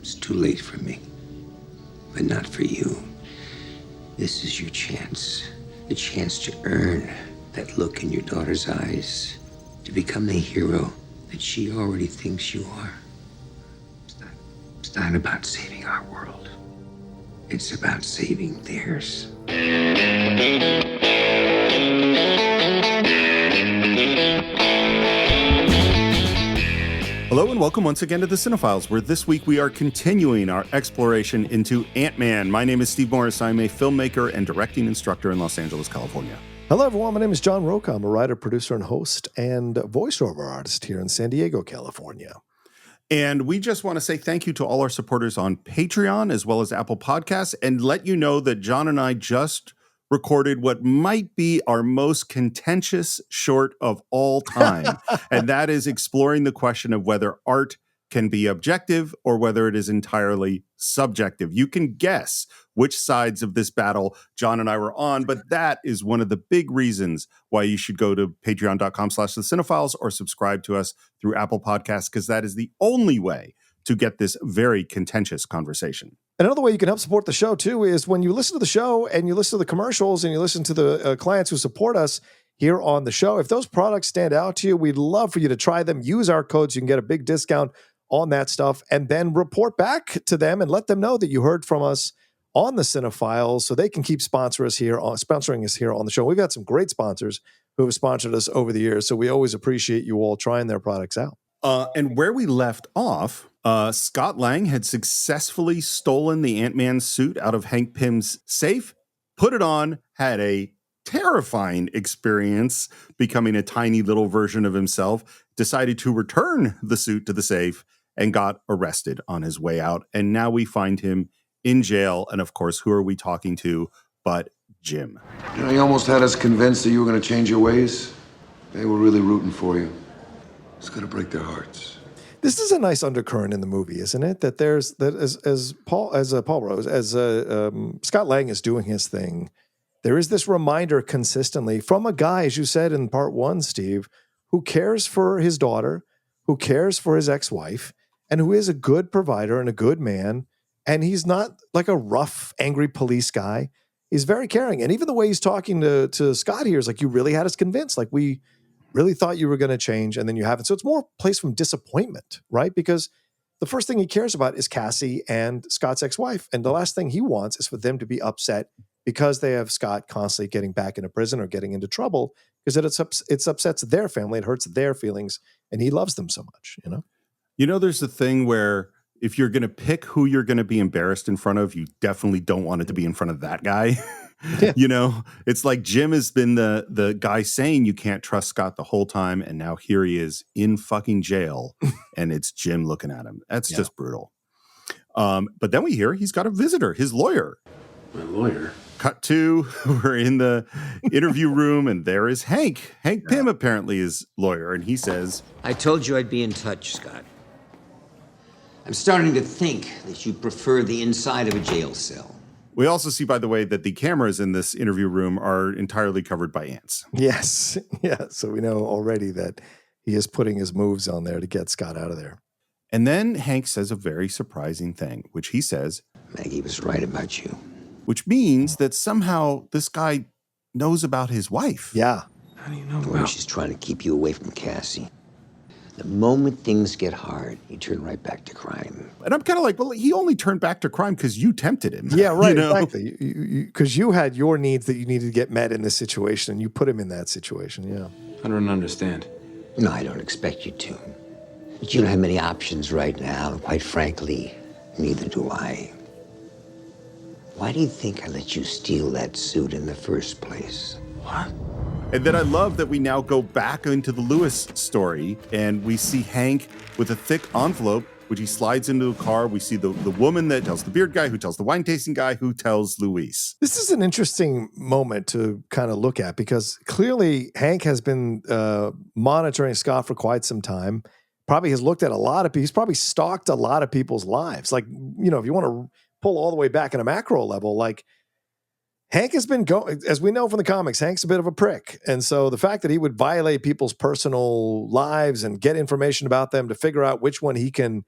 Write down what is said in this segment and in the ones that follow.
It's too late for me, but not for you. This is your chance. The chance to earn that look in your daughter's eyes, to become the hero that she already thinks you are. It's not about saving our world. It's about saving theirs. Hello and welcome once again to the Cine-Files, where this week we are continuing our exploration into Ant-Man. My name is Steve Morris. I'm a filmmaker and directing instructor in Los Angeles, California. Hello, everyone. My name is John Rocha. I'm a writer, producer, and host, and voiceover artist here in San Diego, California. And we just want to say thank you to all our supporters on Patreon as well as Apple Podcasts, and let you know that John and I just recorded what might be our most contentious short of all time. And that is exploring the question of whether art can be objective or whether it is entirely subjective. You can guess which sides of this battle John and I were on, but that is one of the big reasons why you should go to patreon.com/thecine-files or subscribe to us through Apple Podcasts, because that is the only way to get this very contentious conversation. Another way you can help support the show, too, is when you listen to the show and you listen to the commercials and you listen to the clients who support us here on the show. If those products stand out to you, we'd love for you to try them. Use our codes. You can get a big discount on that stuff, and then report back to them and let them know that you heard from us on the Cine-Files so they can keep sponsoring us here on the show. We've had some great sponsors who have sponsored us over the years, so we always appreciate you all trying their products out. And where we left off, Scott Lang had successfully stolen the Ant-Man suit out of Hank Pym's safe, put it on, had a terrifying experience becoming a tiny little version of himself, decided to return the suit to the safe, and got arrested on his way out. And now we find him in jail. And of course, who are we talking to but Jim? You know, you almost had us convinced that you were going to change your ways. They were really rooting for you. It's going to break their hearts. This is a nice undercurrent in the movie, isn't it? That there's that as Scott Lang is doing his thing, there is this reminder consistently from a guy, as you said in part one, Steve, who cares for his daughter, who cares for his ex-wife, and who is a good provider and a good man. And he's not like a rough, angry police guy. He's very caring. And even the way he's talking to Scott here is like, you really had us convinced. Like, we really thought you were going to change, and then you haven't. So it's more placed from disappointment, right? Because the first thing he cares about is Cassie and Scott's ex-wife. And the last thing he wants is for them to be upset because they have Scott constantly getting back into prison or getting into trouble, because it upsets their family. It hurts their feelings. And he loves them so much, you know? You know, there's a thing where if you're going to pick who you're going to be embarrassed in front of, you definitely don't want it to be in front of that guy. Yeah. You know, it's like Jim has been the guy saying you can't trust Scott the whole time. And now here he is in fucking jail and it's Jim looking at him. That's just brutal. But then we hear he's got a visitor, his lawyer. My lawyer? Cut to, we're in the interview room and there is Hank. Hank Pym apparently is lawyer. And he says, I told you I'd be in touch, Scott. I'm starting to think that you prefer the inside of a jail cell. We also see, by the way, that the cameras in this interview room are entirely covered by ants. Yes. Yeah. So we know already that he is putting his moves on there to get Scott out of there. And then Hank says a very surprising thing, which he says, Maggie was right about you. Which means that somehow this guy knows about his wife. Yeah. How do you know Well, she's trying to keep you away from Cassie. The moment things get hard, you turn right back to crime. And I'm kind of like, well, he only turned back to crime because you tempted him. Yeah, right, you know? exactly. Because you had your needs that you needed to get met in this situation, and you put him in that situation, yeah. I don't understand. No, I don't expect you to. But you don't have many options right now, and quite frankly, neither do I. Why do you think I let you steal that suit in the first place? What? And then I love that we now go back into the Lewis story and we see Hank with a thick envelope, which he slides into the car. We see the woman that tells the beard guy, who tells the wine tasting guy, who tells Luis. This is an interesting moment to kind of look at, because clearly Hank has been monitoring Scott for quite some time. Probably has looked at a lot of people. He's probably stalked a lot of people's lives. Like, you know, if you want to pull all the way back in a macro level, like, Hank has been going, as we know from the comics, Hank's a bit of a prick. And so the fact that he would violate people's personal lives and get information about them to figure out which one he can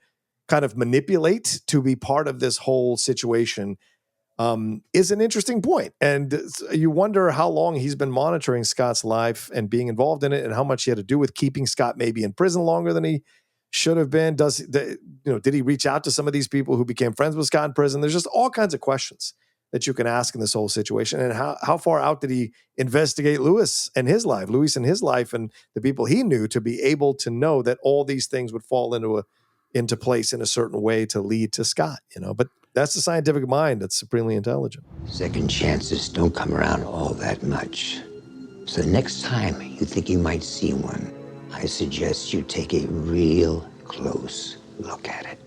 kind of manipulate to be part of this whole situation is an interesting point. And you wonder how long he's been monitoring Scott's life and being involved in it, and how much he had to do with keeping Scott maybe in prison longer than he should have been. Did he reach out to some of these people who became friends with Scott in prison? There's just all kinds of questions that you can ask in this whole situation. And how far out did he investigate Luis and his life, and the people he knew, to be able to know that all these things would fall into place in a certain way to lead to Scott, but that's the scientific mind that's supremely intelligent. Second chances don't come around all that much. So the next time you think you might see one, I suggest you take a real close look at it.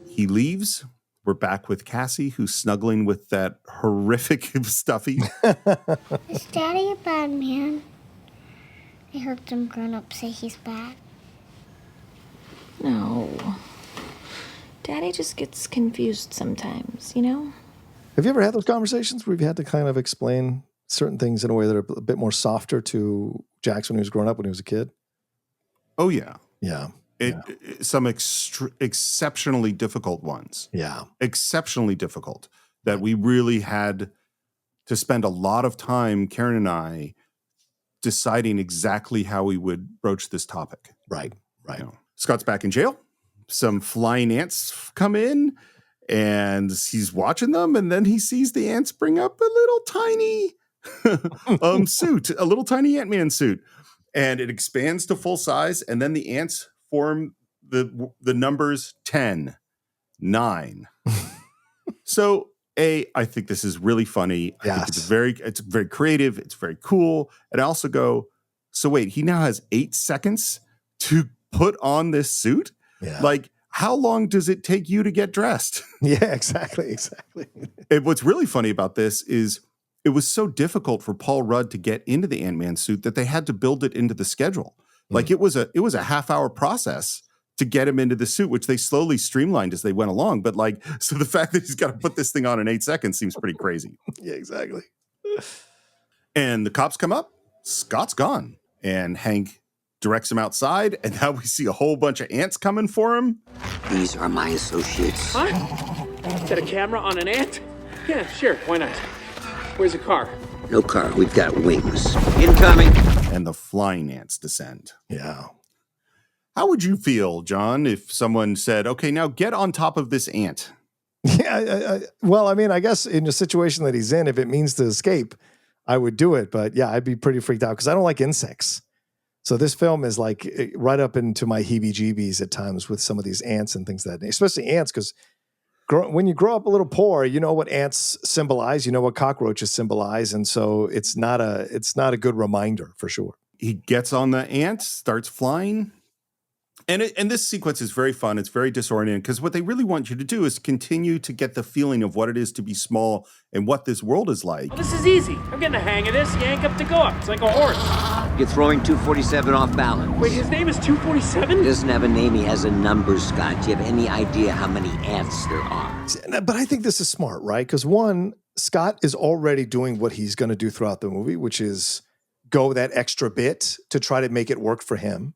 He leaves. We're back with Cassie, who's snuggling with that horrific Stuffy. Is Daddy a bad man? I heard some grown-ups say he's bad. No. Daddy just gets confused sometimes, Have you ever had those conversations where you've had to kind of explain certain things in a way that are a bit more softer to Jackson when he was growing up, when he was a kid? Oh, yeah. Yeah. Some exceptionally difficult ones. Yeah. Exceptionally difficult, that we really had to spend a lot of time, Karen and I, deciding exactly how we would broach this topic. Right. Scott's back in jail. Some flying ants come in, and he's watching them, and then he sees the ants bring up a little tiny suit, a little tiny Ant-Man suit, and it expands to full size, and then the ants form the numbers 10, 9. So I think this is really funny. I think it's very creative. It's very cool. And I also go, so wait, he now has 8 seconds to put on this suit? Yeah. Like, how long does it take you to get dressed? Yeah, exactly. And what's really funny about this is it was so difficult for Paul Rudd to get into the Ant-Man suit that they had to build it into the schedule. Like it was a half-hour process to get him into the suit, which they slowly streamlined as they went along. But so the fact that he's got to put this thing on in 8 seconds seems pretty crazy. Yeah, exactly. And the cops come up. Scott's gone. And Hank directs him outside. And now we see a whole bunch of ants coming for him. These are my associates. Huh? Is that a camera on an ant? Yeah, sure. Why not? Where's the car? No car. We've got wings. Incoming. And the flying ants descend. Yeah. How would you feel, John, if someone said, okay, now get on top of this ant? Yeah. Well, I mean, I guess in a situation that he's in, if it means to escape, I would do it. But yeah, I'd be pretty freaked out because I don't like insects. So this film is like right up into my heebie-jeebies at times with some of these ants and things especially ants, because when you grow up a little poor, you know what ants symbolize, you know what cockroaches symbolize, and so it's not a good reminder for sure. He gets on the ant, starts flying. And this sequence is very fun. It's very disorienting because what they really want you to do is continue to get the feeling of what it is to be small and what this world is like. Oh, this is easy. I'm getting the hang of this. Yank up to go up. It's like a horse. You're throwing 247 off balance. Wait, his name is 247? He doesn't have a name. He has a number, Scott. Do you have any idea how many ants there are? But I think this is smart, right? Because one, Scott is already doing what he's going to do throughout the movie, which is go that extra bit to try to make it work for him,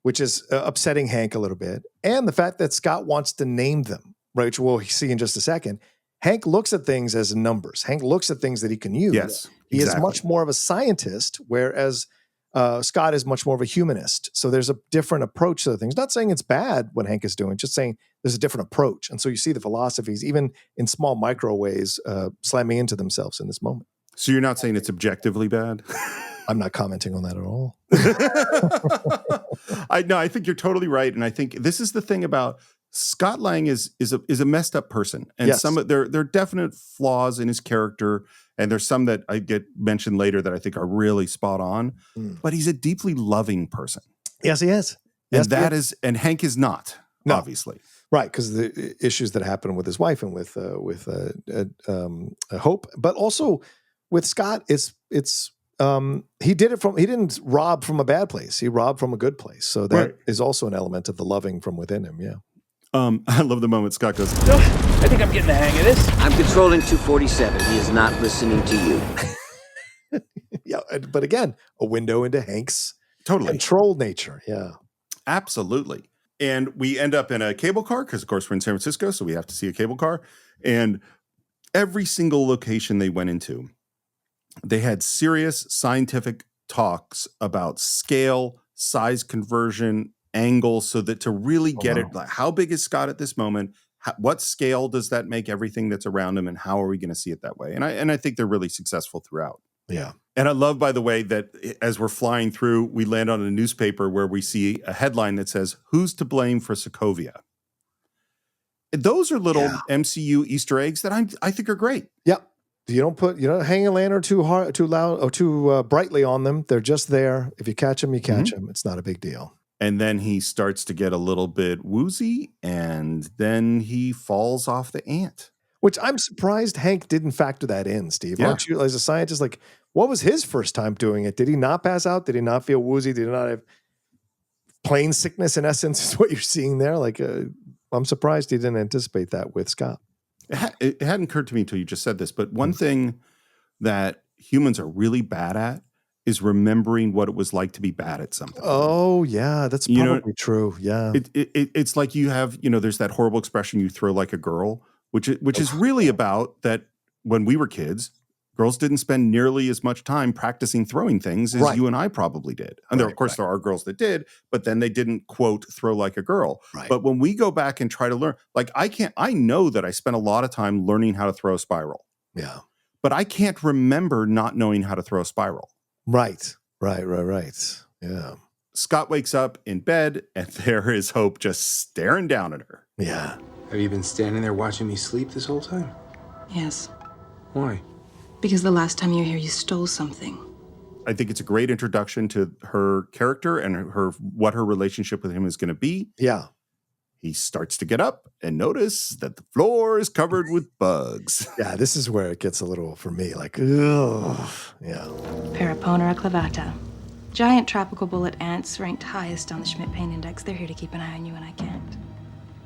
which is upsetting Hank a little bit. And the fact that Scott wants to name them, right, which we'll see in just a second. Hank looks at things as numbers. Hank looks at things that he can use. Yes, he is much more of a scientist, whereas Scott is much more of a humanist. So there's a different approach to the things. Not saying it's bad what Hank is doing, just saying there's a different approach. And so you see the philosophies, even in small micro ways, slamming into themselves in this moment. So you're not saying it's objectively bad? I'm not commenting on that at all. I think you're totally right. And I think this is the thing about Scott Lang is a messed up person. And yes. there are definite flaws in his character. And there's some that I get mentioned later that I think are really spot on. But he's a deeply loving person. Yes, he is. And and Hank is not, obviously. Right, because the issues that happen with his wife and with Hope, but also with Scott, he didn't rob from a bad place. He robbed from a good place. So that is also an element of the loving from within him. Yeah. I love the moment Scott goes, I think I'm getting the hang of this. I'm controlling 247. He is not listening to you. Yeah, but again, a window into Hank's totally control nature. Yeah. Absolutely. And we end up in a cable car because, of course, we're in San Francisco, so we have to see a cable car. And every single location they went into, they had serious scientific talks about scale, size conversion, angle, so that to really get it, like, how big is Scott at this moment? What scale does that make everything that's around him, and how are we going to see it that way? And I think they're really successful throughout. Yeah. And I love, by the way, that as we're flying through, we land on a newspaper where we see a headline that says, "Who's to blame for Sokovia?" Those are little MCU Easter eggs that I think are great. Yeah. You don't hang a lantern too hard, too loud, or too brightly on them. They're just there. If you catch them, you catch them. It's not a big deal. And then he starts to get a little bit woozy, and then he falls off the ant. Which I'm surprised Hank didn't factor that in, Steve. Yeah. Aren't you, as a scientist, like, what was his first time doing it? Did he not pass out? Did he not feel woozy? Did he not have plane sickness, in essence, is what you're seeing there? Like, I'm surprised he didn't anticipate that with Scott. It hadn't occurred to me until you just said this, but one thing that humans are really bad at is remembering what it was like to be bad at something. Oh, yeah, that's probably true. Yeah. It's like you have, there's that horrible expression, "you throw like a girl," which is really about that when we were kids, girls didn't spend nearly as much time practicing throwing things as you and I probably did. And there are girls that did, but then they didn't, quote, throw like a girl. Right. But when we go back and try to learn, like I know that I spent a lot of time learning how to throw a spiral. Yeah. But I can't remember not knowing how to throw a spiral. Right. Yeah. Scott wakes up in bed, and there is Hope just staring down at her. Yeah. Have you been standing there watching me sleep this whole time? Yes. Why? Because the last time you were here, you stole something. I think it's a great introduction to her character and what her relationship with him is going to be. Yeah. He starts to get up and notice that the floor is covered with bugs. Yeah, this is where it gets a little, for me, like, ugh. Yeah. Paraponera clavata. Giant tropical bullet ants ranked highest on the Schmidt pain index. They're here to keep an eye on you, and I can't.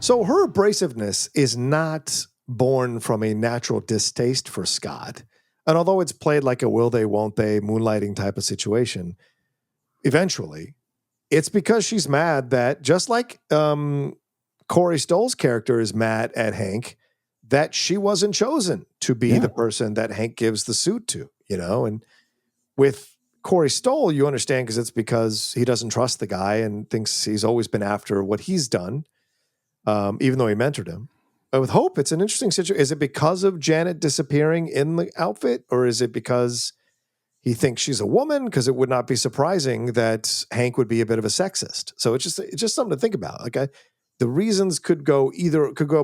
So her abrasiveness is not born from a natural distaste for Scott. And although it's played like a will they, won't they, moonlighting type of situation, eventually, it's because she's mad that, just like Corey Stoll's character is mad at Hank, that she wasn't chosen to be the person that Hank gives the suit to, And with Corey Stoll, you understand it's because he doesn't trust the guy and thinks he's always been after what he's done, even though he mentored him. But with Hope, it's an interesting situation. Is it because of Janet disappearing in the outfit, or is it because he thinks she's a woman? Because it would not be surprising that Hank would be a bit of a sexist. So it's just something to think about. Like, the reasons could go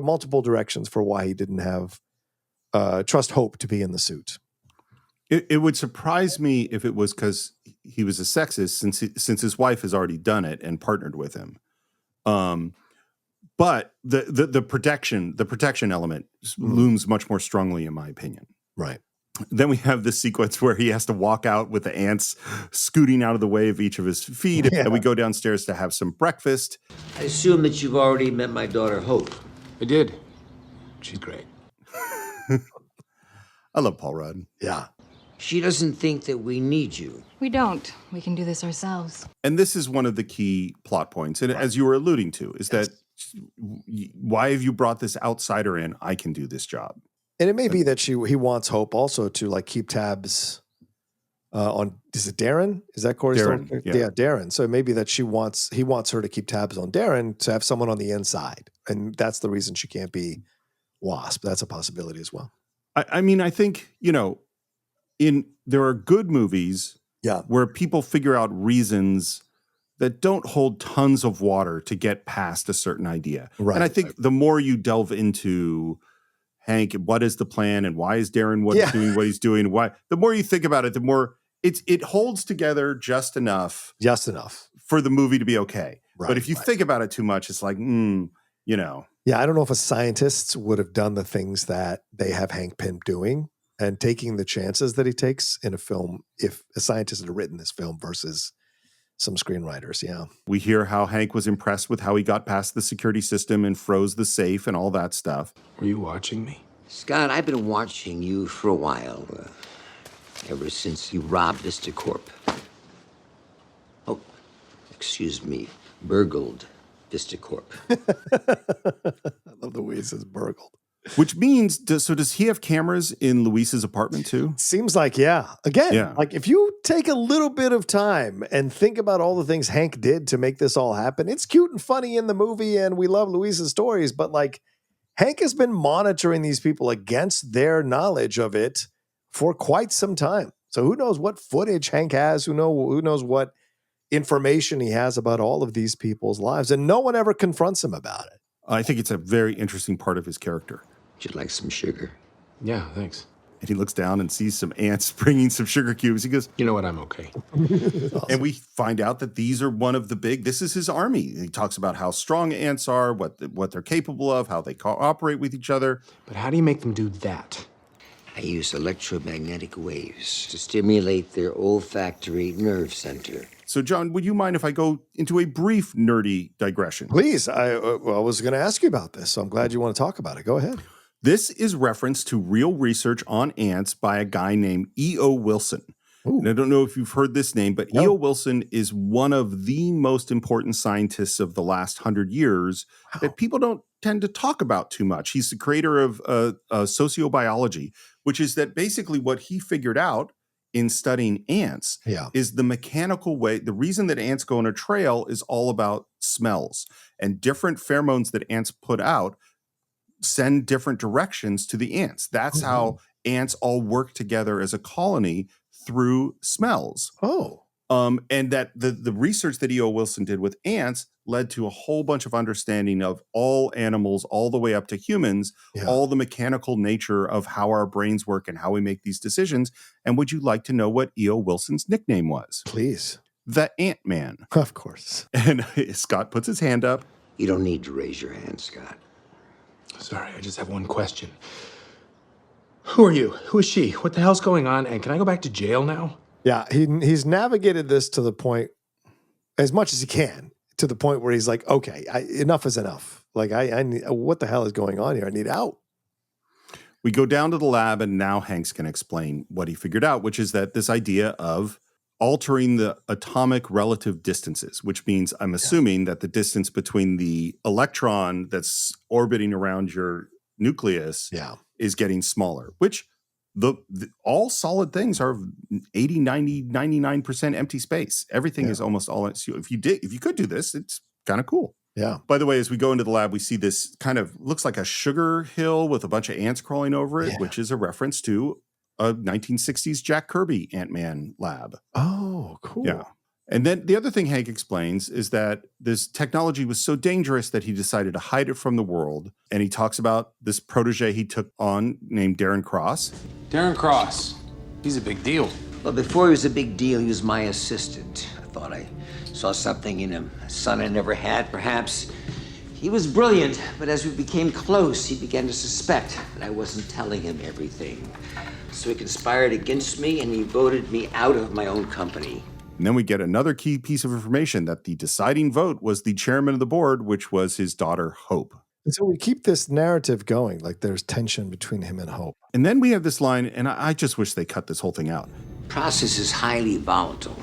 multiple directions for why he didn't have trust Hope to be in the suit. It would surprise me if it was because he was a sexist, since his wife has already done it and partnered with him. But the protection element looms much more strongly, in my opinion. Right. Then we have this sequence where he has to walk out with the ants scooting out of the way of each of his feet. Yeah. And we go downstairs to have some breakfast. I assume that you've already met my daughter, Hope. I did. She's great. I love Paul Rudd. Yeah. She doesn't think that we need you. We don't. We can do this ourselves. And this is one of the key plot points. And as you were alluding to, is that why have you brought this outsider in? I can do this job. And it may be that he wants Hope also to keep tabs on. Is it Darren? Is that Corey's Darren? Yeah, Darren. So it may be that he wants her to keep tabs on Darren, to have someone on the inside, and that's the reason she can't be Wasp. That's a possibility as well. I mean, I think there are good movies, where people figure out reasons that don't hold tons of water to get past a certain idea. Right. And I think the more you delve into Hank, what is the plan, and why is Darren doing what he's doing? Why? The more you think about it, the more it holds together just enough for the movie to be okay. Right, but if you think about it too much, it's like, Yeah, I don't know if a scientist would have done the things that they have Hank Pym doing and taking the chances that he takes in a film if a scientist had written this film versus some screenwriters. Yeah. We hear how Hank was impressed with how he got past the security system and froze the safe and all that stuff. Were you watching me? Scott, I've been watching you for a while, ever since you robbed Corp. Oh, excuse me, burgled Vistacorp. I love the way he says burgled. Which means, does he have cameras in Luis's apartment too? Seems like, yeah. Again, like if you take a little bit of time and think about all the things Hank did to make this all happen, it's cute and funny in the movie and we love Luis's stories, but like Hank has been monitoring these people against their knowledge of it for quite some time. So who knows what footage Hank has, who knows what information he has about all of these people's lives, and no one ever confronts him about it. I think it's a very interesting part of his character. Would you like some sugar? Yeah, thanks. And he looks down and sees some ants bringing some sugar cubes. He goes, You know what? I'm okay. Awesome. And we find out that these are one of the this is his army. He talks about how strong ants are, what they're capable of, how they cooperate with each other. But how do you make them do that? I use electromagnetic waves to stimulate their olfactory nerve center. So, John, would you mind if I go into a brief nerdy digression? Please. I was going to ask you about this, so I'm glad you want to talk about it. Go ahead. This is reference to real research on ants by a guy named E.O. Wilson. Ooh. And I don't know if you've heard this name, but E.O. Wilson is one of the most important scientists of the last 100 years that people don't tend to talk about too much. He's the creator of sociobiology, which is that basically what he figured out in studying ants is the mechanical way. The reason that ants go on a trail is all about smells, and different pheromones that ants put out send different directions to the ants. That's how ants all work together as a colony through smells. And that the research that E.O. Wilson did with ants led to a whole bunch of understanding of all animals, all the way up to humans, all the mechanical nature of how our brains work and how we make these decisions. And would you like to know what E.O. Wilson's nickname was? Please. The Ant-Man. Of course. And Scott puts his hand up. You don't need to raise your hand, Scott. Sorry, I just have one question. Who are you? Who is she? What the hell's going on? And can I go back to jail now? Yeah, he's navigated this to the point, as much as he can, to the point where he's like, okay, enough is enough. Like, I need, what the hell is going on here? I need out. We go down to the lab, and now Hank's going to explain what he figured out, which is that this idea of altering the atomic relative distances, which means I'm assuming that the distance between the electron that's orbiting around your nucleus is getting smaller, which the all solid things are 80, 90, 99% empty space. Everything is almost all. So if you could do this, it's kind of cool. Yeah. By the way, as we go into the lab, we see this kind of looks like a sugar hill with a bunch of ants crawling over it, which is a reference to a 1960s Jack Kirby Ant-Man lab. Oh, cool. Yeah. And then the other thing Hank explains is that this technology was so dangerous that he decided to hide it from the world. And he talks about this protege he took on named Darren Cross. Darren Cross. He's a big deal. Well, before he was a big deal, he was my assistant. I thought I saw something in him, a son I never had, perhaps. He was brilliant, but as we became close, he began to suspect that I wasn't telling him everything. So he conspired against me, and he voted me out of my own company. And then we get another key piece of information that the deciding vote was the chairman of the board, which was his daughter, Hope. And so we keep this narrative going, like there's tension between him and Hope. And then we have this line, and I just wish they cut this whole thing out. Process is highly volatile.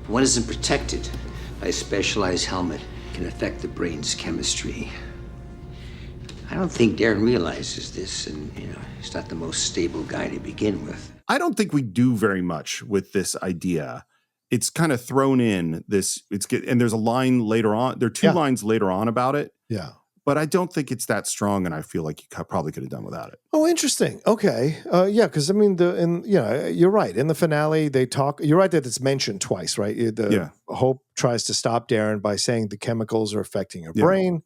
If one isn't protected by a specialized helmet, it can affect the brain's chemistry. I don't think Darren realizes this, and he's not the most stable guy to begin with. I don't think we do very much with this idea. It's kind of thrown in this, and there's a line later on. There are two lines later on about it. Yeah. But I don't think it's that strong, and I feel like you probably could have done without it. Oh, interesting. Okay. Yeah, because I mean, you're right. In the finale, they talk. You're right that it's mentioned twice, right? Hope tries to stop Darren by saying the chemicals are affecting her brain.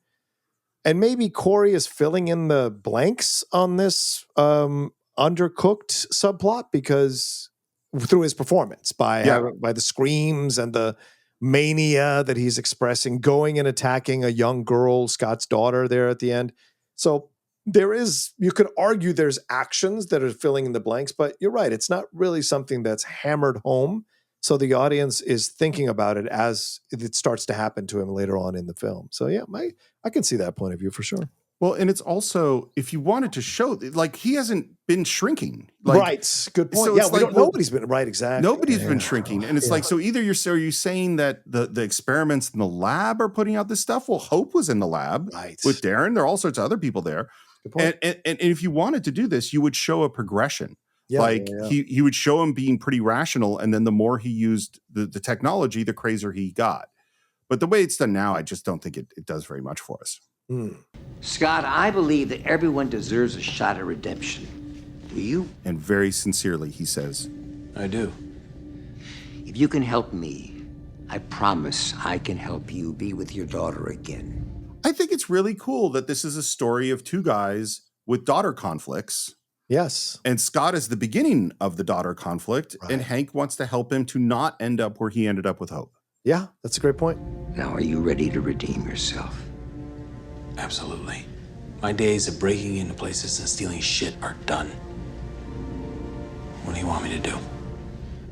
And maybe Corey is filling in the blanks on this undercooked subplot because through his performance by the screams and the mania that he's expressing, going and attacking a young girl, Scott's daughter, there at the end. So you could argue there's actions that are filling in the blanks, but you're right. It's not really something that's hammered home. So the audience is thinking about it as it starts to happen to him later on in the film. So yeah, I can see that point of view for sure. Well, and it's also, if you wanted to show, like, he hasn't been shrinking. Like, right. Good point. so Yeah, it's we like, don't, nobody's been, right, exactly. Nobody's been shrinking. And it's like, so either are you saying that the experiments in the lab are putting out this stuff? Well, Hope was in the lab with Darren. There are all sorts of other people there. Good point. And if you wanted to do this, you would show a progression. Yeah, he would show him being pretty rational. And then the more he used the technology, the crazier he got. But the way it's done now, I just don't think it does very much for us. Scott, I believe that everyone deserves a shot at redemption. Do you? And very sincerely, he says, I do. If you can help me, I promise I can help you be with your daughter again. I think it's really cool that this is a story of two guys with daughter conflicts. Yes. And Scott is the beginning of the daughter conflict, and Hank wants to help him to not end up where he ended up with Hope. Yeah, that's a great point. Now, are you ready to redeem yourself? Absolutely. My days of breaking into places and stealing shit are done. What do you want me to do?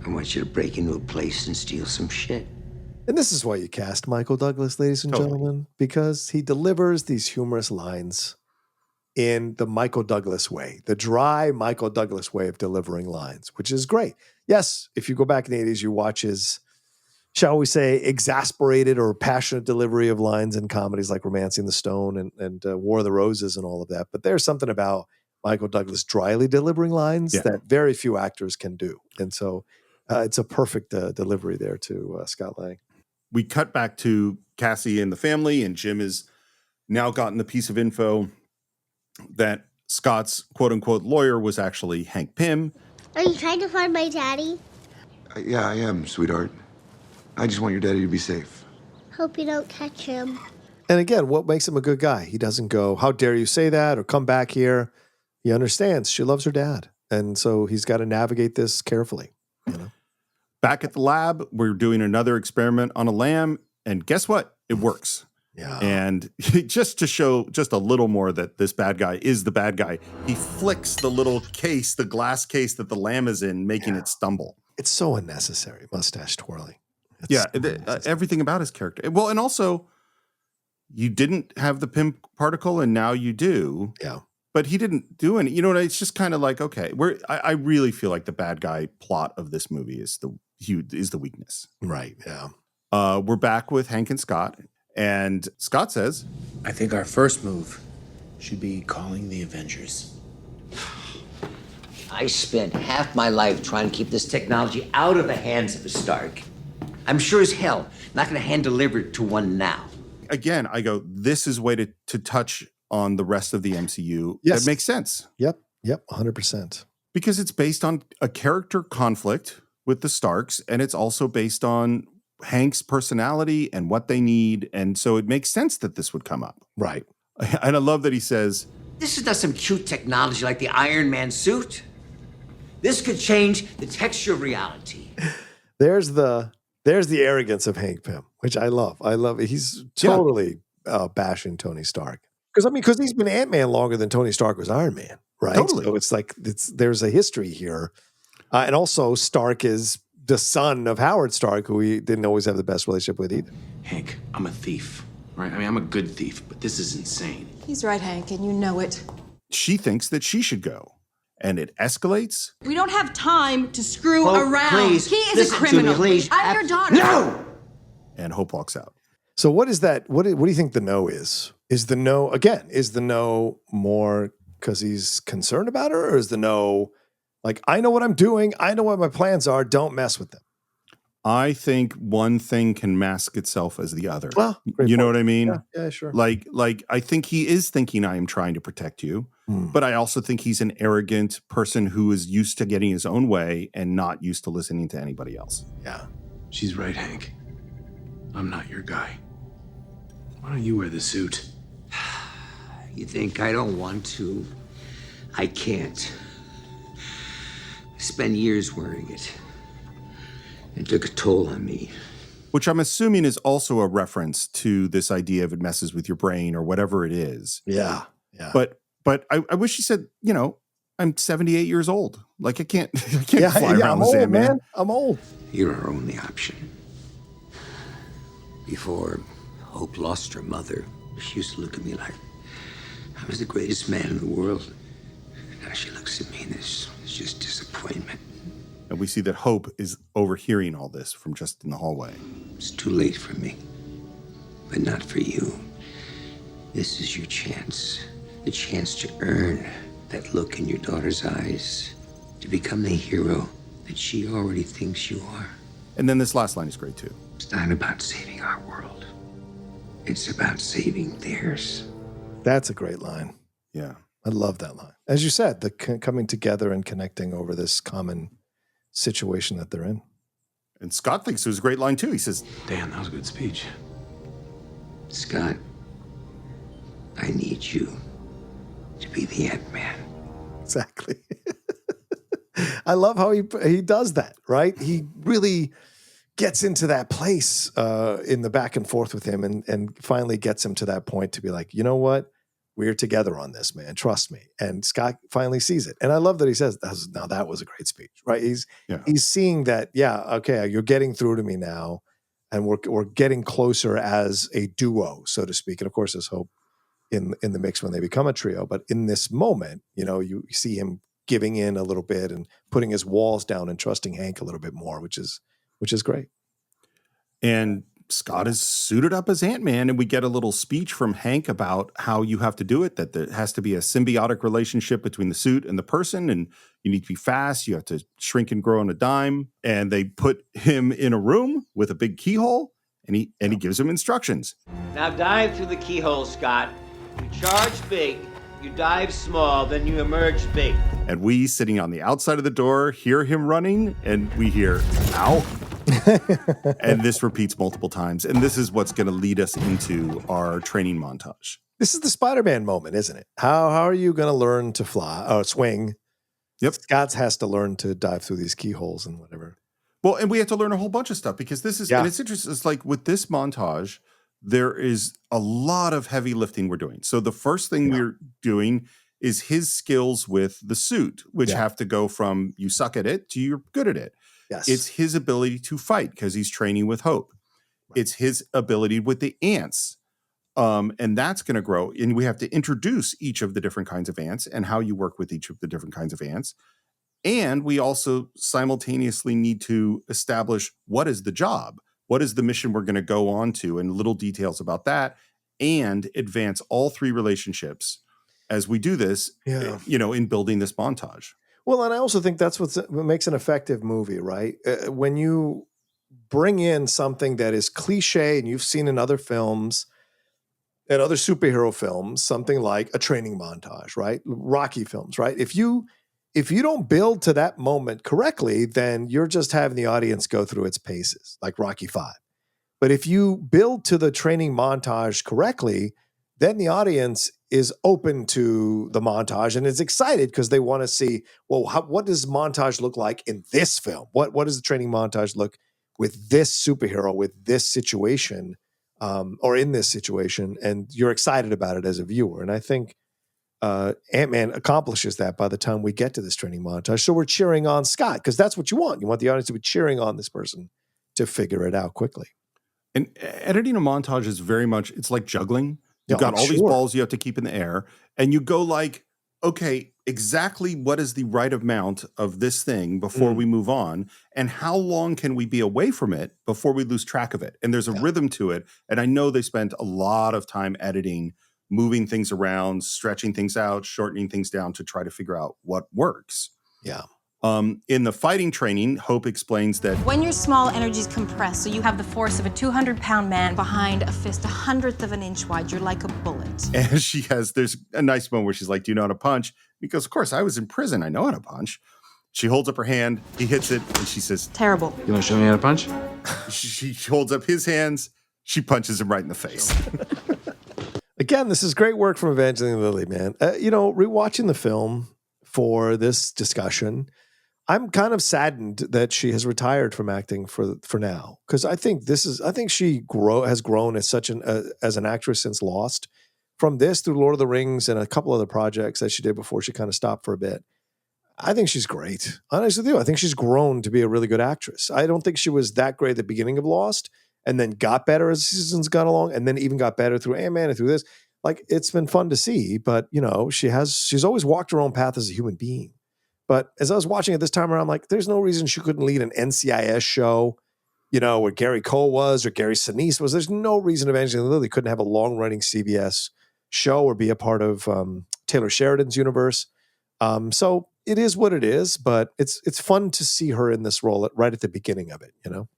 I want you to break into a place and steal some shit. And this is why you cast Michael Douglas, ladies and gentlemen, because he delivers these humorous lines in the Michael Douglas way, the dry Michael Douglas way of delivering lines, which is great. Yes, if you go back in the 80s, you watch his, shall we say, exasperated or passionate delivery of lines in comedies like Romancing the Stone and War of the Roses and all of that. But there's something about Michael Douglas dryly delivering lines that very few actors can do. And so it's a perfect delivery there to Scott Lang. We cut back to Cassie and the family, and Jim has now gotten the piece of info that Scott's quote-unquote lawyer was actually Hank Pym. Are you trying to find my daddy? Yeah, I am, sweetheart. I just want your daddy to be safe. Hope you don't catch him. And again, what makes him a good guy? He doesn't go, how dare you say that, or come back here. He understands she loves her dad. And so he's got to navigate this carefully. You know? Back at the lab, we're doing another experiment on a lamb. And guess what? It works. Yeah. And just to show just a little more that this bad guy is the bad guy, he flicks the little case, the glass case that the lamb is in, making it stumble. It's so unnecessary, mustache twirling. Everything about his character. Well, and also, you didn't have the Pym particle, and now you do. Yeah. But he didn't do any. You know, it's just kind of like, okay, I really feel like the bad guy plot of this movie is the weakness. Right. Yeah. We're back with Hank and Scott, and Scott says, I think our first move should be calling the Avengers. I spent half my life trying to keep this technology out of the hands of a Stark. I'm sure as hell not going to hand deliver it to one now. Again, I go, this is a way to touch on the rest of the MCU. Yes. That makes sense. Yep. 100%. Because it's based on a character conflict with the Starks, and it's also based on Hank's personality and what they need. And so it makes sense that this would come up. Right. And I love that he says, this is not some cute technology like the Iron Man suit. This could change the texture of reality. There's the arrogance of Hank Pym, which I love. I love it. He's totally bashing Tony Stark. Because he's been Ant-Man longer than Tony Stark was Iron Man, right? Totally. So it's like there's a history here. And also Stark is the son of Howard Stark, who he didn't always have the best relationship with either. Hank, I'm a thief, right? I mean, I'm a good thief, but this is insane. He's right, Hank, and you know it. she thinks that she should go. And it escalates. We don't have time to screw Hope, around. please, He is listen a criminal. to me, please. I'm your daughter. No! And Hope walks out. So what is that? What do you think the no is? Is the no more because he's concerned about her, or is the no like, I know what I'm doing, I know what my plans are, don't mess with them? I think one thing can mask itself as the other. Well, you know what I mean? Yeah, sure. Like I think he is thinking I am trying to protect you, but I also think he's an arrogant person who is used to getting his own way and not used to listening to anybody else. Yeah. She's right, Hank. I'm not your guy. Why don't you wear the suit? You think I don't want to? I can't. I spent years wearing it. It took a toll on me. Which I'm assuming is also a reference to this idea of it messes with your brain or whatever it is. Yeah. But I wish he said, you know, I'm 78 years old. Like I can't fly around I'm the old, Sandman. man. I'm old. You're our only option. Before Hope lost her mother, she used to look at me like I was the greatest man in the world. Now she looks at me and there's just disappointment. And we see that Hope is overhearing all this from just in the hallway. It's too late for me, but not for you. This is your chance. The chance to earn that look in your daughter's eyes. To become the hero that she already thinks you are. And then this last line is great too. It's not about saving our world. It's about saving theirs. That's a great line. Yeah. I love that line. As you said, the coming together and connecting over this common situation that they're in. And Scott thinks it was a great line too. He says, Dan, that was a good speech. Scott, I need you to be the Ant-Man. Exactly. I love how he does that, right? He really gets into that place in the back and forth with him and finally gets him to that point to be like, you know what? We're together on this, man. Trust me. And Scott finally sees it. And I love that he says, now that was a great speech, right? He's seeing that, okay, you're getting through to me now. And we're getting closer as a duo, so to speak. And of course, there's Hope in the mix when they become a trio. But in this moment, you see him giving in a little bit and putting his walls down and trusting Hank a little bit more, which is great. And Scott is suited up as Ant-Man, and we get a little speech from Hank about how you have to do it, that there has to be a symbiotic relationship between the suit and the person, and you need to be fast, you have to shrink and grow on a dime. And they put him in a room with a big keyhole, and he gives him instructions. Now dive through the keyhole, Scott. You charge big, you dive small, then you emerge big. And we, sitting on the outside of the door, hear him running, and we hear, ow. And this repeats multiple times. And this is what's going to lead us into our training montage. This is the Spider-Man moment, isn't it? How are you going to learn to fly or swing? Yep. Scott has to learn to dive through these keyholes and whatever. Well, and we have to learn a whole bunch of stuff because this is, and it's interesting. It's like with this montage, there is a lot of heavy lifting we're doing. So the first thing we're doing is his skills with the suit, which have to go from you suck at it to you're good at it. Yes. It's his ability to fight because he's training with Hope. Right. It's his ability with the ants. And that's going to grow. And we have to introduce each of the different kinds of ants and how you work with each of the different kinds of ants. And we also simultaneously need to establish what is the job, what is the mission we're going to go on to, and little details about that, and advance all three relationships as we do this, in building this montage. Well, and I also think that's what makes an effective movie, right? When you bring in something that is cliche and you've seen in other films and other superhero films, something like a training montage, right? Rocky films, right? If you don't build to that moment correctly, then you're just having the audience go through its paces, like Rocky V. But if you build to the training montage correctly, then the audience is open to the montage and is excited because they want to see, well, what does montage look like in this film? What does the training montage look with this superhero, with this situation, or in this situation? And you're excited about it as a viewer. And I think Ant-Man accomplishes that by the time we get to this training montage. So we're cheering on Scott because that's what you want. You want the audience to be cheering on this person to figure it out quickly. And editing a montage is very much, it's like juggling. You've got all these balls you have to keep in the air, and you go like, okay, exactly what is the right amount of this thing before we move on, and how long can we be away from it before we lose track of it? And there's a rhythm to it, and I know they spent a lot of time editing, moving things around, stretching things out, shortening things down to try to figure out what works. Yeah. In the fighting training, Hope explains that when your small energies compress, so you have the force of a 200-pound man behind a fist 1/100 of an inch wide, you're like a bullet. And there's a nice moment where she's like, do you know how to punch? Because, of course, I was in prison. I know how to punch. She holds up her hand. He hits it. And she says, terrible. You want to show me how to punch? She holds up his hands. She punches him right in the face. Again, this is great work from Evangeline Lilly, man. Rewatching the film for this discussion, I'm kind of saddened that she has retired from acting for now, because I think she has grown as as an actress since Lost, from this through Lord of the Rings and a couple other projects that she did before she kind of stopped for a bit. I think she's great. Honestly, with you, I think she's grown to be a really good actress. I don't think she was that great at the beginning of Lost, and then got better as seasons got along, and then even got better through Ant-Man and through this. like it's been fun to see, but you know, she's always walked her own path as a human being. But as I was watching it this time around, I'm like, there's no reason she couldn't lead an NCIS show, you know, where Gary Cole was or Gary Sinise was. There's no reason Evangeline Lilly couldn't have a long-running CBS show or be a part of Taylor Sheridan's universe. So it is what it is, but it's fun to see her in this role right at the beginning of it, you know?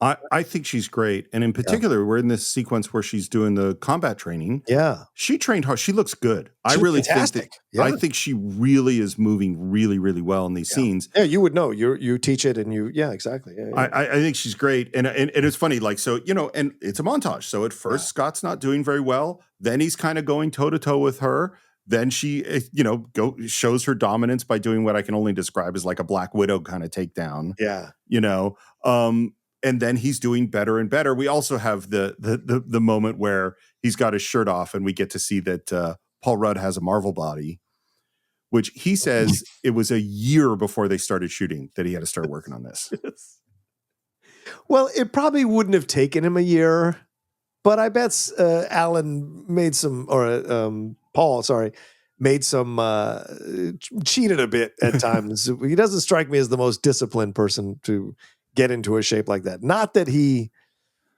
I think she's great. And in particular, we're in this sequence where she's doing the combat training. Yeah. She trained hard. She looks good. She's I really fantastic. think Yeah. I think she really is moving really, really well in these scenes. Yeah, you would know. You teach it and exactly. Yeah, yeah. I think she's great. And it's funny, like, so, you know, and it's a montage. So at first Scott's not doing very well. Then he's kind of going toe to toe with her. Then she, you know, shows her dominance by doing what I can only describe as like a Black Widow kind of takedown. Yeah. You know, and then he's doing better and better. We also have the moment where he's got his shirt off and we get to see that Paul Rudd has a Marvel body, which he says it was a year before they started shooting that he had to start working on this. Well, it probably wouldn't have taken him a year, but I bet Alan made some, or Paul, sorry, made some, cheated a bit at times. He doesn't strike me as the most disciplined person to get into a shape like that. Not that he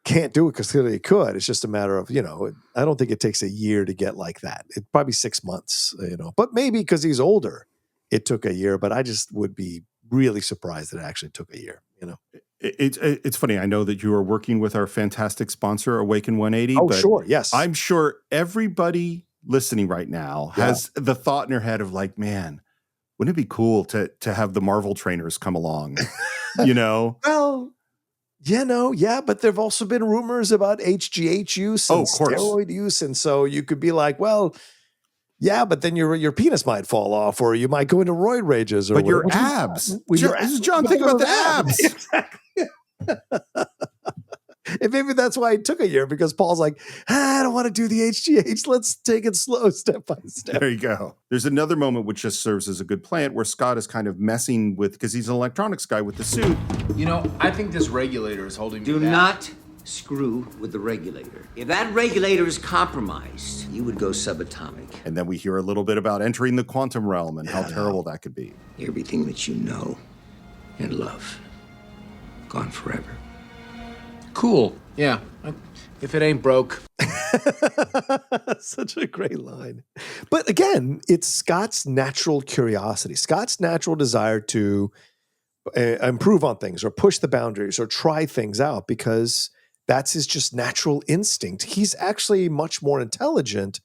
can't do it, because clearly he could. It's just a matter of, you know, I don't think it takes a year to get like that. It probably 6 months, you know, but maybe because he's older, it took a year, but I just would be really surprised that it actually took a year, you know. It's funny. I know that you are working with our fantastic sponsor, Awaken 180. Oh, but sure. Yes. I'm sure everybody listening right now has the thought in their head of like, man, wouldn't it be cool to have the Marvel trainers come along, you know? Well, you know, yeah, but there've also been rumors about HGH use and steroid use. And so you could be like, well, yeah, but then your penis might fall off, or you might go into roid rages, or but your whatever. abs. Your John, think about the abs. Exactly. And maybe that's why it took a year, because Paul's like, I don't want to do the HGH. Let's take it slow, step by step. There you go. There's another moment which just serves as a good plant where Scott is kind of messing with, because he's an electronics guy, with the suit. You know, I think this regulator is holding me Do back. not screw with the regulator. If that regulator is compromised, you would go subatomic. And then we hear a little bit about entering the quantum realm and how terrible that could be. Everything that you know and love, gone forever. Cool. Yeah. If it ain't broke. Such a great line. But again, it's Scott's natural curiosity, Scott's natural desire to improve on things or push the boundaries or try things out, because that's his just natural instinct. He's actually much more intelligent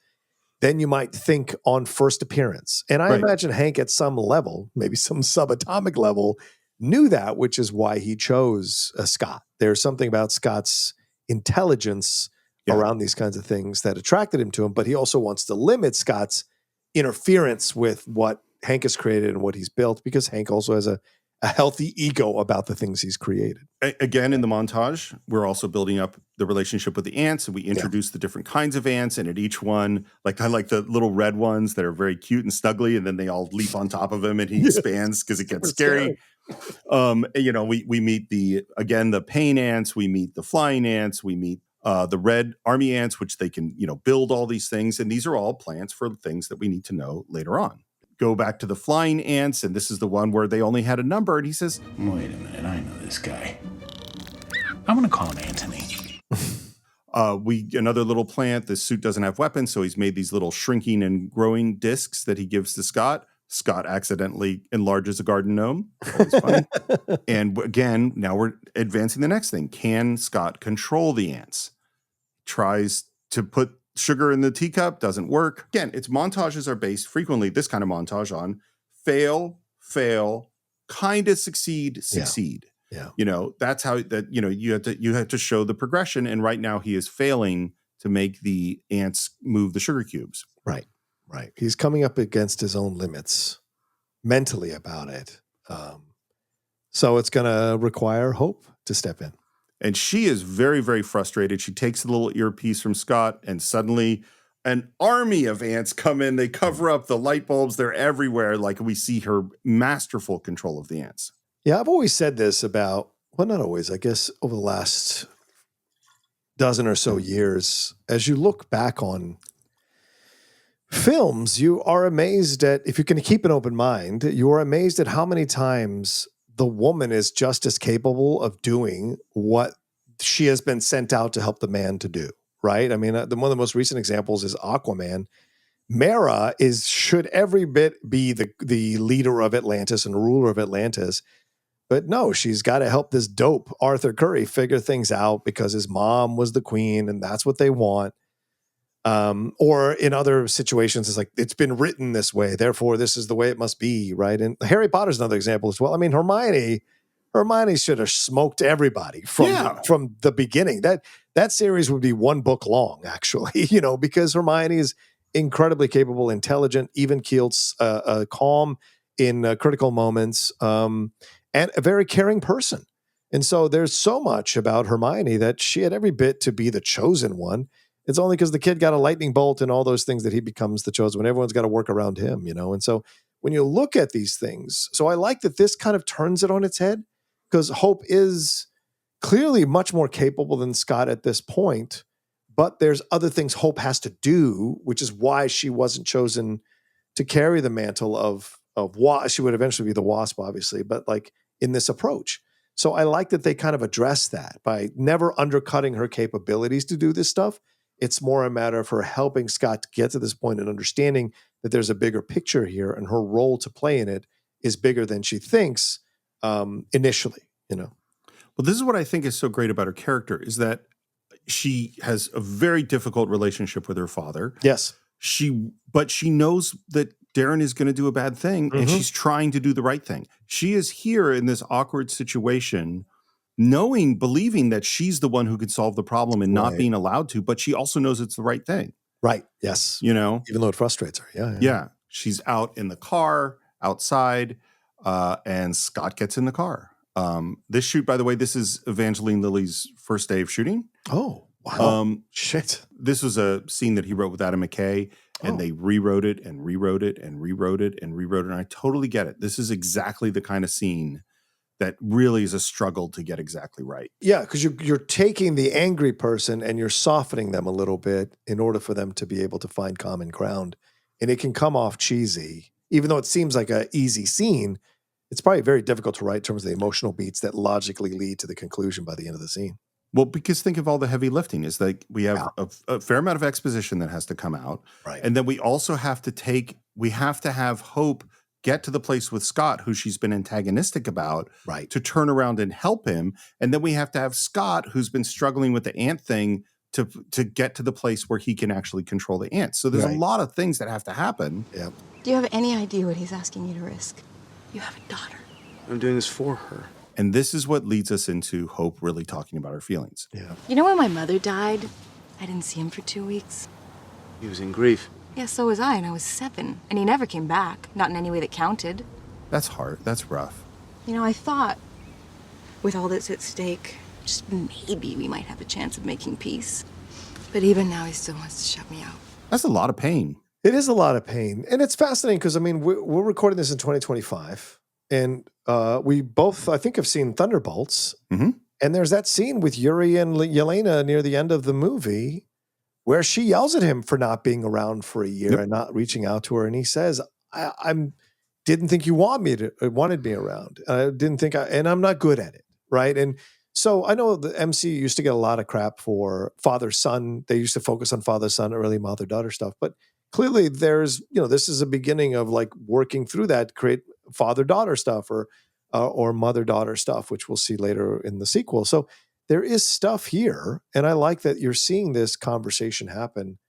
than you might think on first appearance. And I imagine Hank at some level, maybe some subatomic level, knew that, which is why he chose Scott. There's something about Scott's intelligence around these kinds of things that attracted him to him, but he also wants to limit Scott's interference with what Hank has created and what he's built, because Hank also has a healthy ego about the things he's created. Again, in the montage, we're also building up the relationship with the ants, and we introduce the different kinds of ants, and at each one, like I like the little red ones that are very cute and snuggly, and then they all leap on top of him and he expands because it gets scary. You know, we meet the pain ants, we meet the flying ants, we meet the red army ants, which they can, you know, build all these things, and these are all plants for things that we need to know later on. Go back to the flying ants, and this is the one where they only had a number, and he says, wait a minute, I know this guy. I'm gonna call him Anthony. Another little plant. The suit doesn't have weapons, so he's made these little shrinking and growing discs that he gives to Scott. Scott accidentally enlarges a garden gnome. Always fun. And again, now we're advancing the next thing. Can Scott control the ants? Tries to put sugar in the teacup, doesn't work. Again, its montages are based frequently, this kind of montage, on fail, kind of succeed. Yeah. You know, that's how that, you know, you have to show the progression. And right now he is failing to make the ants move the sugar cubes. Right. He's coming up against his own limits mentally about it. So it's going to require Hope to step in. And she is very, very frustrated. She takes the little earpiece from Scott, and suddenly an army of ants come in. They cover up the light bulbs. They're everywhere. Like, we see her masterful control of the ants. Yeah, I've always said this about, well, not always, I guess over the last dozen or so years, as you look back on films, you are amazed at, if you can keep an open mind, you are amazed at how many times the woman is just as capable of doing what she has been sent out to help the man to do, right? I mean, one of the most recent examples is Aquaman. Mera should every bit be the leader of Atlantis and ruler of Atlantis. But no, she's got to help this dope Arthur Curry figure things out because his mom was the queen and that's what they want. Or in other situations, it's like, it's been written this way, therefore this is the way it must be, right? And Harry Potter's another example as well. I mean, Hermione should have smoked everybody from the beginning. That series would be one book long, actually, because Hermione is incredibly capable, intelligent, even-keeled, calm in critical moments, and a very caring person. And so there's so much about Hermione that she had every bit to be the chosen one. It's only because the kid got a lightning bolt and all those things that he becomes the chosen one. Everyone's got to work around him, And so when you look at these things, so I like that this kind of turns it on its head, because Hope is clearly much more capable than Scott at this point, but there's other things Hope has to do, which is why she wasn't chosen to carry the mantle of Wasp. She would eventually be the Wasp, obviously, but like in this approach. So I like that they kind of address that by never undercutting her capabilities to do this stuff. It's more a matter of her helping Scott to get to this point and understanding that there's a bigger picture here and her role to play in it is bigger than she thinks initially, Well, this is what I think is so great about her character is that she has a very difficult relationship with her father. Yes. But she knows that Darren is going to do a bad thing and she's trying to do the right thing. She is here in this awkward situation believing that she's the one who can solve the problem and not being allowed to, but she also knows it's the right thing. Right. Yes. Even though it frustrates her. Yeah. She's out in the car outside, and Scott gets in the car. This shoot, by the way, this is Evangeline Lilly's first day of shooting. Oh, wow. Shit. This was a scene that he wrote with Adam McKay, and they rewrote it and rewrote it and rewrote it and rewrote it. And I totally get it. This is exactly the kind of scene that really is a struggle to get exactly right. Yeah, because you're taking the angry person and you're softening them a little bit in order for them to be able to find common ground. And it can come off cheesy. Even though it seems like an easy scene, it's probably very difficult to write in terms of the emotional beats that logically lead to the conclusion by the end of the scene. Well, because think of all the heavy lifting. Is like we have a fair amount of exposition that has to come out. Right. And then we also have to have Hope get to the place with Scott, who she's been antagonistic about, to turn around and help him. And then we have to have Scott, who's been struggling with the ant thing, to get to the place where he can actually control the ants. So there's a lot of things that have to happen. Yeah. Do you have any idea what he's asking you to risk? You have a daughter. I'm doing this for her. And this is what leads us into Hope really talking about her feelings. Yeah. You know when my mother died? I didn't see him for 2 weeks. He was in grief. Yeah, so was I, and I was 7. And he never came back, not in any way that counted. That's hard. That's rough. I thought, with all that's at stake, just maybe we might have a chance of making peace. But even now, he still wants to shut me out. That's a lot of pain. It is a lot of pain. And it's fascinating because, we're recording this in 2025. And we both, I think, have seen Thunderbolts. Mm-hmm. And there's that scene with Yuri and Yelena near the end of the movie where she yells at him for not being around for a year and not reaching out to her. And he says, I didn't think you wanted me around. I didn't think and I'm not good at it. Right. And so I know the MCU used to get a lot of crap for father-son. They used to focus on father-son, early mother-daughter stuff. But clearly there's, this is a beginning of like working through that to create father-daughter stuff or mother-daughter stuff, which we'll see later in the sequel. So there is stuff here, and I like that you're seeing this conversation happen.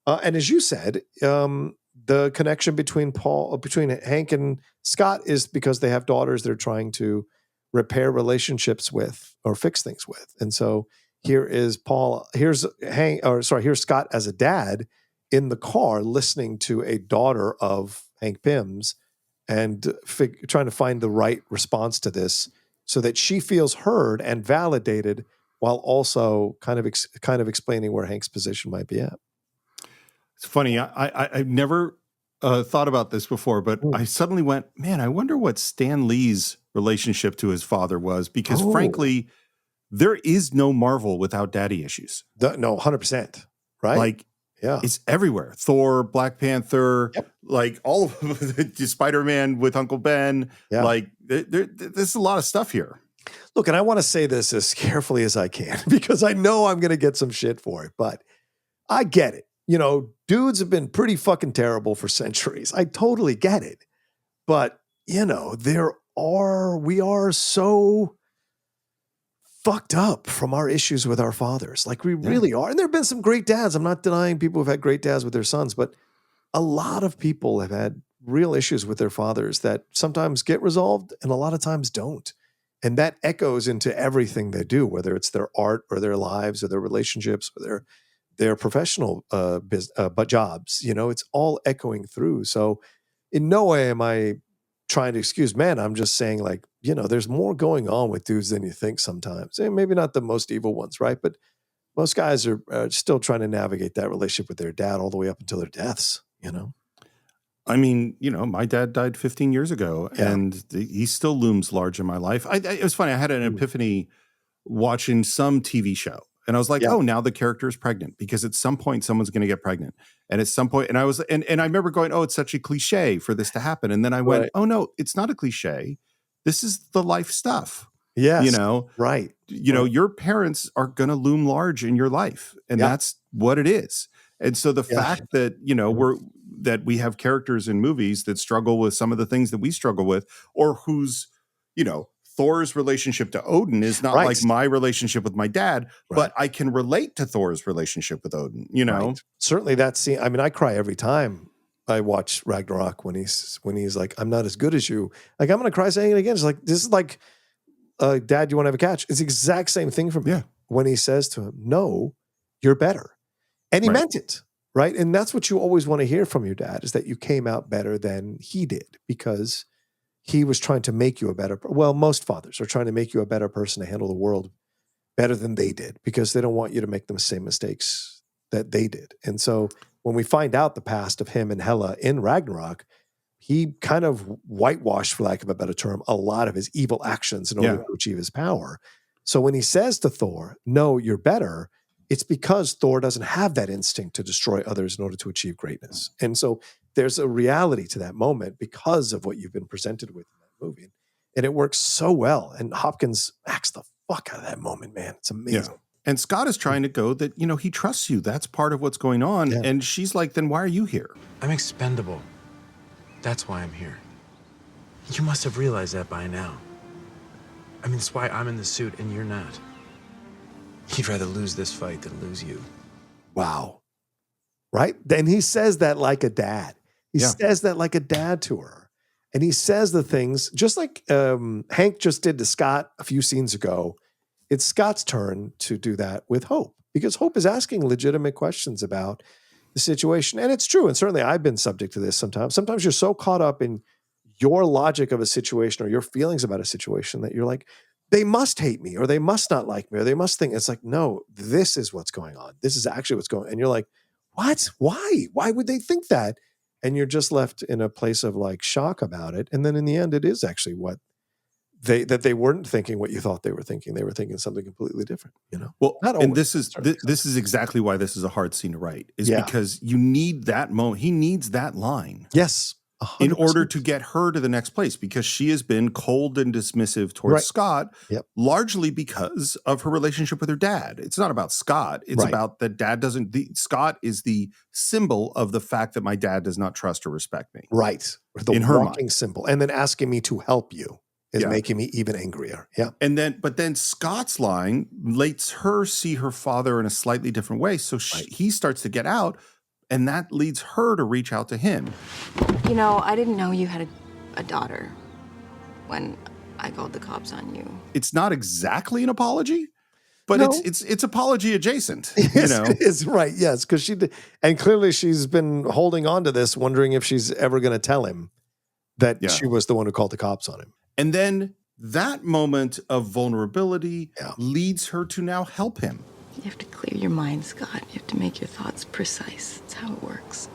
And as you said, the connection between Hank and Scott is because they have daughters they're trying to repair relationships with or fix things with. And so here's Scott as a dad in the car listening to a daughter of Hank Pym's and trying to find the right response to this so that she feels heard and validated while also kind of explaining where Hank's position might be at. It's funny. I've never thought about this before, but I suddenly went, man, I wonder what Stan Lee's relationship to his father was, because frankly, there is no Marvel without daddy issues. No, 100%. Right? Like Yeah. It's everywhere. Thor, Black Panther, like all of Spider-Man with Uncle Ben. Yeah. Like there's a lot of stuff here. Look, and I want to say this as carefully as I can because I know I'm going to get some shit for it, but I get it. You know, dudes have been pretty fucking terrible for centuries. I totally get it. But, you know, we are so fucked up from our issues with our fathers. Like we really are. And there have been some great dads. I'm not denying people have had great dads with their sons, but a lot of people have had real issues with their fathers that sometimes get resolved and a lot of times don't. And that echoes into everything they do, whether it's their art or their lives or their relationships or their professional jobs. You know, it's all echoing through. So in no way am I trying to excuse men. I'm just saying, like, you know, there's more going on with dudes than you think sometimes. And maybe not the most evil ones, right? But most guys are still trying to navigate that relationship with their dad all the way up until their deaths, you know? I mean, you know, my dad died 15 years ago and he still looms large in my life. It was funny. I had an epiphany watching some TV show and I was like, oh, now the character is pregnant because at some point someone's going to get pregnant. And at some point, and I remember going, oh, it's such a cliche for this to happen. And then I went, oh no, it's not a cliche. This is the life stuff. Yes. You know, right. You know, your parents are going to loom large in your life and that's what it is. And so the fact that, you know, that we have characters in movies that struggle with some of the things that we struggle with, or whose, you know, Thor's relationship to Odin is not like my relationship with my dad, but I can relate to Thor's relationship with Odin, you know? Right. Certainly that scene. I mean, I cry every time I watch Ragnarok when he's like, I'm not as good as you. Like, I'm going to cry saying it again. It's like, this is like, Dad, you want to have a catch? It's the exact same thing for me. When he says to him, no, you're better. And he meant it. Right. And that's what you always want to hear from your dad is that you came out better than he did because he was trying to make you a better. Well, most fathers are trying to make you a better person to handle the world better than they did because they don't want you to make the same mistakes that they did. And so when we find out the past of him and Hela in Ragnarok, he kind of whitewashed, for lack of a better term, a lot of his evil actions in order to achieve his power. So when he says to Thor, no, you're better, it's because Thor doesn't have that instinct to destroy others in order to achieve greatness. And so there's a reality to that moment because of what you've been presented with in that movie. And it works so well. And Hopkins acts the fuck out of that moment, man. It's amazing. Yeah. And Scott is trying to go that, you know, he trusts you. That's part of what's going on. Yeah. And she's like, then why are you here? I'm expendable. That's why I'm here. You must have realized that by now. I mean, it's why I'm in the suit and you're not. He'd rather lose this fight than lose you. Wow. Right? Then he says that like a dad. He says that like a dad to her. And he says the things, just like Hank just did to Scott a few scenes ago. It's Scott's turn to do that with Hope. Because Hope is asking legitimate questions about the situation. And it's true. And certainly I've been subject to this sometimes. Sometimes you're so caught up in your logic of a situation or your feelings about a situation that you're like, they must hate me or they must not like me or they must think. It's like, no, this is what's going on. This is actually what's going on. And you're like, what? Why? Why would they think that? And you're just left in a place of like shock about it. And then in the end, it is actually what they weren't thinking what you thought they were thinking. They were thinking something completely different, you know? Well, and this is exactly why this is a hard scene to write is because you need that moment. He needs that line. Yes. 100%. In order to get her to the next place, because she has been cold and dismissive towards Scott, largely because of her relationship with her dad. It's not about Scott. It's about that dad doesn't. Scott is the symbol of the fact that my dad does not trust or respect me. Right. The in her walking symbol. And then asking me to help you is making me even angrier. Yeah. And then Scott's line lets her see her father in a slightly different way. So he starts to get out. And that leads her to reach out to him. You know, I didn't know you had a daughter when I called the cops on you. It's not exactly an apology, but it's apology adjacent. Yes, you know, it is right. Yes, because she did, and clearly she's been holding on to this, wondering if she's ever going to tell him that she was the one who called the cops on him. And then that moment of vulnerability leads her to now help him. You have to clear your mind, Scott. You have to make your thoughts precise. That's how it works.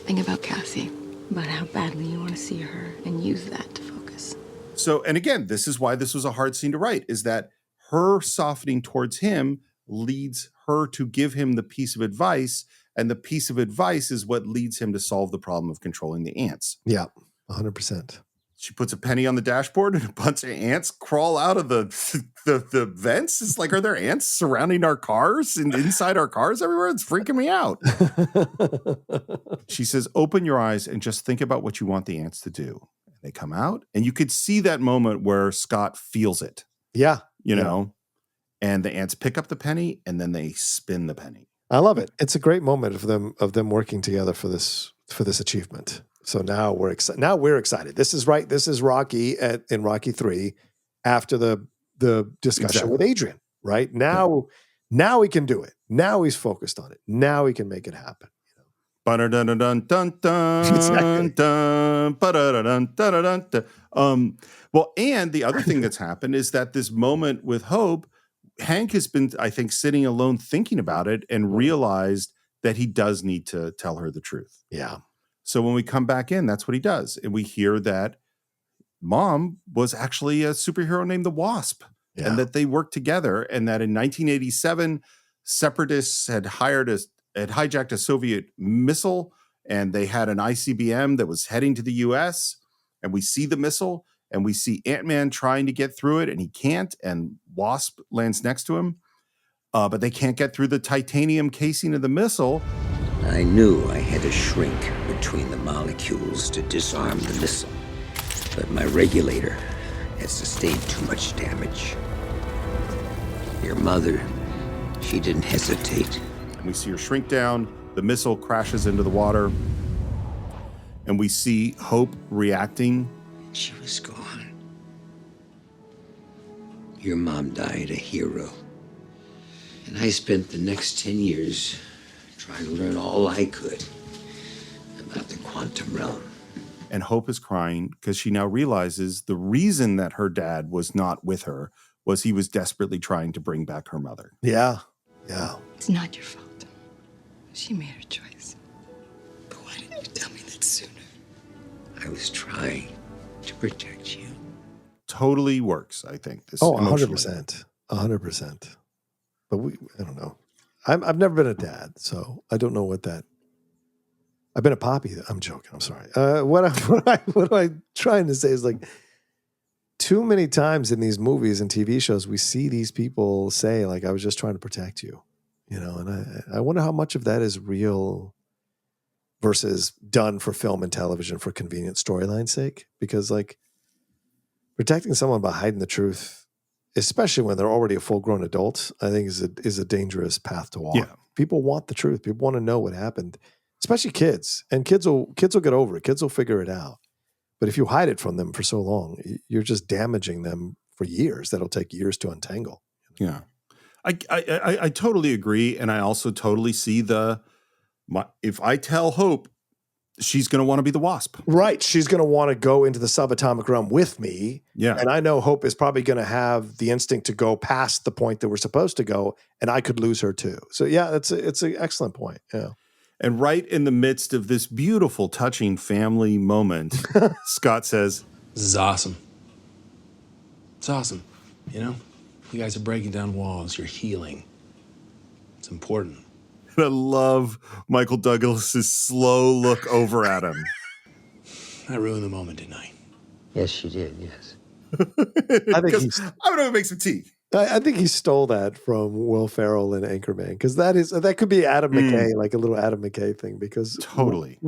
Think about Cassie, about how badly you want to see her, and use that to focus. So, and again, this is why this was a hard scene to write, is that her softening towards him leads her to give him the piece of advice, and the piece of advice is what leads him to solve the problem of controlling the ants. Yeah, 100%. She puts a penny on the dashboard and a bunch of ants crawl out of the vents. It's like, are there ants surrounding our cars and inside our cars everywhere? It's freaking me out. She says, open your eyes and just think about what you want the ants to do. And they come out, and you could see that moment where Scott feels it. Yeah. You know, and the ants pick up the penny and then they spin the penny. I love it. It's a great moment of them working together for this achievement. So now we're excited. This is right. This is Rocky in Rocky 3 after the discussion with Adrian, right? Now he can do it. Now he's focused on it. Now he can make it happen. Well, and the other thing that's happened is that this moment with Hope, Hank has been, I think, sitting alone thinking about it and realized that he does need to tell her the truth. Yeah. So when we come back in, that's what he does. And we hear that Mom was actually a superhero named the Wasp, and that they worked together, and that in 1987, separatists had hijacked a Soviet missile, and they had an ICBM that was heading to the US, and we see the missile, and we see Ant-Man trying to get through it, and he can't, and Wasp lands next to him, but they can't get through the titanium casing of the missile. I knew I had to shrink between the molecules to disarm the missile, but my regulator had sustained too much damage. Your mother, she didn't hesitate. And we see her shrink down, the missile crashes into the water, and we see Hope reacting. She was gone. Your mom died a hero. And I spent the next 10 years trying to learn all I could about the quantum realm. And Hope is crying because she now realizes the reason that her dad was not with her was he was desperately trying to bring back her mother. Yeah. Yeah. It's not your fault. She made her choice. But why didn't you tell me that sooner? I was trying to protect you. Totally works, I think. This 100%. 100%. But I don't know. I've never been a dad, so I don't know what that. I've been a poppy. I'm joking. I'm sorry. What I'm trying to say is, like, too many times in these movies and TV shows, we see these people say, like, I was just trying to protect you, and I wonder how much of that is real versus done for film and television for convenient storyline's sake. Because, like, protecting someone by hiding the truth, especially when they're already a full-grown adult, I think is a dangerous path to walk. Yeah. People want the truth. People want to know what happened, especially kids. And kids will get over it. Kids will figure it out. But if you hide it from them for so long, you're just damaging them for years. That'll take years to untangle. Yeah. I totally agree. And I also totally see if I tell Hope, she's going to want to be the Wasp. Right. She's going to want to go into the subatomic realm with me. Yeah. And I know Hope is probably going to have the instinct to go past the point that we're supposed to go, and I could lose her too. So yeah, it's an excellent point. Yeah. And right in the midst of this beautiful, touching family moment, Scott says, This is awesome. It's awesome. You guys are breaking down walls. You're healing. It's important. And I love Michael Douglas's slow look over at him. I ruined the moment, didn't I? Yes, you did, yes. I think I'm going to make some tea. I think he stole that from Will Ferrell in Anchorman, because that could be Adam McKay, like a little Adam McKay thing. Because totally,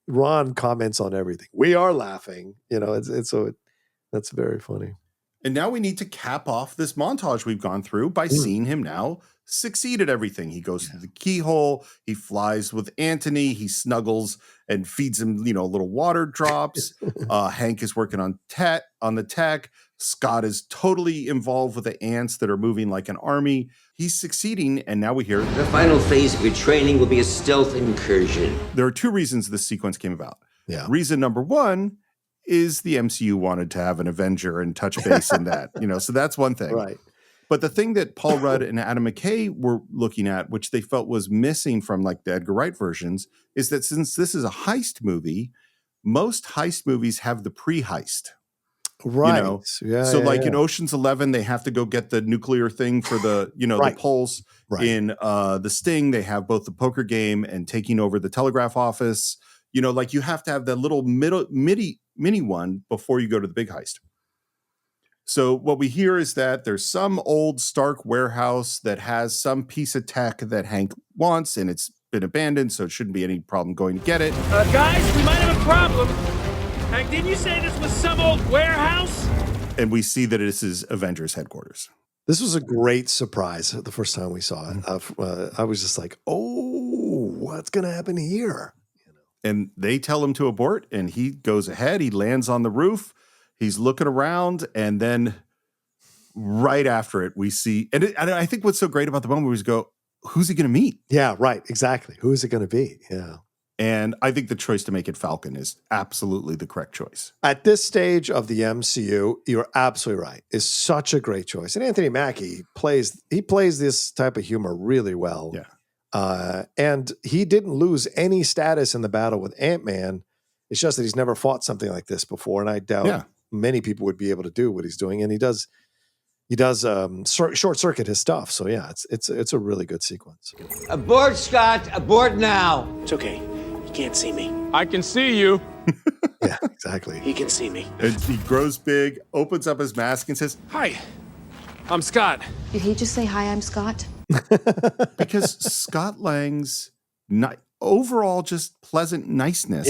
Ron comments on everything. We are laughing, that's very funny. And now we need to cap off this montage we've gone through by seeing him now succeed at everything. He goes through the keyhole. He flies with Anthony. He snuggles and feeds him, little water drops. Hank is working on the tech. Scott is totally involved with the ants that are moving like an army. He's succeeding, and now we hear the final phase of your training will be a stealth incursion. There are two reasons this sequence came about. Yeah. Reason number one is the MCU wanted to have an Avenger and touch base in that, so that's one thing. Right. But the thing that Paul Rudd and Adam McKay were looking at, which they felt was missing from like the Edgar Wright versions, is that since this is a heist movie, most heist movies have the pre-heist. Right. You know? Yeah, So yeah, like yeah. in Ocean's 11, they have to go get the nuclear thing for the, you know, Right. the pulse. Right. In The Sting, they have both the poker game and taking over the telegraph office. You know, like you have to have that little mini one before you go to the big heist. So what we hear is that there's some old Stark warehouse that has some piece of tech that Hank wants, and it's been abandoned, so it shouldn't be any problem going to get it. Guys, we might have a problem. Hank, didn't you say this was some old warehouse? And we see that this is Avengers headquarters. This was a great surprise the first time we saw it. I was just like, oh, what's going to happen here? And they tell him to abort, and he goes ahead. He lands on the roof. He's looking around, and then right after it, we see, and I think what's so great about the moment was go, who's he going to meet? Yeah, right, exactly. Who is it going to be? Yeah. And I think the choice to make it Falcon is absolutely the correct choice. At this stage of the MCU, you're absolutely right. It's such a great choice. And Anthony Mackie plays this type of humor really well. Yeah. And he didn't lose any status in the battle with Ant-Man. It's just that he's never fought something like this before. And I doubt many people would be able to do what he's doing. And he does short circuit his stuff. So yeah, it's a really good sequence. Abort, Scott. Abort now. It's okay. He can't see me. I can see you. Yeah, exactly. He can see me. And he grows big, opens up his mask and says, Hi, I'm Scott. Did he just say, hi, I'm Scott? because Scott Lang's overall just pleasant niceness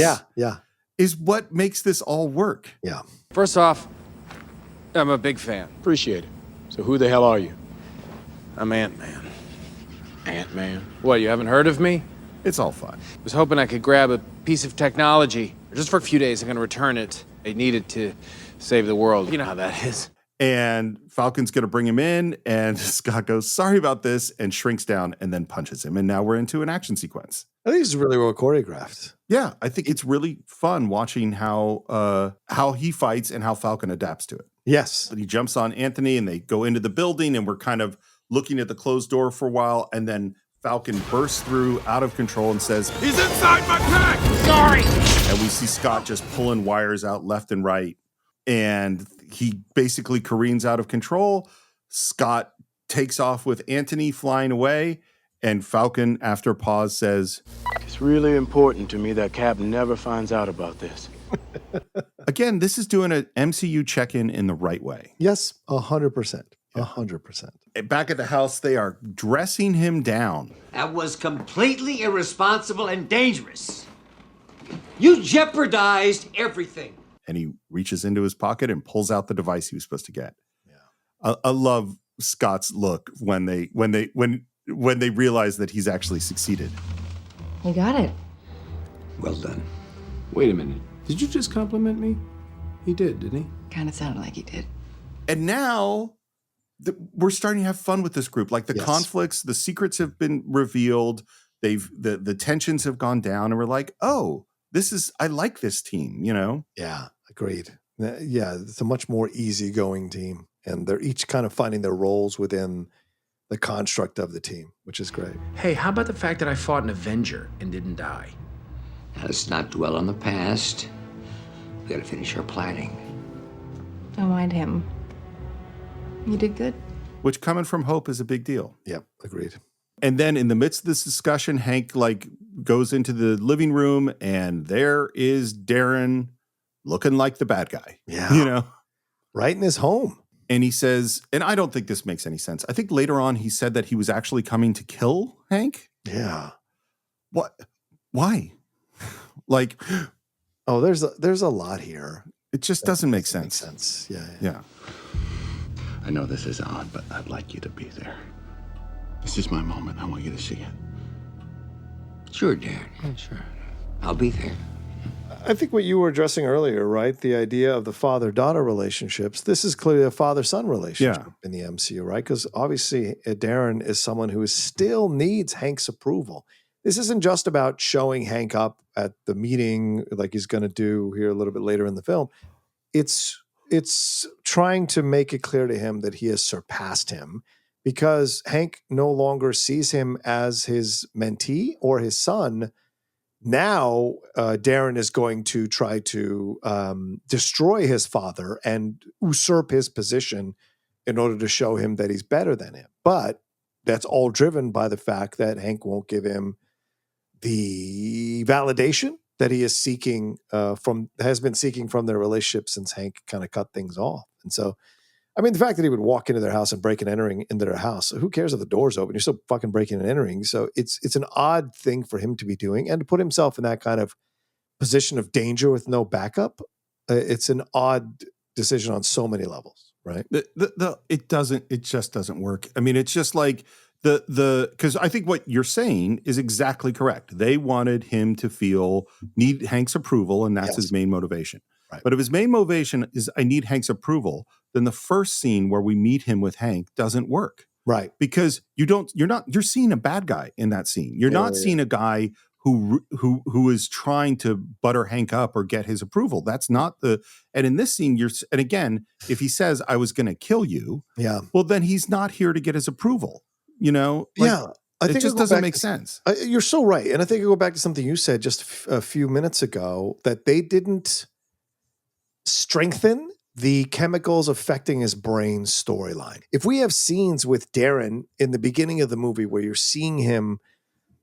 is what makes this all work. Yeah. First off, I'm a big fan. Appreciate it. So who the hell are you? I'm Ant-Man. Ant-Man? What, you haven't heard of me? It's all fun. Was hoping I could grab a piece of technology. Just for a few days, I'm gonna return it. I need it to save the world. You know how that is. And Falcon's going to bring him in, and Scott goes, sorry about this, and shrinks down and then punches him. And now we're into an action sequence. I think it's really well choreographed. Yeah, I think it's really fun watching how he fights and how Falcon adapts to it. Yes. He jumps on Anthony, and they go into the building, and we're kind of looking at the closed door for a while, and then Falcon bursts through out of control and says, He's inside my pack! Sorry! And we see Scott just pulling wires out left and right. And he basically careens out of control. Scott takes off with Anthony flying away. And Falcon, after a pause, says, it's really important to me that Cap never finds out about this. Again, this is doing an MCU check-in in the right way. Yes, 100%. 100%. Back at the house, they are dressing him down. That was completely irresponsible and dangerous. You jeopardized everything. And he reaches into his pocket and pulls out the device he was supposed to get. Yeah. I love Scott's look when they realize that he's actually succeeded. You got it. Well done. Wait a minute. Did you just compliment me? He did, didn't he? Kind of sounded like he did. And now we're starting to have fun with this group. Like the conflicts, the secrets have been revealed. The tensions have gone down, and we're like, oh, I like this team, you know? Yeah, agreed. Yeah, it's a much more easygoing team. And they're each kind of finding their roles within the construct of the team, which is great. Hey, how about the fact that I fought an Avenger and didn't die? Now, let's not dwell on the past. We gotta finish our planning. Don't mind him. You did good. Which, coming from Hope, is a big deal. Yep, agreed. And then in the midst of this discussion, Hank goes into the living room, and there is Darren looking like the bad guy. Yeah. You know? Right in his home. And he says, and I don't think this makes any sense. I think later on he said that he was actually coming to kill Hank. Yeah. What? Why? Oh, there's a lot here. It just doesn't make sense. Yeah. I know this is odd, but I'd like you to be there. This is my moment. I want you to see it. Sure, Darren. Sure. I'll be there. I think what you were addressing earlier, right? The idea of the father-daughter relationships. This is clearly a father-son relationship in the MCU, right? Because obviously Darren is someone who still needs Hank's approval. This isn't just about showing Hank up at the meeting like he's going to do here a little bit later in the film. It's trying to make it clear to him that he has surpassed him, because Hank no longer sees him as his mentee or his son. Now, Darren is going to try to destroy his father and usurp his position in order to show him that he's better than him. But that's all driven by the fact that Hank won't give him the validation that he is seeking has been seeking from their relationship since Hank kind of cut things off. And so, I mean, the fact that he would walk into their house and break and entering into their house, who cares if the door's open? You're still fucking breaking and entering. So it's an odd thing for him to be doing, and to put himself in that kind of position of danger with no backup. It's an odd decision on so many levels, right? It just doesn't work. I mean, it's just like because I think what you're saying is exactly correct. They wanted him to need Hank's approval, and that's his main motivation. Right. But if his main motivation is I need Hank's approval, then the first scene where we meet him with Hank doesn't work. Right. Because you're seeing a bad guy in that scene. You're not seeing a guy who is trying to butter Hank up or get his approval. That's not and in this scene, and again, if he says I was going to kill you, well, then he's not here to get his approval. You know? I think it just doesn't make sense. You're so right. And I think I go back to something you said just a few minutes ago, that they didn't strengthen the chemicals affecting his brain storyline. If we have scenes with Darren in the beginning of the movie where you're seeing him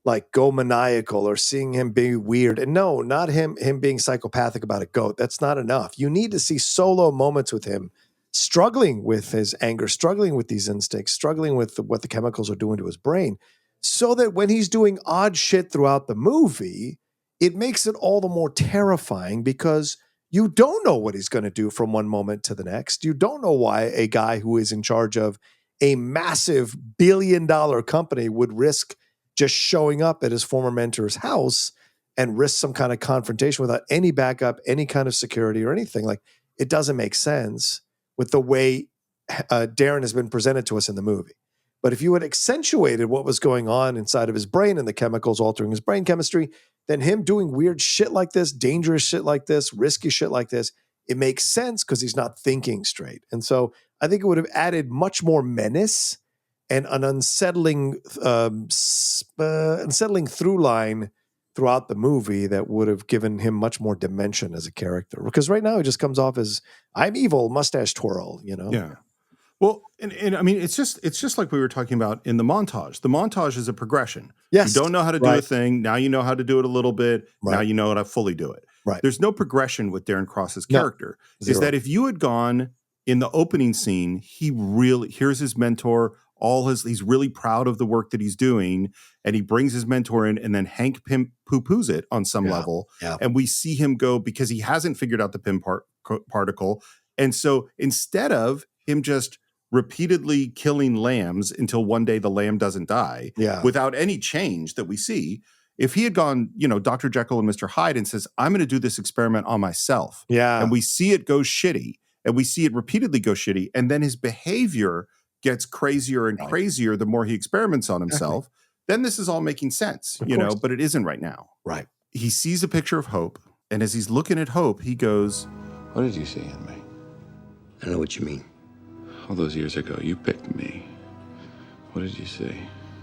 like go maniacal or seeing him be weird, and no, not him being psychopathic about a goat, that's not enough. You need to see solo moments with him struggling with his anger, struggling with these instincts, struggling with what the chemicals are doing to his brain, so that when he's doing odd shit throughout the movie, it makes it all the more terrifying, because you don't know what he's going to do from one moment to the next. You don't know why a guy who is in charge of a massive billion-dollar company would risk just showing up at his former mentor's house and risk some kind of confrontation without any backup, any kind of security or anything. Like, it doesn't make sense with the way Darren has been presented to us in the movie. But if you had accentuated what was going on inside of his brain and the chemicals altering his brain chemistry, then him doing weird shit like this, dangerous shit like this, risky shit like this, it makes sense because he's not thinking straight. And so I think it would have added much more menace and an unsettling through line throughout the movie that would have given him much more dimension as a character. Because right now he just comes off as, I'm evil, mustache twirl, you know? Yeah. Well, and I mean, it's just like we were talking about in the montage. The montage is a progression. Yes. You don't know how to do a thing. Now you know how to do it a little bit. Now you know how to fully do it. Right. There's no progression with Darren Cross's character. No. Is that if you had gone in the opening scene, here's his mentor, he's really proud of the work that he's doing, and he brings his mentor in, and then Hank Pym poo-poos it on some level. Yeah. And we see him go because he hasn't figured out the Pym particle. And so instead of him just repeatedly killing lambs until one day the lamb doesn't die without any change that we see, if he had gone, Dr. Jekyll and Mr. Hyde and says, I'm going to do this experiment on myself. Yeah. And we see it go shitty, and we see it repeatedly go shitty. And then his behavior gets crazier and crazier the more he experiments on himself. Then this is all making sense, but it isn't right now. Right. He sees a picture of Hope, and as he's looking at Hope, he goes, What did you see in me? I know what you mean. All those years ago, you picked me. What did you see?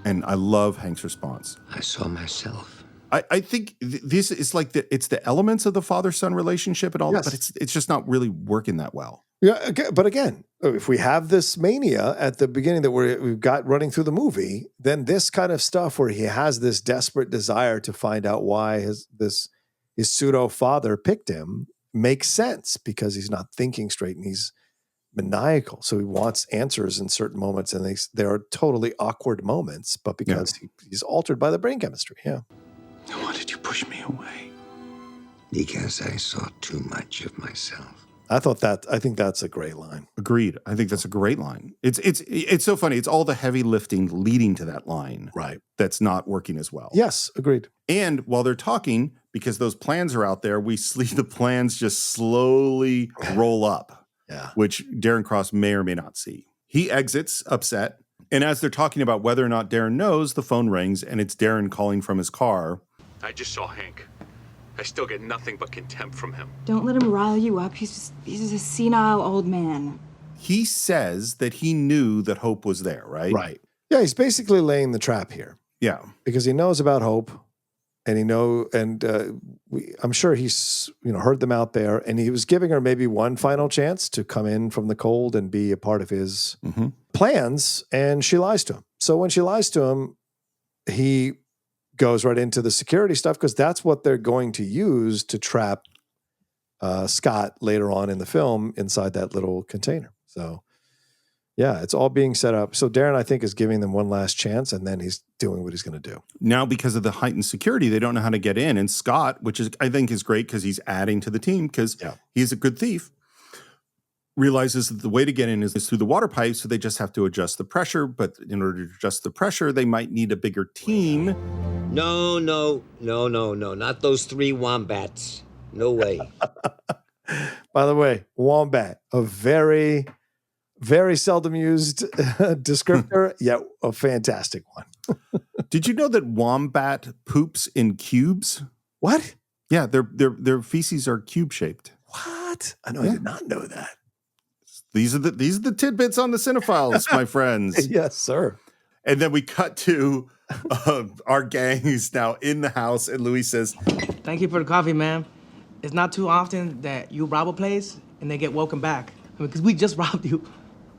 And I love Hank's response. I saw myself. I think this is like it's the elements of the father-son relationship and all that, but it's just not really working that well. Yeah, but again, if we have this mania at the beginning that we've got running through the movie, then this kind of stuff where he has this desperate desire to find out why his pseudo father picked him makes sense, because he's not thinking straight and he's maniacal. So he wants answers in certain moments, and there are totally awkward moments, but because he's altered by the brain chemistry. Yeah. Why did you push me away? Because I saw too much of myself. I think that's a great line. Agreed. I think that's a great line. It's so funny. It's all the heavy lifting leading to that line. Right. That's not working as well. Yes, agreed. And while they're talking, because those plans are out there, we see the plans just slowly roll up. Yeah. Which Darren Cross may or may not see. He exits upset. And as they're talking about whether or not Darren knows, the phone rings, and it's Darren calling from his car. I just saw Hank. I still get nothing but contempt from him. Don't let him rile you up. He's just a senile old man. He says that he knew that Hope was there, right? Right. Yeah, he's basically laying the trap here. Yeah. Because he knows about Hope. and I'm sure he's heard them out there, and he was giving her maybe one final chance to come in from the cold and be a part of his plans, and she lies to him. So when she lies to him, he goes right into the security stuff because that's what they're going to use to trap Scott later on in the film inside that little container. So yeah, it's all being set up. So Darren, I think, is giving them one last chance, and then he's doing what he's going to do. Now, because of the heightened security, they don't know how to get in. And Scott, which I think is great because he's adding to the team because he's a good thief, realizes that the way to get in is through the water pipe. So they just have to adjust the pressure. But in order to adjust the pressure, they might need a bigger team. No, not those 3 wombats. No way. By the way, wombat, a very, very seldom used descriptor, yet a fantastic one. Did you know that wombat poops in cubes? What? Yeah, their feces are cube shaped. What? I did not know that. These are the tidbits on the Cine-Files, my friends. Yes, sir. And then we cut to our gang is now in the house, and Louis says, "Thank you for the coffee, ma'am. It's not too often that you rob a place and they get welcome back. Because we just robbed you."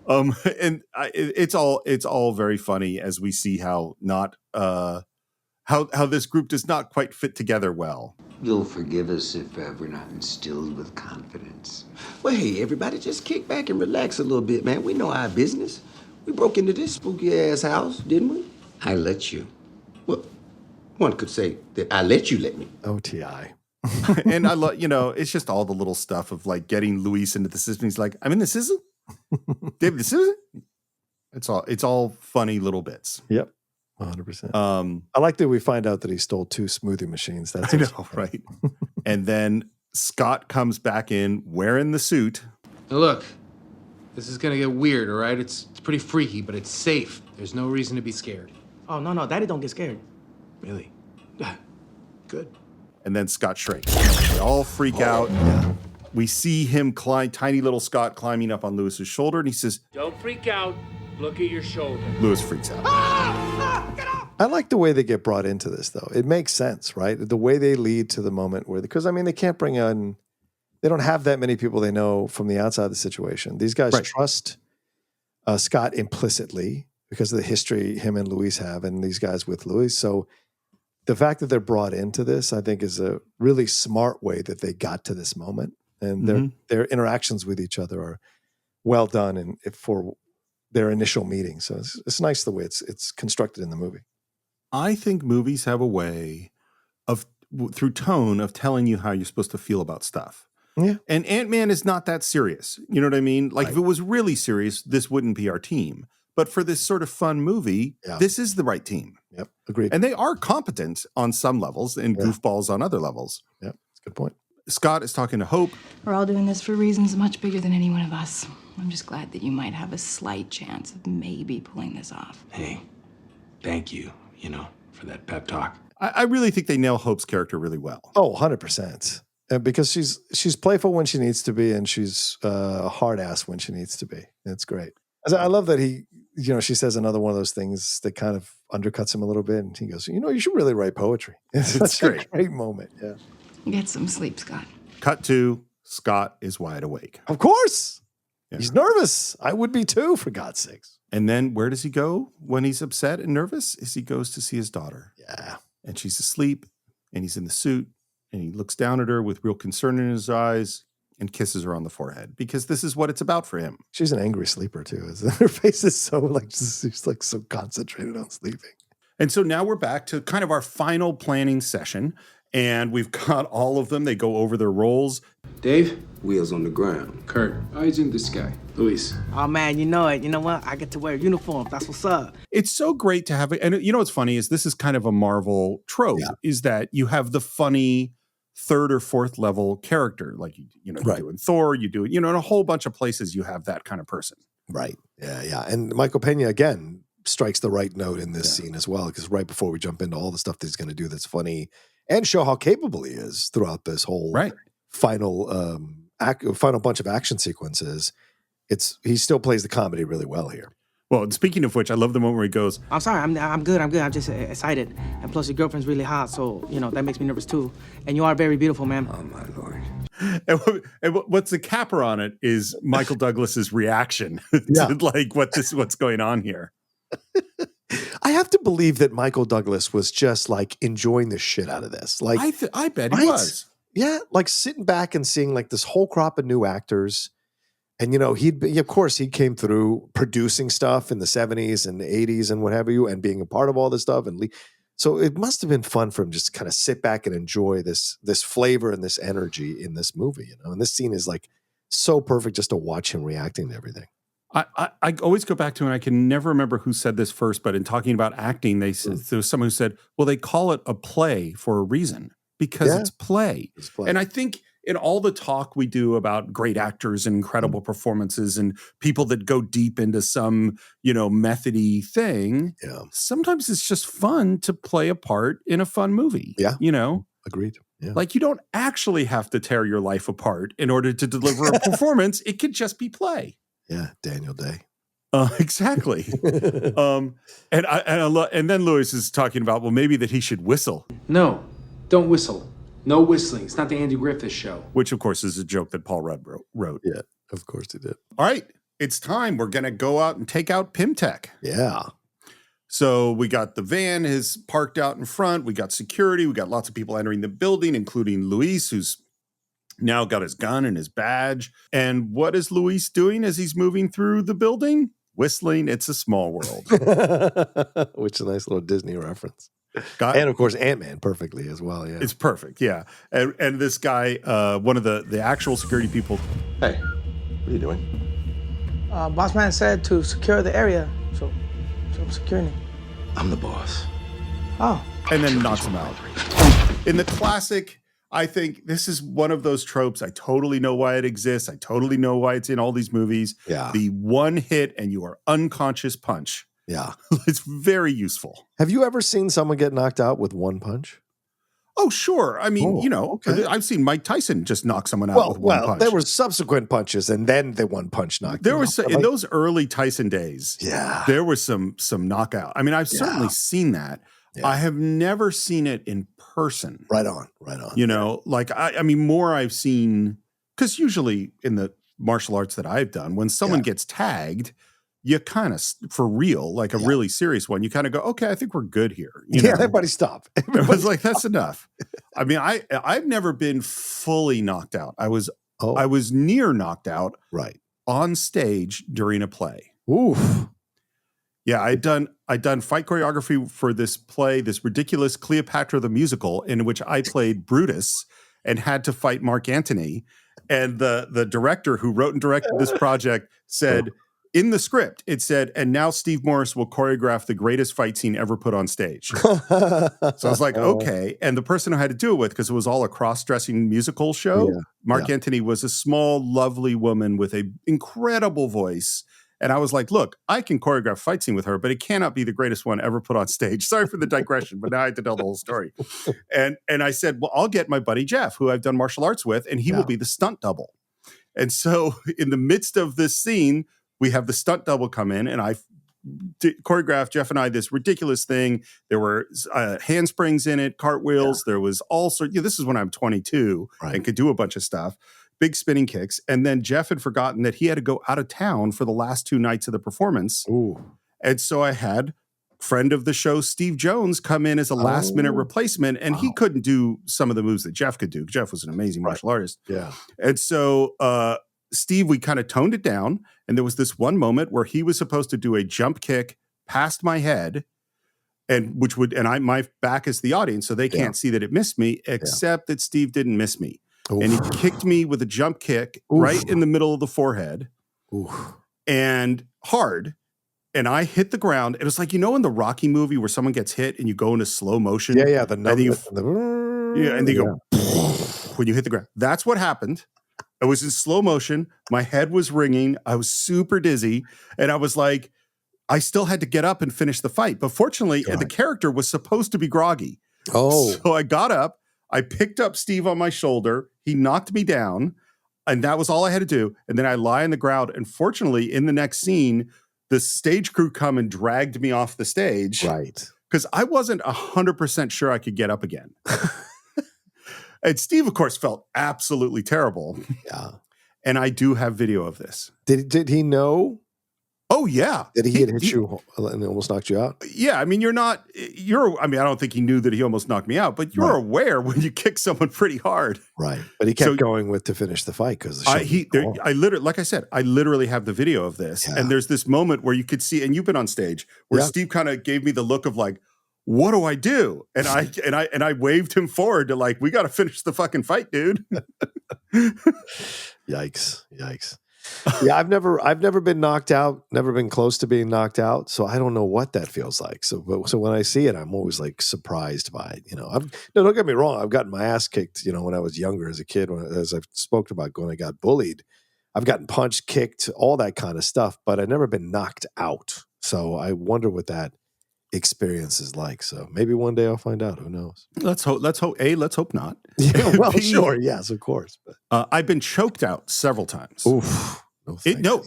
It's all very funny as we see how this group does not quite fit together well. You'll forgive us if we're not instilled with confidence. Well, hey, everybody, just kick back and relax a little bit, man. We know our business. We broke into this spooky-ass house, didn't we? I let you. Well, one could say that I let you let me. OTI. And I love, it's just all the little stuff of like getting Luis into the system. He's like, I'm in the system? David, the system? It's all funny little bits. Yep. 100%. I like that we find out that he stole 2 smoothie machines. That's I know, right? And then Scott comes back in wearing the suit. Now look, this is gonna get weird, all right? It's pretty freaky, but it's safe. There's no reason to be scared. Oh, no, Daddy don't get scared. Really? Good. And then Scott shrinks. They all freak out. Yeah. We see him tiny little Scott climbing up on Lewis's shoulder, and he says, Don't freak out. Look at your shoulder. Lewis freaks out. I like the way they get brought into this, though. It makes sense, right? The way they lead to the moment where, because they can't bring on, they don't have that many people they know from the outside of the situation. These guys trust Scott implicitly because of the history him and Luis have, and these guys with Luis. So the fact that they're brought into this, I think, is a really smart way that they got to this moment. And their interactions with each other are well done and for their initial meeting. So it's nice the way it's constructed in the movie. I think movies have a way of, through tone, of telling you how you're supposed to feel about stuff. Yeah. And Ant-Man is not that serious. You know what I mean? Like, if it was really serious, this wouldn't be our team. But for this sort of fun movie, this is the right team. Yep, agreed. And they are competent on some levels and goofballs on other levels. Yep, that's a good point. Scott is talking to Hope. We're all doing this for reasons much bigger than any one of us. I'm just glad that you might have a slight chance of maybe pulling this off. Hey, thank you, for that pep talk. I really think they nail Hope's character really well. Oh, 100%. Because she's playful when she needs to be, and she's a hard ass when she needs to be. It's great. I love that she says another one of those things that kind of undercuts him a little bit, and he goes, you should really write poetry. It's great. a great moment. Yeah. Get some sleep, Scott. Cut to Scott is wide awake. Of course. Yeah. He's nervous. I would be too, for God's sakes. And then where does he go when he's upset and nervous? He goes to see his daughter. Yeah. And she's asleep, and he's in the suit, and he looks down at her with real concern in his eyes and kisses her on the forehead, because this is what it's about for him. She's an angry sleeper too. Her face is so she's so concentrated on sleeping. And so now we're back to kind of our final planning session, and we've got all of them. They go over their roles. Dave? Wheels on the ground. Kurt? Eyes in the sky. Luis? Oh, man, you know it. You know what? I get to wear a uniform. That's what's up. It's so great to have it. And what's funny is this is kind of a Marvel trope, is that you have the funny third or fourth level character. Like, you do in Thor, you do it, in a whole bunch of places you have that kind of person. Right. Yeah. And Michael Peña, again, strikes the right note in this scene as well, because right before we jump into all the stuff that he's going to do that's funny and show how capable he is throughout this whole final bunch of action sequences, he still plays the comedy really well here. Well, and speaking of which, I love the moment where he goes, I'm sorry, I'm good. I'm just excited. And plus, your girlfriend's really hot, so, that makes me nervous too. And you are very beautiful, ma'am. Oh, my Lord. And what's the capper on it is Michael Douglas's reaction Yeah. to like what's going on here. I have to believe that Michael Douglas was just like enjoying the shit out of this. Like, I bet he was. Yeah, like sitting back and seeing like this whole crop of new actors. And, of course, he came through producing stuff in the 70s and 80s and what have you, and being a part of all this stuff. So it must have been fun for him just to kind of sit back and enjoy this flavor and this energy in this movie, And this scene is like so perfect just to watch him reacting to everything. I always go back to, and I can never remember who said this first, but in talking about acting, there was someone who said, well, they call it a play for a reason because it's play. It's play. And I think in all the talk we do about great actors and incredible performances and people that go deep into some, method-y thing, sometimes it's just fun to play a part in a fun movie. Yeah. Agreed. Yeah. Like you don't actually have to tear your life apart in order to deliver a performance. It could just be play. Yeah, Daniel Day. Exactly. And then Lewis is talking about, well, maybe that he should whistle. No, don't whistle. No whistling. It's not the Andy Griffith Show. Which, of course, is a joke that Paul Rudd wrote. Yeah, of course he did. All right, it's time. We're going to go out and take out Pym Tech. Yeah. So we got the van is parked out in front. We got security. We got lots of people entering the building, including Luis, who's now got his gun and his badge. And what is Luis doing as he's moving through the building? Whistling It's a Small World. Which is a nice little Disney reference. And of course, Ant-Man perfectly as well. Yeah, it's perfect. Yeah, and this guy, one of the actual security people. Hey, what are you doing? Boss man said to secure the area, so I'm securing it. I'm the boss. Oh, and then knocks him out. In the classic, I think this is one of those tropes. I totally know why it exists. I totally know why it's in all these movies. Yeah, the one hit and you are unconscious punch. Yeah. It's very useful. Have you ever seen someone get knocked out with one punch? Oh, sure. I mean, okay. I've seen Mike Tyson just knock someone out with one punch. There were subsequent punches and then the one punch knocked There was in those early Tyson days. Yeah. There was some knockout. I mean, I've certainly seen that. Yeah. I have never seen it in person. Right on. I mean, more I've seen, because usually in the martial arts that I've done, when someone gets tagged, you kind of, for real, like a really serious one, you kind of go, okay, I think we're good here. Everybody stop. It was like, that's enough. I mean, I've never been fully knocked out. I was near knocked out on stage during a play. Oof. Yeah, I'd done fight choreography for this play, this ridiculous Cleopatra the Musical, in which I played Brutus and had to fight Mark Antony. And the director who wrote and directed this project said, in the script, it said, and now Steve Morris will choreograph the greatest fight scene ever put on stage. So I was like, okay. And the person I had to do it with, because it was all a cross-dressing musical show, Mark Antony was a small, lovely woman with an incredible voice. And I was like, look, I can choreograph a fight scene with her, but it cannot be the greatest one ever put on stage. Sorry for the digression, but now I have to tell the whole story. And I said, well, I'll get my buddy Jeff, who I've done martial arts with, and he will be the stunt double. And so in the midst of this scene, we have the stunt double come in, and I choreographed, Jeff and I, this ridiculous thing. There were handsprings in it, cartwheels. There was all sorts. This is when I'm 22 and could do a bunch of stuff. Big spinning kicks. And then Jeff had forgotten that he had to go out of town for the last 2 nights of the performance. Ooh. And so I had friend of the show, Steve Jones, come in as a last minute replacement. And he couldn't do some of the moves that Jeff could do. Jeff was an amazing martial artist. Yeah. And so Steve, we kind of toned it down. And there was this one moment where he was supposed to do a jump kick past my head, and my back is the audience, so they can't see that it missed me, except that Steve didn't miss me. Oof. And he kicked me with a jump kick right in the middle of the forehead. Oof. And hard. And I hit the ground. It was like, in the Rocky movie where someone gets hit and you go into slow motion. Yeah. And then you go when you hit the ground. That's what happened. I was in slow motion. My head was ringing. I was super dizzy. And I was like, I still had to get up and finish the fight. But fortunately, the character was supposed to be groggy. Oh. So I got up. I picked up Steve on my shoulder. He knocked me down. And that was all I had to do. And then I lie on the ground. And fortunately, in the next scene, the stage crew come and dragged me off the stage. Right. Because I wasn't 100% sure I could get up again. And Steve, of course, felt absolutely terrible. Yeah. And I do have video of this. Did he know? Oh, yeah. Did he hit you and almost knocked you out? Yeah. I mean, I don't think he knew that he almost knocked me out, but you're aware when you kick someone pretty hard. Right. But he kept going to finish the fight because I literally, like I said, I literally have the video of this. Yeah. And there's this moment where you could see, and you've been on stage, where Steve kind of gave me the look of like, what do I do? And I waved him forward to like, we got to finish the fucking fight, dude. Yikes. Yeah, I've never been knocked out, never been close to being knocked out, so I don't know what that feels like. So when I see it, I'm always like surprised by it. Don't get me wrong, I've gotten my ass kicked, when I was younger as a kid, as I've spoke about when I got bullied. I've gotten punched, kicked, all that kind of stuff, but I've never been knocked out. So I wonder what that experience is like. So maybe one day I'll find out. Who knows? Let's hope not. Yeah, well, sure. Yes, of course. But I've been choked out several times. Oof.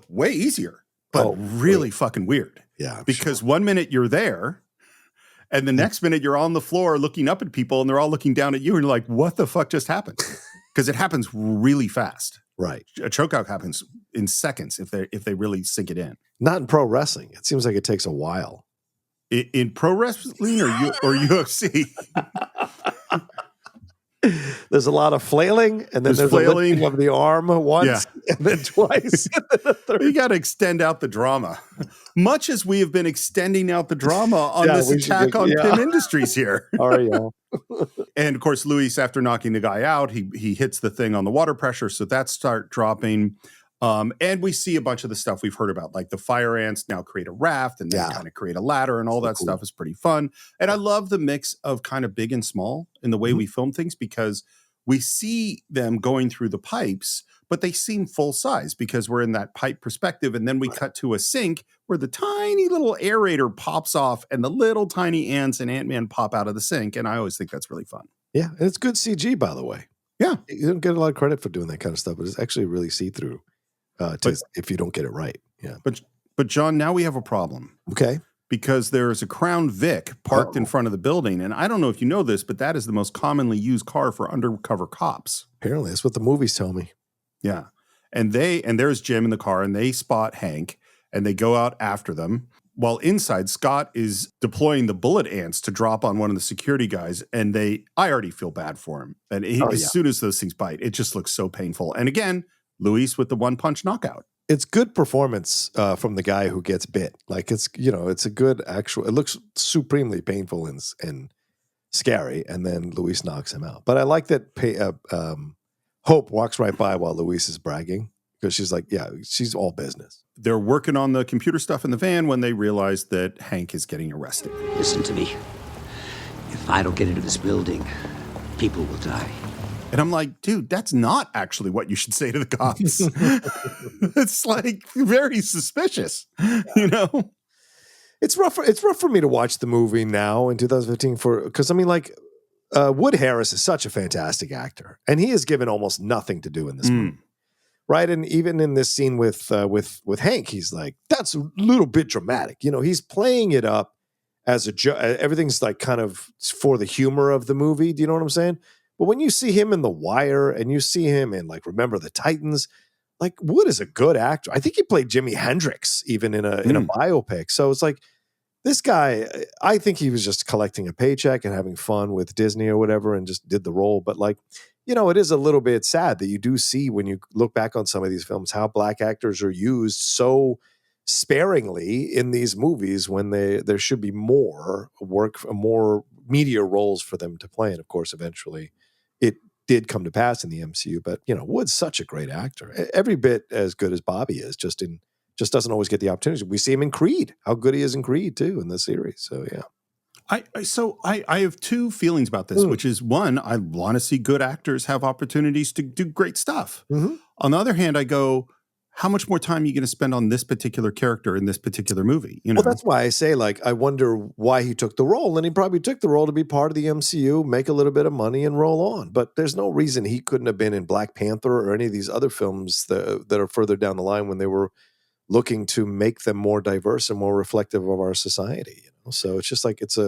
Way easier, but really fucking weird. Yeah. Because 1 minute you're there and the next minute you're on the floor looking up at people and they're all looking down at you and you're like, what the fuck just happened? Because it happens really fast. Right. A chokeout happens in seconds if they really sink it in. Not in pro wrestling. It seems like it takes a while. In pro wrestling or UFC? There's a lot of flailing, and then there's a lifting of the arm once, and then twice. And then a third. You got to extend out the drama. Much as we have been extending out the drama on this attack on Pym Industries here. All right, y'all. And of course, Luis, after knocking the guy out, he hits the thing on the water pressure, so that start dropping. And we see a bunch of the stuff we've heard about, like the fire ants now create a raft and then kind of create a ladder, and all that stuff is pretty fun. And I love the mix of kind of big and small in the way we film things, because we see them going through the pipes, but they seem full size because we're in that pipe perspective. And then we cut to a sink where the tiny little aerator pops off and the little tiny ants and Ant-Man pop out of the sink. And I always think that's really fun. Yeah. And it's good CG, by the way. Yeah. You don't get a lot of credit for doing that kind of stuff, but it's actually really see-through. If you don't get it right. Yeah. But John, now we have a problem. Okay. Because there is a Crown Vic parked in front of the building. And I don't know if you know this, but that is the most commonly used car for undercover cops. Apparently, that's what the movies tell me. Yeah. And there's Jim in the car, and they spot Hank and they go out after them. While inside, Scott is deploying the bullet ants to drop on one of the security guys. And I already feel bad for him. And as soon as those things bite, it just looks so painful. And again, Luis with the one-punch knockout. It's good performance from the guy who gets bit. Like it's a good actual. It looks supremely painful and scary, and then Luis knocks him out. But I like that Hope walks right by while Luis is bragging, because she's like, yeah, she's all business. They're working on the computer stuff in the van when they realize that Hank is getting arrested. Listen to me. If I don't get into this building, people will die. And I'm like, dude, that's not actually what you should say to the cops. It's like very suspicious, It's rough. It's rough for me to watch the movie now in 2015 because I mean, like, Wood Harris is such a fantastic actor, and he is given almost nothing to do in this movie, right? And even in this scene with Hank, he's like, that's a little bit dramatic. He's playing it up as a joke. Everything's like kind of for the humor of the movie. Do you know what I'm saying? But when you see him in The Wire and you see him in, like, Remember the Titans, like, Wood is a good actor. I think he played Jimi Hendrix even in a biopic. So it's like, this guy, I think he was just collecting a paycheck and having fun with Disney or whatever and just did the role. But, like, it is a little bit sad that you do see, when you look back on some of these films, how black actors are used so sparingly in these movies when there should be more media roles for them to play. And of course, eventually it did come to pass in the MCU, but Wood's such a great actor, every bit as good as Bobby is, just doesn't always get the opportunity. We see him in Creed, how good he is in Creed too in the series. So yeah. I have two feelings about this, which is, one, I want to see good actors have opportunities to do great stuff. On the other hand, I go, how much more time are you going to spend on this particular character in this particular movie? Well, that's why I say, like, I wonder why he took the role. And he probably took the role to be part of the MCU, make a little bit of money and roll on. But there's no reason he couldn't have been in Black Panther or any of these other films that are further down the line when they were looking to make them more diverse and more reflective of our society. So it's just like it's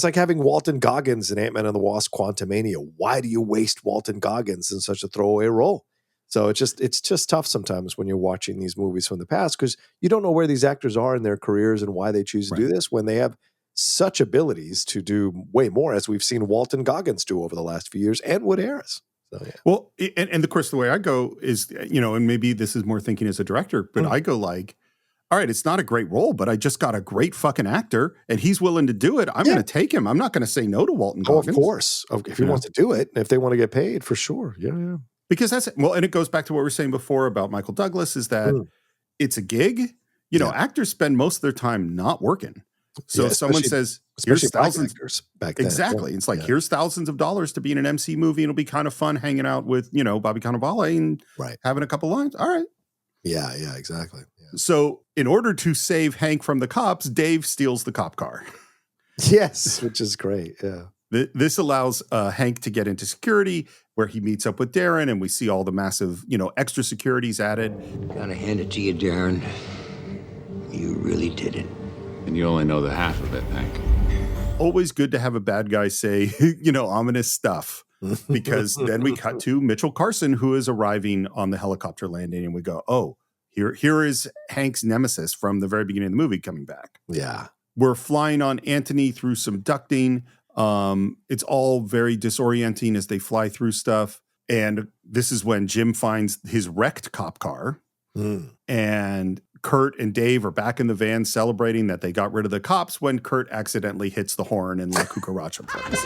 like having Walton Goggins in Ant-Man and the Wasp: Quantumania. Why do you waste Walton Goggins in such a throwaway role? So it's just tough sometimes when you're watching these movies from the past because you don't know where these actors are in their careers and why they choose to do this when they have such abilities to do way more, as we've seen Walton Goggins do over the last few years, and Wood Harris. So, yeah. Well, and of course, the way I go is, and maybe this is more thinking as a director, but I go like, all right, it's not a great role, but I just got a great fucking actor and he's willing to do it. I'm going to take him. I'm not going to say no to Walton Goggins. Of course. If he wants to do it, and if they want to get paid, for sure. Yeah. Because and it goes back to what we were saying before about Michael Douglas, is that it's a gig. Actors spend most of their time not working. So if someone says, here's thousands back then. Exactly. It's like, here's thousands of dollars to be in an MC movie. And it'll be kind of fun hanging out with, Bobby Cannavale and having a couple lines. All right. Yeah, exactly. Yeah. So in order to save Hank from the cops, Dave steals the cop car. Yes, which is great. Yeah. This allows Hank to get into security, where he meets up with Darren, and we see all the massive, extra securities added. Gotta hand it to you, Darren. You really did it. And you only know the half of it, Hank. Always good to have a bad guy say, ominous stuff, because then we cut to Mitchell Carson, who is arriving on the helicopter landing, and we go, oh, here is Hank's nemesis from the very beginning of the movie coming back. Yeah. We're flying on Anthony through some ducting. It's all very disorienting as they fly through stuff. And this is when Jim finds his wrecked cop car. And Kurt and Dave are back in the van celebrating that they got rid of the cops when Kurt accidentally hits the horn and La Cucaracha plays.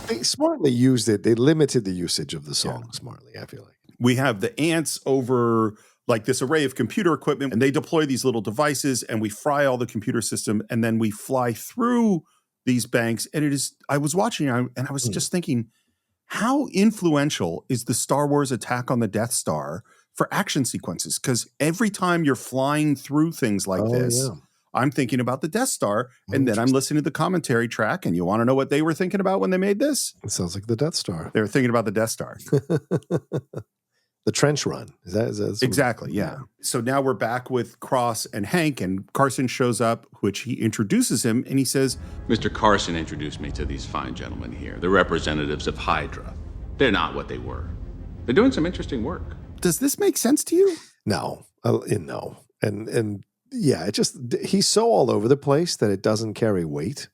They smartly used it. They limited the usage of the song smartly, I feel like. We have the ants over like this array of computer equipment, and they deploy these little devices, and we fry all the computer system, and then we fly through these banks. And I was watching and I was just thinking, how influential is the Star Wars attack on the Death Star for action sequences? Because every time you're flying through things like this, I'm thinking about the Death Star, and then I'm listening to the commentary track, and you want to know what they were thinking about when they made this? It sounds like the Death Star. They were thinking about the Death Star. The trench run. Is that exactly? Yeah. So now we're back with Cross and Hank, and Carson shows up, which he introduces him, and he says, Mr. Carson introduced me to these fine gentlemen here, the representatives of Hydra. They're not what they were. They're doing some interesting work. Does this make sense to you? No. No. And yeah, he's so all over the place that it doesn't carry weight.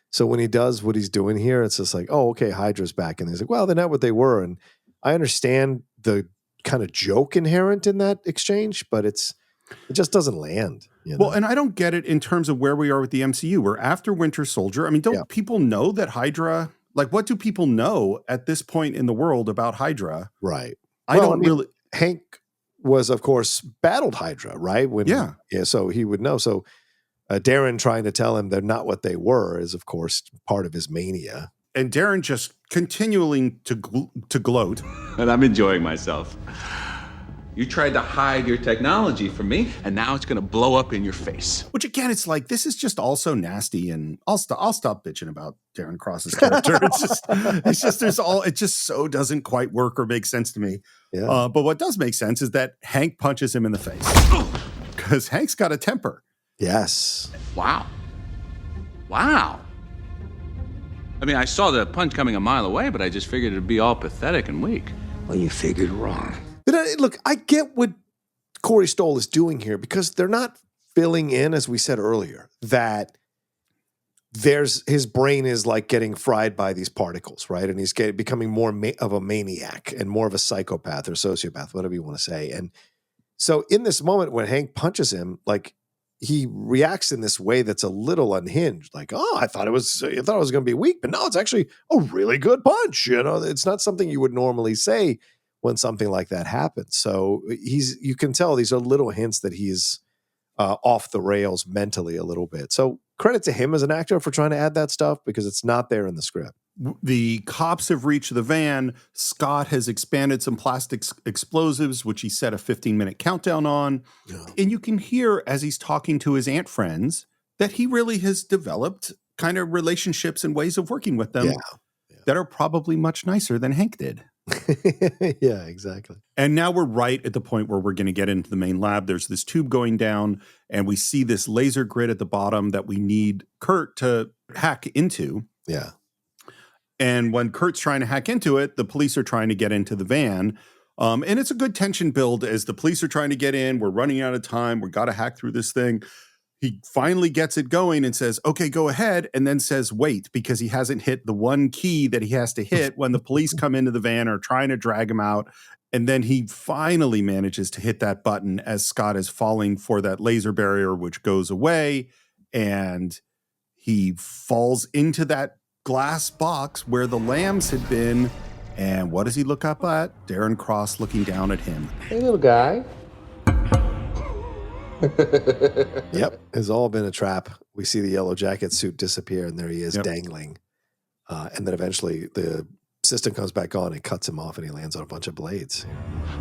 So when he does what he's doing here, it's just like, oh, okay, Hydra's back. And he's like, well, they're not what they were. And I understand the kind of joke inherent in that exchange, but it just doesn't land. Well, and I don't get it in terms of where we are with the MCU. We're after Winter Soldier. I mean, don't people know that Hydra, like what do people know at this point in the world about Hydra? Right. I don't really. Hank was, of course, battled Hydra, right? So he would know. So Darren trying to tell him they're not what they were is, of course, part of his mania. And Darren just continuing to gloat. And I'm enjoying myself. You tried to hide your technology from me, and now it's going to blow up in your face. Which again, it's like, this is just all so nasty, and I'll stop bitching about Darren Cross's character. It just so doesn't quite work or make sense to me. Yeah. But what does make sense is that Hank punches him in the face. Because Hank's got a temper. Yes. Wow. I mean, I saw the punch coming a mile away, but I just figured it'd be all pathetic and weak. Well, you figured wrong. But look, I get what Corey Stoll is doing here, because they're not filling in, as we said earlier, that his brain is like getting fried by these particles, right? And he's becoming more of a maniac and more of a psychopath or sociopath, whatever you want to say. And so in this moment when Hank punches him, like, he reacts in this way that's a little unhinged. Like, oh, I thought it was going to be weak, but no, it's actually a really good punch. It's not something you would normally say when something like that happens. So you can tell these are little hints that he's off the rails mentally a little bit. So credit to him as an actor for trying to add that stuff, because it's not there in the script. The cops have reached the van. Scott has expanded some plastic explosives, which he set a 15-minute countdown on. Yeah. And you can hear, as he's talking to his ant friends, that he really has developed kind of relationships and ways of working with them that are probably much nicer than Hank did. Yeah, exactly. And now we're right at the point where we're going to get into the main lab. There's this tube going down, and we see this laser grid at the bottom that we need Kurt to hack into. Yeah. And when Kurt's trying to hack into it, the police are trying to get into the van. And it's a good tension build as the police are trying to get in. We're running out of time. We got to hack through this thing. He finally gets it going and says, okay, go ahead. And then says, wait, because he hasn't hit the one key that he has to hit when the police come into the van or trying to drag him out. And then he finally manages to hit that button as Scott is falling for that laser barrier, which goes away. And he falls into that glass box where the lambs had been. And what does he look up at? Darren Cross looking down at him. Hey, little guy. Yep, it's all been a trap. We see the yellow jacket suit disappear, and there he is dangling. And then eventually the system comes back on and cuts him off, and he lands on a bunch of blades.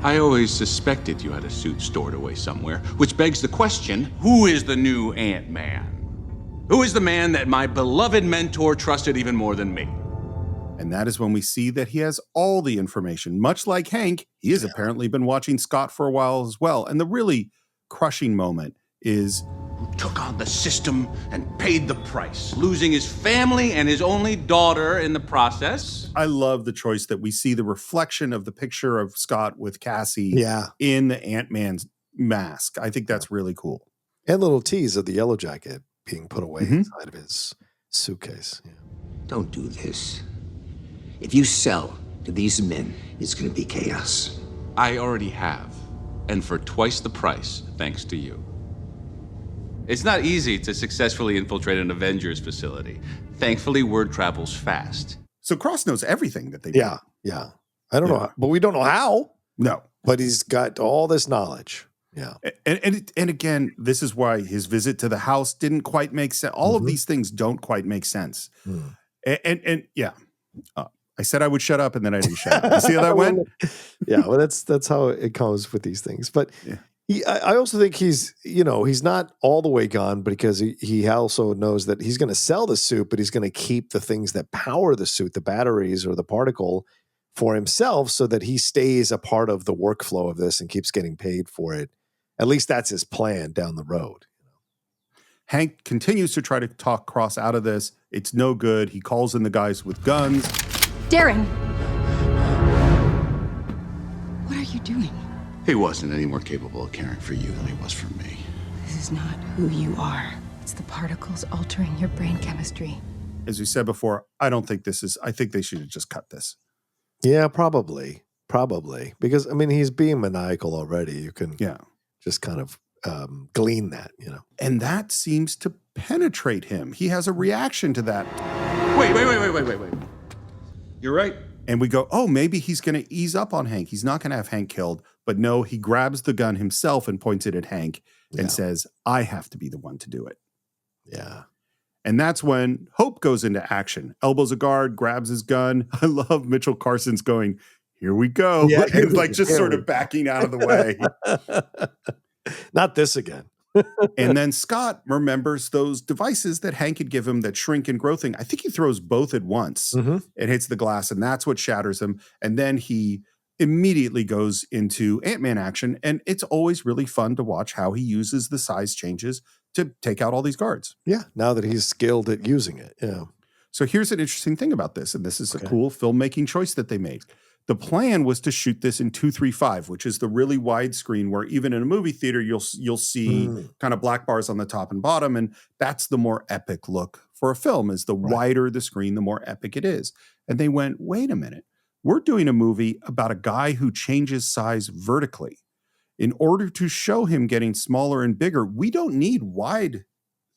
I always suspected you had a suit stored away somewhere, which begs the question, who is the new Ant-Man? Who is the man that my beloved mentor trusted even more than me? And that is when we see that he has all the information. Much like Hank, he has apparently been watching Scott for a while as well. And the really crushing moment is who took on the system and paid the price, losing his family and his only daughter in the process. I love the choice that we see the reflection of the picture of Scott with Cassie in the Ant-Man's mask. I think that's really cool. And a little tease of the yellow jacket being put away inside of his suitcase. Yeah. Don't do this. If you sell to these men, it's going to be chaos. I already have. And for twice the price, thanks to you. It's not easy to successfully infiltrate an Avengers facility. Thankfully, word travels fast. So Cross knows everything that they do. Yeah. I don't know, but we don't know how. No. But he's got all this knowledge. Yeah. And again, this is why his visit to the house didn't quite make sense. All of these things don't quite make sense. And yeah. I said I would shut up, and then I didn't shut up. You see how that went? Yeah, well, that's how it comes with these things. But I also think he's not all the way gone, because he also knows that he's going to sell the suit, but he's going to keep the things that power the suit, the batteries or the particle, for himself, so that he stays a part of the workflow of this and keeps getting paid for it. At least that's his plan down the road. Hank continues to try to talk Cross out of this. It's no good. He calls in the guys with guns. Darren! What are you doing? He wasn't any more capable of caring for you than he was for me. This is not who you are. It's the particles altering your brain chemistry. As we said before, I think they should have just cut this. Yeah, probably. Because, I mean, he's being maniacal already. You can just kind of glean that, And that seems to penetrate him. He has a reaction to that. Wait. You're right. And we go, oh, maybe he's going to ease up on Hank. He's not going to have Hank killed. But no, he grabs the gun himself and points it at Hank and says, I have to be the one to do it. Yeah. And that's when Hope goes into action. Elbows a guard, grabs his gun. I love Mitchell Carson's going, here we go. Yeah. Like just sort of backing out of the way. Not this again. And then Scott remembers those devices that Hank had given him that shrink and grow thing. I think he throws both at once and hits the glass, and that's what shatters him. And then he immediately goes into Ant-Man action. And it's always really fun to watch how he uses the size changes to take out all these guards. Yeah, now that he's skilled at using it. Yeah. So here's an interesting thing about this, and this is a cool filmmaking choice that they made. The plan was to shoot this in 2.35, which is the really wide screen where even in a movie theater, you'll see kind of black bars on the top and bottom. And that's the more epic look for a film, is the wider the screen, the more epic it is. And they went, wait a minute, we're doing a movie about a guy who changes size vertically. In order to show him getting smaller and bigger, we don't need wide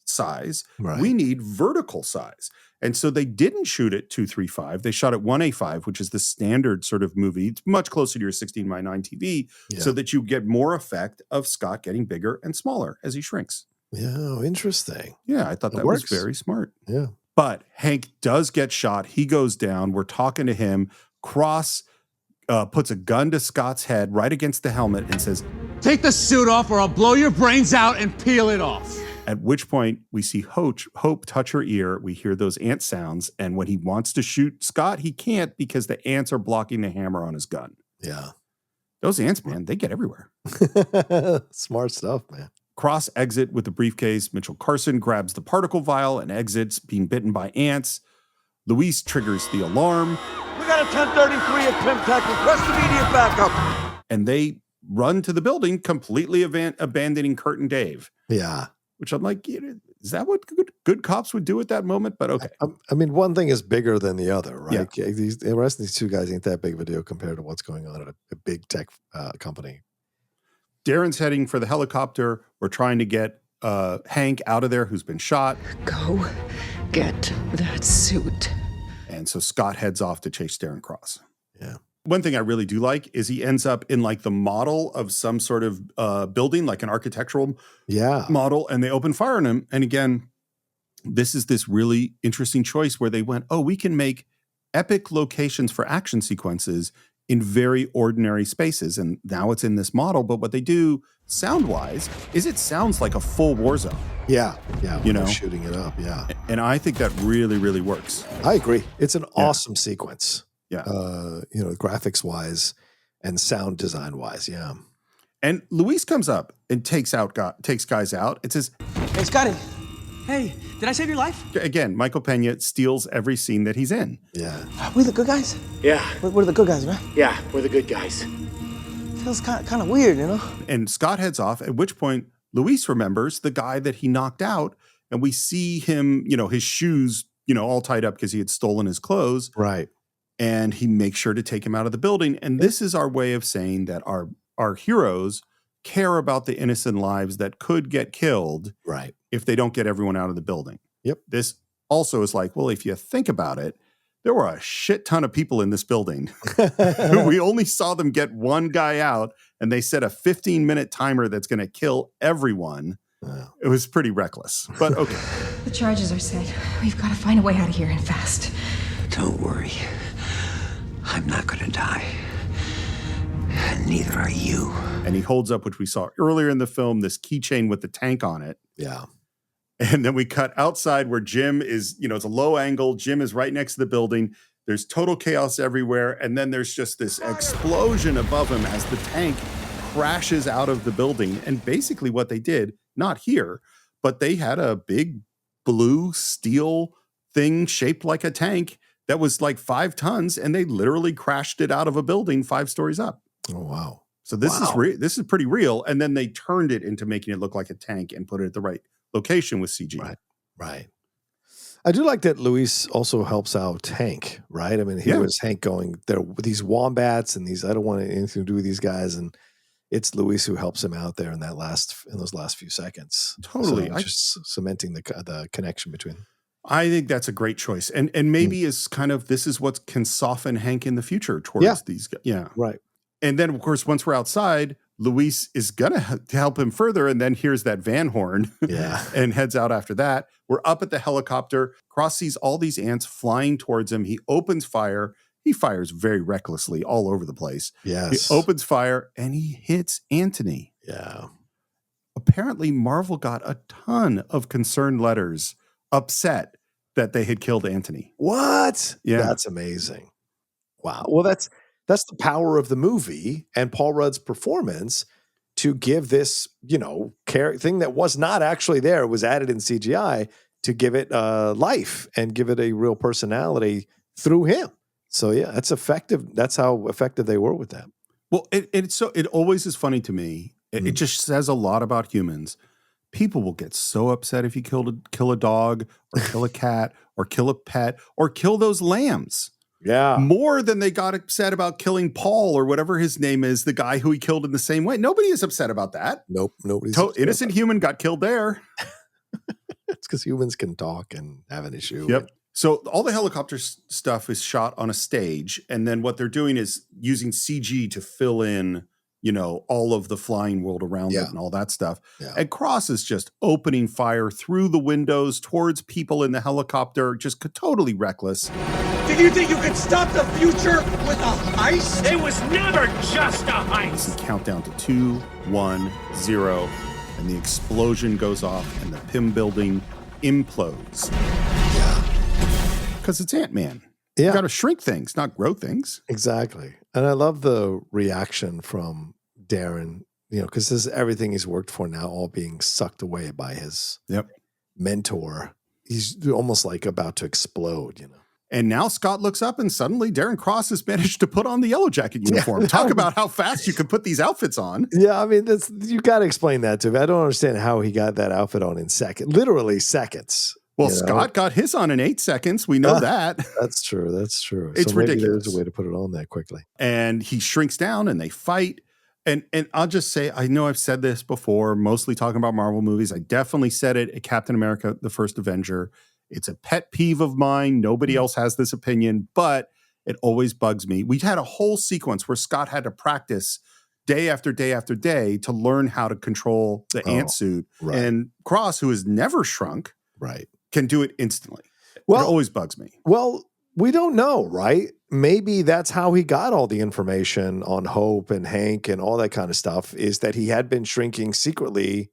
size. We need vertical size. And so they didn't shoot at 2.35. They shot at 1.A5, which is the standard sort of movie. It's much closer to your 16:9 TV, so that you get more effect of Scott getting bigger and smaller as he shrinks. Yeah, interesting. Yeah, I thought that was very smart. Yeah. But Hank does get shot. He goes down. We're talking to him. Cross puts a gun to Scott's head right against the helmet and says, Take the suit off or I'll blow your brains out and peel it off. At which point we see Hope touch her ear. We hear those ant sounds. And when he wants to shoot Scott, he can't because the ants are blocking the hammer on his gun. Yeah. Those ants, man, they get everywhere. Smart stuff, man. Cross exit with the briefcase. Mitchell Carson grabs the particle vial and exits, being bitten by ants. Luis triggers the alarm. We got a 1033 at Pym Tech. Request immediate backup. And they run to the building, completely abandoning Kurt and Dave. Yeah. Which I'm like, is that what good cops would do at that moment? But okay. I mean, one thing is bigger than the other, right? Yeah. The rest of these two guys ain't that big of a deal compared to what's going on at a big tech company. Darren's heading for the helicopter. We're trying to get Hank out of there, who's been shot. Go get that suit. And so Scott heads off to chase Darren Cross. Yeah. One thing I really do like is he ends up in like the model of some sort of building, like an architectural model, and they open fire on him. And again, this is this really interesting choice where they went, oh, we can make epic locations for action sequences in very ordinary spaces. And now it's in this model. But what they do sound-wise is it sounds like a full war zone. Yeah. You know, shooting it up. Yeah. And I think that really, really works. I agree. It's an awesome sequence. Yeah. Graphics wise and sound design wise. Yeah. And Luis comes up and takes guys out. It says, Hey, Scotty. Hey, did I save your life? Again, Michael Peña steals every scene that he's in. Yeah. We the good guys? Yeah. We're the good guys, right? Yeah, we're the good guys. Feels kind of weird, you know? And Scott heads off, at which point Luis remembers the guy that he knocked out. And we see him, his shoes, all tied up because he had stolen his clothes. Right. And he makes sure to take him out of the building. And this is our way of saying that our heroes care about the innocent lives that could get killed if they don't get everyone out of the building. Yep. This also is like, well, if you think about it, there were a shit ton of people in this building. We only saw them get one guy out, and they set a 15-minute timer that's going to kill everyone. Wow. It was pretty reckless, but okay. The charges are set. We've got to find a way out of here and fast. Don't worry. I'm not going to die. And neither are you. And he holds up, which we saw earlier in the film, this keychain with the tank on it. Yeah. And then we cut outside where Jim is, it's a low angle. Jim is right next to the building. There's total chaos everywhere. And then there's just this explosion above him as the tank crashes out of the building. And basically what they did, not here, but they had a big blue steel thing shaped like a tank that was like 5 tons, and they literally crashed it out of a building 5 stories up. Oh, wow. So this is pretty real. And then they turned it into making it look like a tank and put it at the right location with CG. Right. I do like that Luis also helps out Hank, right? I mean, here was Hank going, there with these wombats and these, I don't want anything to do with these guys. And it's Luis who helps him out there in those last few seconds. Totally. So just cementing the connection between them. I think that's a great choice. And maybe is kind of, this is what can soften Hank in the future towards these guys. Yeah. Right. And then, of course, once we're outside, Luis is going to help him further. And then here's that van horn and heads out after that. We're up at the helicopter. Cross sees all these ants flying towards him. He opens fire. He fires very recklessly all over the place. Yes. He opens fire and he hits Anthony. Yeah. Apparently, Marvel got a ton of concerned letters upset that they had killed Anthony. What? Yeah. That's amazing. Wow. Well, that's the power of the movie and Paul Rudd's performance to give this, thing that was not actually there, was added in CGI, to give it life and give it a real personality through him. So yeah, that's effective. That's how effective they were with that. Well, it always is funny to me. It just says a lot about humans. People will get so upset if you kill a dog or kill a cat or kill a pet or kill those lambs. Yeah. More than they got upset about killing Paul or whatever his name is, the guy who he killed in the same way. Nobody is upset about that. Nope. Nobody's innocent human got killed there. It's because humans can talk and have an issue. Yep. So all the helicopter stuff is shot on a stage. And then what they're doing is using CG to fill in, all of the flying world around it and all that stuff. Yeah. And Cross is just opening fire through the windows towards people in the helicopter, just totally reckless. Did you think you could stop the future with a heist? It was never just a heist. Countdown to 2, 1, 0, and the explosion goes off and the Pym building implodes. Yeah. Because it's Ant-Man. You got to shrink things, not grow things. Exactly. And I love the reaction from Darren, because this is everything he's worked for now, all being sucked away by his mentor. He's almost like about to explode, And now Scott looks up and suddenly Darren Cross has managed to put on the Yellow Jacket uniform. Talk about how fast you can put these outfits on. Yeah, I mean, you got to explain that to me. I don't understand how he got that outfit on in literally seconds. Well, Scott got his on in 8 seconds. We know that. That's true. It's so ridiculous. There's a way to put it on that quickly. And he shrinks down and they fight. And I'll just say, I know I've said this before, mostly talking about Marvel movies. I definitely said it at Captain America, The First Avenger. It's a pet peeve of mine. Nobody else has this opinion, but it always bugs me. We had a whole sequence where Scott had to practice day after day after day to learn how to control the ant suit. Right. And Cross, who has never shrunk, can do it instantly. Well, it always bugs me. Well, we don't know, right? Maybe that's how he got all the information on Hope and Hank and all that kind of stuff, is that he had been shrinking secretly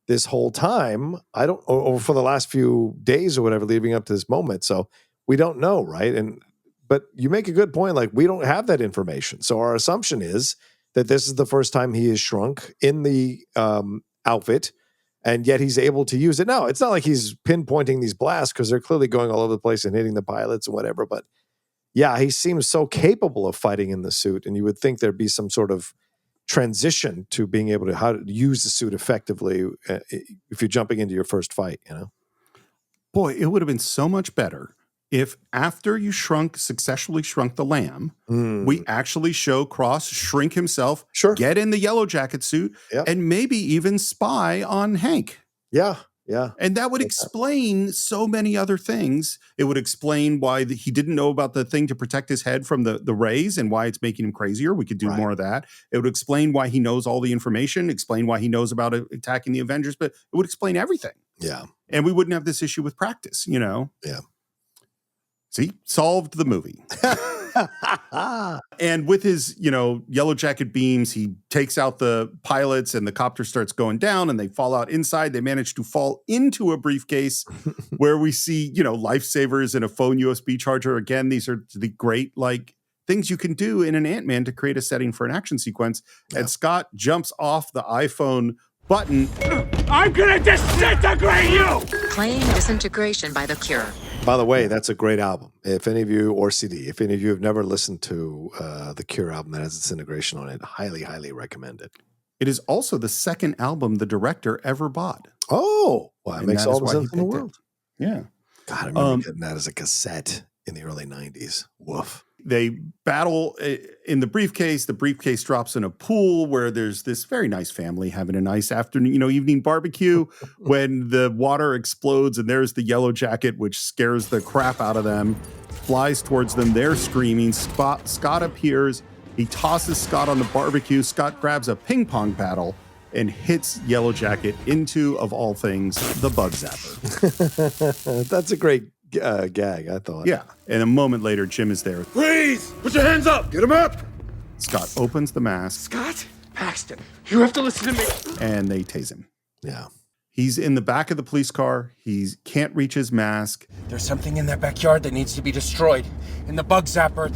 this whole time. Or for the last few days or whatever, leading up to this moment. So we don't know, right? But you make a good point. Like, we don't have that information. So our assumption is that this is the first time he has shrunk in the outfit, and yet he's able to use it. Now, it's not like he's pinpointing these blasts, because they're clearly going all over the place and hitting the pilots and whatever. But yeah, he seems so capable of fighting in the suit, and you would think there'd be some sort of transition to being able to how to use the suit effectively if you're jumping into your first fight. Boy, it would have been so much better if after you successfully shrunk the lamb, we actually show Cross shrink himself, get in the Yellow Jacket suit, and maybe even spy on Hank. Yeah. And that would explain so many other things. It would explain why he didn't know about the thing to protect his head from the rays and why it's making him crazier. We could do more of that. It would explain why he knows all the information, explain why he knows about attacking the Avengers, but it would explain everything. Yeah. And we wouldn't have this issue with practice, Yeah. See, solved the movie. And with his, Yellow Jacket beams, he takes out the pilots and the copter starts going down and they fall out inside. They manage to fall into a briefcase where we see, lifesavers and a phone USB charger. Again, these are the great, things you can do in an Ant-Man to create a setting for an action sequence. Yeah. And Scott jumps off the iPhone button. I'm gonna disintegrate you! Playing Disintegration by The Cure. By the way, that's a great album. If any of you, or CD, if any of you have never listened to the Cure album that has Disintegration on it, highly, highly recommend it. It is also the second album the director ever bought. Oh, well, that makes all the sense in the world. Yeah. God, I remember getting that as a cassette in the early 90s. Woof. They battle in the briefcase. The briefcase drops in a pool where there's this very nice family having a nice afternoon, evening barbecue when the water explodes and there's the Yellow Jacket, which scares the crap out of them, flies towards them. They're screaming. Scott appears. He tosses Scott on the barbecue. Scott grabs a ping pong paddle and hits Yellow Jacket into, of all things, the bug zapper. That's a great gag, I thought. Yeah. And a moment later, Jim is there. Freeze! Put your hands up! Get him up! Scott opens the mask. Scott? Paxton, you have to listen to me. And they tase him. Yeah. He's in the back of the police car. He can't reach his mask. There's something in that backyard that needs to be destroyed. In the bug zapper,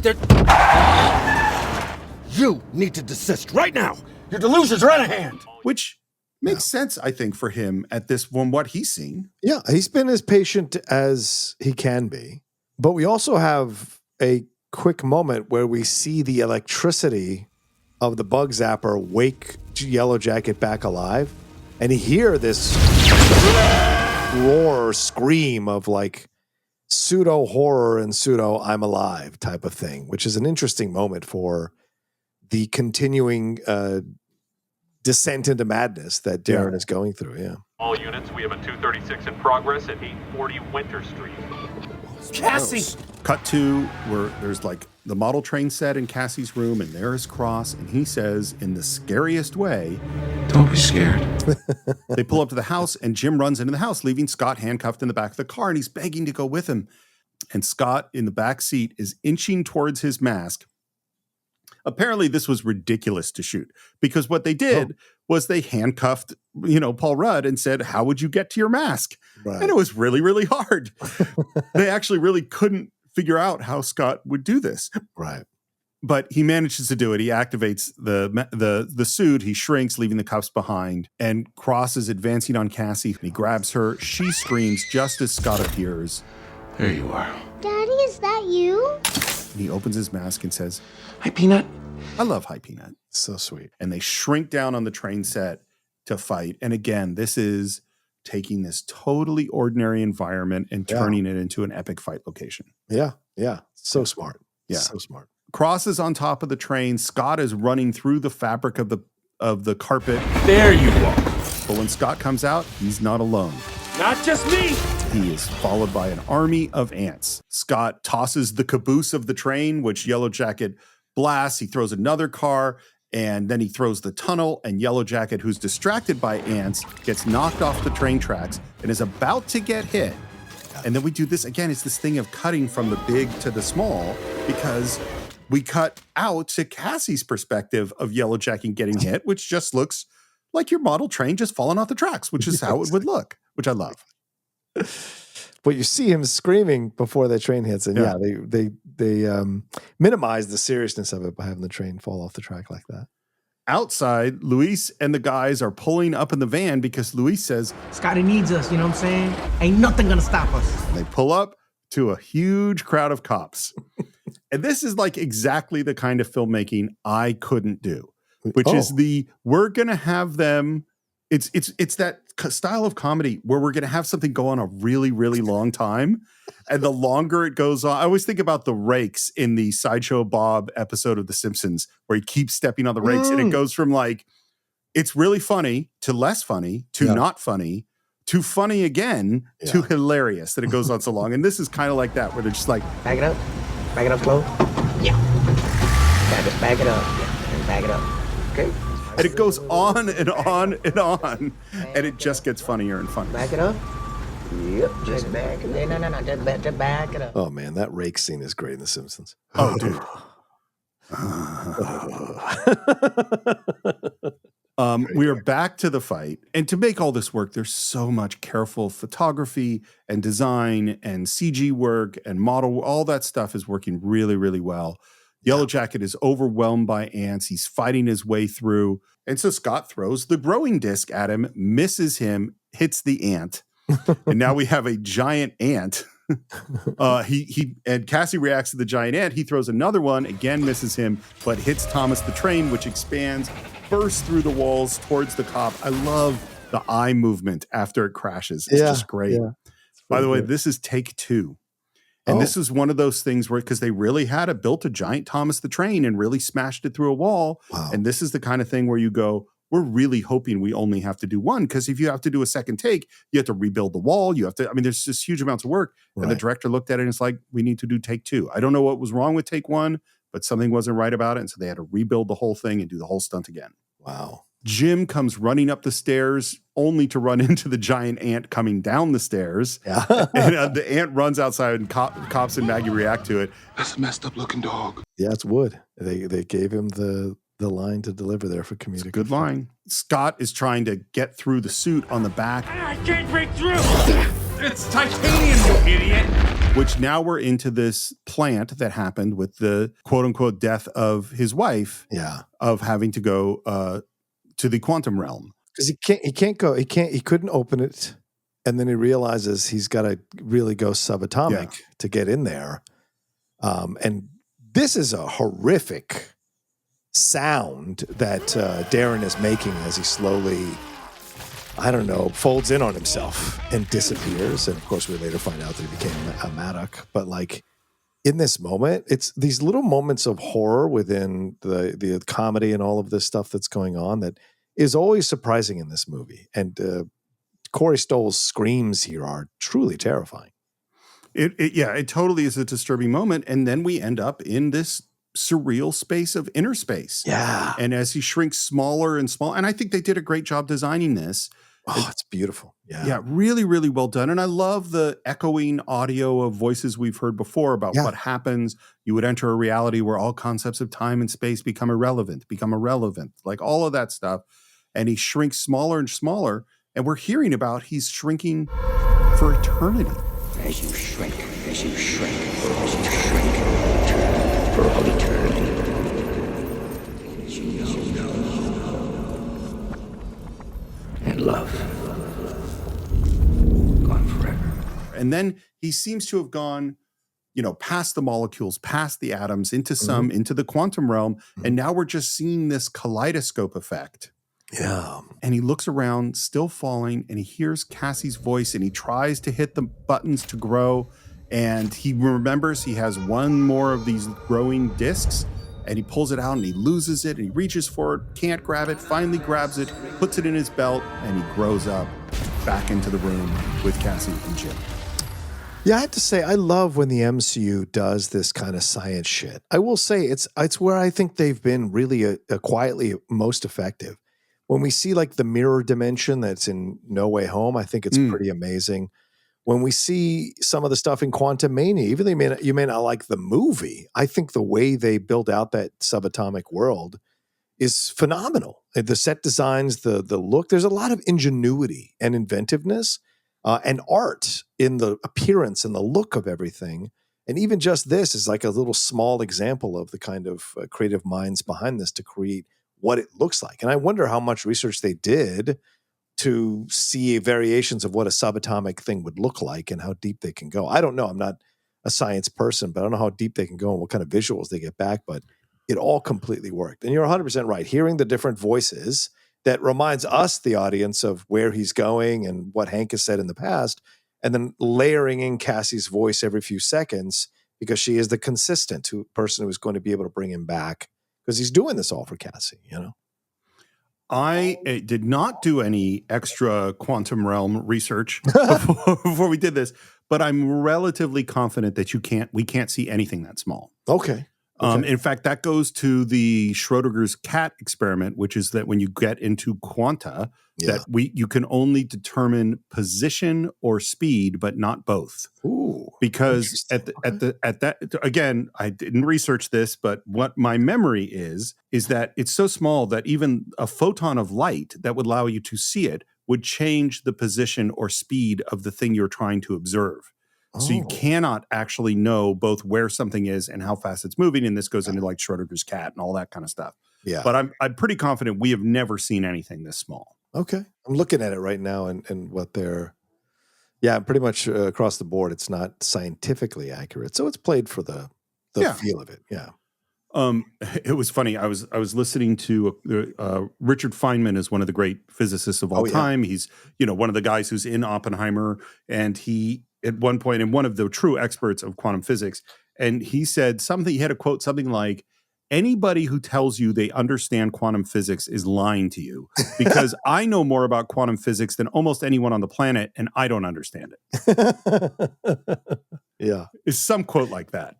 You need to desist right now. Your delusions are out of hand. Which makes sense, I think, for him at this, from what he's seen. Yeah, he's been as patient as he can be. But we also have a quick moment where we see the electricity of the bug zapper wake Yellow Jacket back alive. And you hear this roar, scream of pseudo horror and pseudo I'm alive type of thing, which is an interesting moment for the continuing descent into madness that Darren is going through. Yeah. All units, we have a 236 in progress at 840 Winter Street. Cassie! Cut to where there's the model train set in Cassie's room, and there is Cross, and he says in the scariest way, "Don't be scared." They pull up to the house, and Jim runs into the house, leaving Scott handcuffed in the back of the car, and he's begging to go with him. And Scott, in the back seat, is inching towards his mask. Apparently, this was ridiculous to shoot, because what they did was they handcuffed, Paul Rudd and said, "How would you get to your mask?" Right. And it was really, really hard. They actually really couldn't figure out how Scott would do this. Right. But he manages to do it. He activates the suit. He shrinks, leaving the cuffs behind, and Cross is advancing on Cassie. He grabs her. She screams just as Scott appears. There you are. Daddy, is that you? And he opens his mask and says, "Hi, Peanut." I love Hi, Peanut. So sweet. And they shrink down on the train set to fight. And again, this is taking this totally ordinary environment and turning it into an epic fight location. Yeah. So smart. Yeah. So smart. Cross is on top of the train. Scott is running through the fabric of the carpet. There you are. But when Scott comes out, he's not alone. Not just me. He is followed by an army of ants. Scott tosses the caboose of the train, which Yellow Jacket blasts. He throws another car, and then he throws the tunnel, and Yellow Jacket, who's distracted by ants, gets knocked off the train tracks and is about to get hit. And then we do this again. It's this thing of cutting from the big to the small, because we cut out to Cassie's perspective of Yellow Jacket getting hit, which just looks like your model train just falling off the tracks, which is how it would look, which I love. But you see him screaming before the train hits, and they minimize the seriousness of it by having the train fall off the track like that. Outside, Luis and the guys are pulling up in the van because Luis says, Scotty needs us, you know what I'm saying? Ain't nothing gonna stop us. And they pull up to a huge crowd of cops. And this is like exactly the kind of filmmaking I couldn't do, which is we're going to have them. It's that style of comedy where we're going to have something go on a really, really long time. And the longer it goes on, I always think about the rakes in the Sideshow Bob episode of The Simpsons, where he keeps stepping on the rakes and it goes from like, it's really funny to less funny to not funny to funny again to hilarious, that it goes on so long. And this is kind of like that, where they're just like, back it up slow. Yeah. Back it up. Yeah. And back it up. Okay. And it goes on and on and on, and it just gets funnier and funnier. Back it up. Yep. Just back it up. No. Just back it up. Oh man, that rake scene is great in The Simpsons. Oh, dude. We are back to the fight. And to make all this work, there's so much careful photography and design and CG work and model. All that stuff is working really, really well. Yellow Jacket is overwhelmed by ants. He's fighting his way through. And so Scott throws the growing disc at him, misses him, hits the ant. And now we have a giant ant. And Cassie reacts to the giant ant. He throws another one, again misses him, but hits Thomas the train, which expands, bursts through the walls towards the cop. I love the eye movement after it crashes. It's just great. Yeah. By the way, this is take 2. And this is one of those things where, because they really had built a giant Thomas the Train and really smashed it through a wall. Wow. And this is the kind of thing where you go, we're really hoping we only have to do one, because if you have to do a second take, you have to rebuild the wall. You have to, there's just huge amounts of work. Right. And the director looked at it and it's like, we need to do take 2. I don't know what was wrong with take 1, but something wasn't right about it. And so they had to rebuild the whole thing and do the whole stunt again. Wow. Jim comes running up the stairs only to run into the giant ant coming down the stairs. Yeah. And the ant runs outside and cops and Maggie react to it. That's a messed up looking dog. Yeah, it's Wood. They gave him the line to deliver there for comedic. Good line. Scott is trying to get through the suit on the back. I can't break through. It's titanium, you idiot. Which now we're into this plant that happened with the quote unquote death of his wife. Yeah. Of having to go to the quantum realm. Because he couldn't open it. And then he realizes he's got to really go subatomic to get in there. And this is a horrific sound that Darren is making as he slowly, folds in on himself and disappears. And of course, we later find out that he became a Maddock. But like in this moment, it's these little moments of horror within the comedy and all of this stuff that's going on that is always surprising in this movie. And Corey Stoll's screams here are truly terrifying. It totally is a disturbing moment. And then we end up in this surreal space of inner space. Yeah. And as he shrinks smaller and smaller, and I think they did a great job designing this. Oh, it's beautiful. Yeah. Yeah, really, really well done. And I love the echoing audio of voices we've heard before about what happens. You would enter a reality where all concepts of time and space become irrelevant, like all of that stuff. And he shrinks smaller and smaller. And we're hearing about he's shrinking for eternity. As you shrink, as you shrink, as you shrink, turn for all eternity. As you know. And love. Gone forever. And then he seems to have gone, past the molecules, past the atoms, into the quantum realm. And now we're just seeing this kaleidoscope effect. Yeah. And he looks around, still falling, and he hears Cassie's voice, and he tries to hit the buttons to grow. And he remembers he has one more of these growing discs, and he pulls it out and he loses it, and he reaches for it, can't grab it, finally grabs it, puts it in his belt, and he grows up back into the room with Cassie and Jim. Yeah, I have to say, I love when the MCU does this kind of science shit. I will say it's where I think they've been really quietly most effective. When we see like the mirror dimension that's in No Way Home, I think it's pretty amazing. When we see some of the stuff in Quantumania, even though you may not like the movie, I think the way they build out that subatomic world is phenomenal. The set designs, the look, there's a lot of ingenuity and inventiveness and art in the appearance and the look of everything. And even just this is like a little small example of the kind of creative minds behind this to create what it looks like. And I wonder how much research they did to see variations of what a subatomic thing would look like and how deep they can go. I don't know. I'm not a science person, but I don't know how deep they can go and what kind of visuals they get back, but it all completely worked. And you're 100% right. Hearing the different voices that reminds us, the audience, of where he's going and what Hank has said in the past, and then layering in Cassie's voice every few seconds because she is the consistent person who's going to be able to bring him back because he's doing this all for Cassie, I did not do any extra quantum realm research before we did this, but I'm relatively confident that we can't see anything that small. Okay. In fact, that goes to the Schrodinger's cat experiment, which is that when you get into quanta, you can only determine position or speed, but not both. Ooh, because at that again, I didn't research this, but what my memory is that it's so small that even a photon of light that would allow you to see it would change the position or speed of the thing you're trying to observe. So you cannot actually know both where something is and how fast it's moving. And this goes into like Schrodinger's cat and all that kind of stuff. Yeah. But I'm pretty confident we have never seen anything this small. Okay. I'm looking at it right now and what they're, pretty much across the board, it's not scientifically accurate. So it's played for the feel of it. Yeah. It was funny. I was listening to Richard Feynman is one of the great physicists of all time. He's, one of the guys who's in Oppenheimer, and he, at one point, and one of the true experts of quantum physics, and he said something, he had a quote, something like, anybody who tells you they understand quantum physics is lying to you, because I know more about quantum physics than almost anyone on the planet, and I don't understand it. Yeah. It's some quote like that.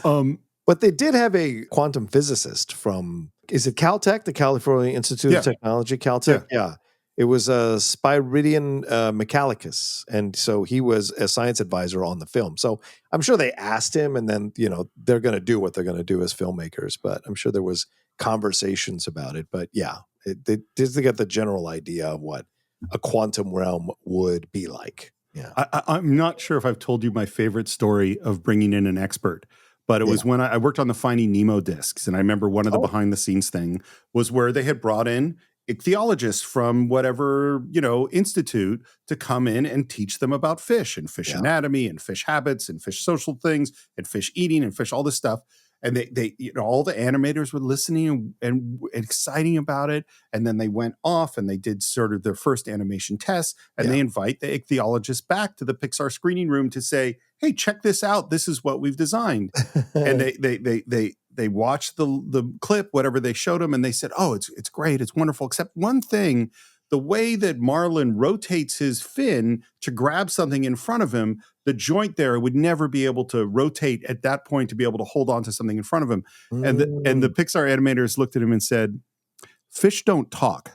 But they did have a quantum physicist from, is it Caltech, the California Institute of Technology? Caltech? Yeah. It was Spyridon Michalikis. And so he was a science advisor on the film. So I'm sure they asked him, and then, they're going to do what they're going to do as filmmakers. But I'm sure there was conversations about it. But yeah, they did get the general idea of what a quantum realm would be like. Yeah. I'm not sure if I've told you my favorite story of bringing in an expert. But it was when I worked on the Finding Nemo discs. And I remember one of the behind the scenes thing was where they had brought in ichthyologists from whatever, institute to come in and teach them about fish and fish anatomy and fish habits and fish social things and fish eating and fish, all this stuff. And they all the animators were listening and exciting about it. And then they went off and they did sort of their first animation tests, and they invite the ichthyologist back to the Pixar screening room to say, hey, check this out. This is what we've designed. And they watched the clip, whatever they showed them, and they said, oh, it's great. It's wonderful. Except one thing, the way that Marlin rotates his fin to grab something in front of him, the joint there would never be able to rotate at that point to be able to hold on to something in front of him. And the Pixar animators looked at him and said, fish don't talk.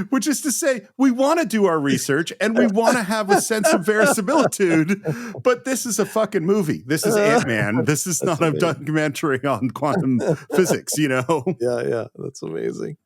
Which is to say, we want to do our research and we want to have a sense of verisimilitude, but this is a fucking movie. This is Ant-Man. This is not a documentary on quantum physics, Yeah, that's amazing.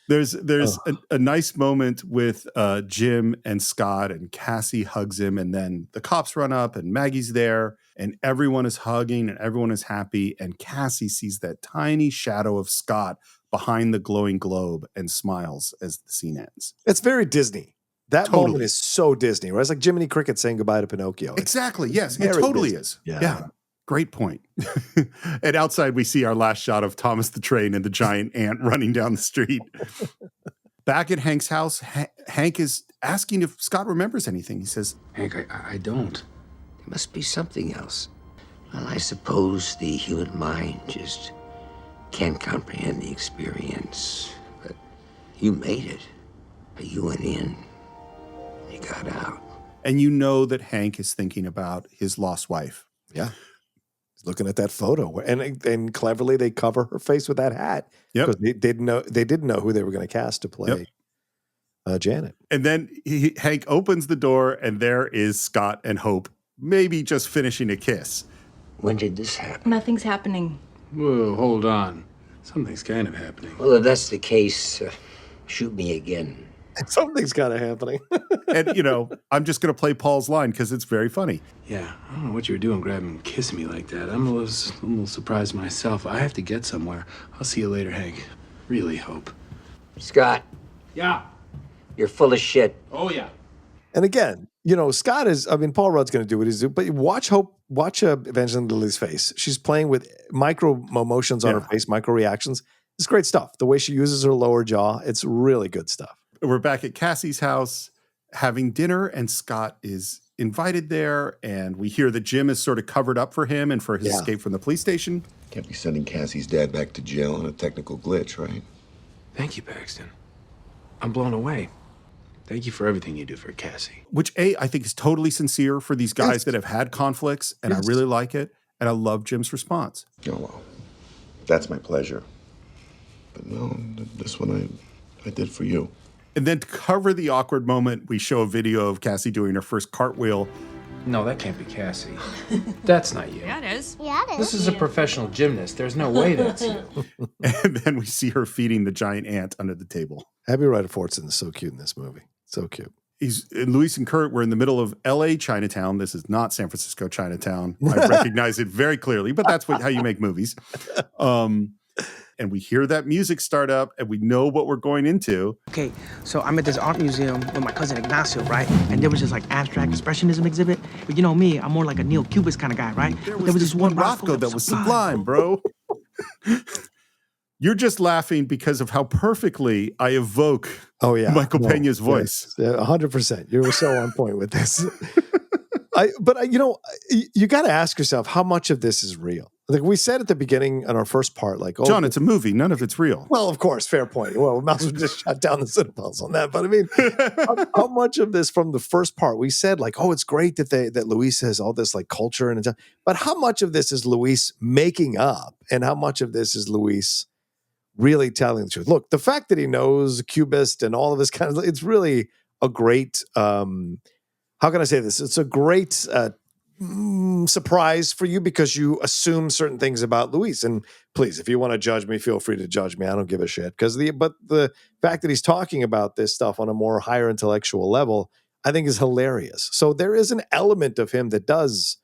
There's a nice moment with Jim and Scott, and Cassie hugs him, and then the cops run up and Maggie's there and everyone is hugging and everyone is happy, and Cassie sees that tiny shadow of Scott behind the glowing globe and smiles as the scene ends. It's very Disney. That Totally. moment is so Disney, right? It's like Jiminy Cricket saying goodbye to Pinocchio. Exactly. Yes, it very totally Disney. is. Yeah. Yeah. Great point. And outside, we see our last shot of Thomas the Train and the giant ant running down the street. Back at Hank's house, Hank is asking if Scott remembers anything. He says, Hank, I don't. There must be something else. Well, I suppose the human mind just can't comprehend the experience. But you made it. You went in. You got out. and you know that Hank is thinking about his lost wife. Yeah. He's looking at that photo. And cleverly they cover her face with that hat. Yep. Because they didn't know who they were going to cast to play Janet. And then Hank opens the door, and there is Scott and Hope, maybe just finishing a kiss. When did this happen? Nothing's happening. Whoa, hold on. Something's kind of happening. Well, if that's the case, shoot me again. Something's kind of happening. And, I'm just going to play Paul's line because it's very funny. Yeah, I don't know what you were doing grabbing and kissing me like that. I'm a little surprised myself. I have to get somewhere. I'll see you later, Hank. Really hope. Scott. Yeah. You're full of shit. Oh, yeah. And again, Scott is, Paul Rudd's going to do what he's doing, but watch Evangeline Lilly's face. She's playing with micro emotions on her face, micro reactions. It's great stuff. The way she uses her lower jaw, it's really good stuff. We're back at Cassie's house having dinner, and Scott is invited there, and we hear that Jim is sort of covered up for him and for his escape from the police station. Can't be sending Cassie's dad back to jail on a technical glitch, right? Thank you, Paxton. I'm blown away. Thank you for everything you do for Cassie. Which, I think is totally sincere for these guys that have had conflicts, and I really like it, and I love Jim's response. Oh, well, that's my pleasure. But no, this one I did for you. And then to cover the awkward moment, we show a video of Cassie doing her first cartwheel. No, that can't be Cassie. That's not you. Yeah, it is. Yeah, it is. This is a professional gymnast. There's no way that's you. And then we see her feeding the giant ant under the table. Ryder Fortson is so cute in this movie. So cute. Luis and Kurt were in the middle of L.A. Chinatown. This is not San Francisco Chinatown. I recognize it very clearly, but that's how you make movies. And we hear that music start up, and we know what we're going into. Okay, so I'm at this art museum with my cousin Ignacio, right? And there was this abstract expressionism exhibit. But you know me, I'm more like a neo-cubist kind of guy, right? There was this one Roscoe that was sublime, bro. You're just laughing because of how perfectly I evoke Michael Peña's voice. Yes, 100%. You were so on point with this. You got to ask yourself, how much of this is real? Like we said at the beginning in our first part, John, it's a movie. None of it's real. Well, of course, fair point. Well, we might as well just shut down the Cine-Files on that. But I mean, how much of this from the first part we said it's great that Luis has all this culture but how much of this is Luis making up, and how much of this is Luis really telling the truth? Look, the fact that he knows Cubist and all of this it's really a great. How can I say this? It's a great surprise for you because you assume certain things about Luis. And please, if you want to judge me, feel free to judge me. I don't give a shit. But the fact that he's talking about this stuff on a more higher intellectual level, I think is hilarious. So there is an element of him that does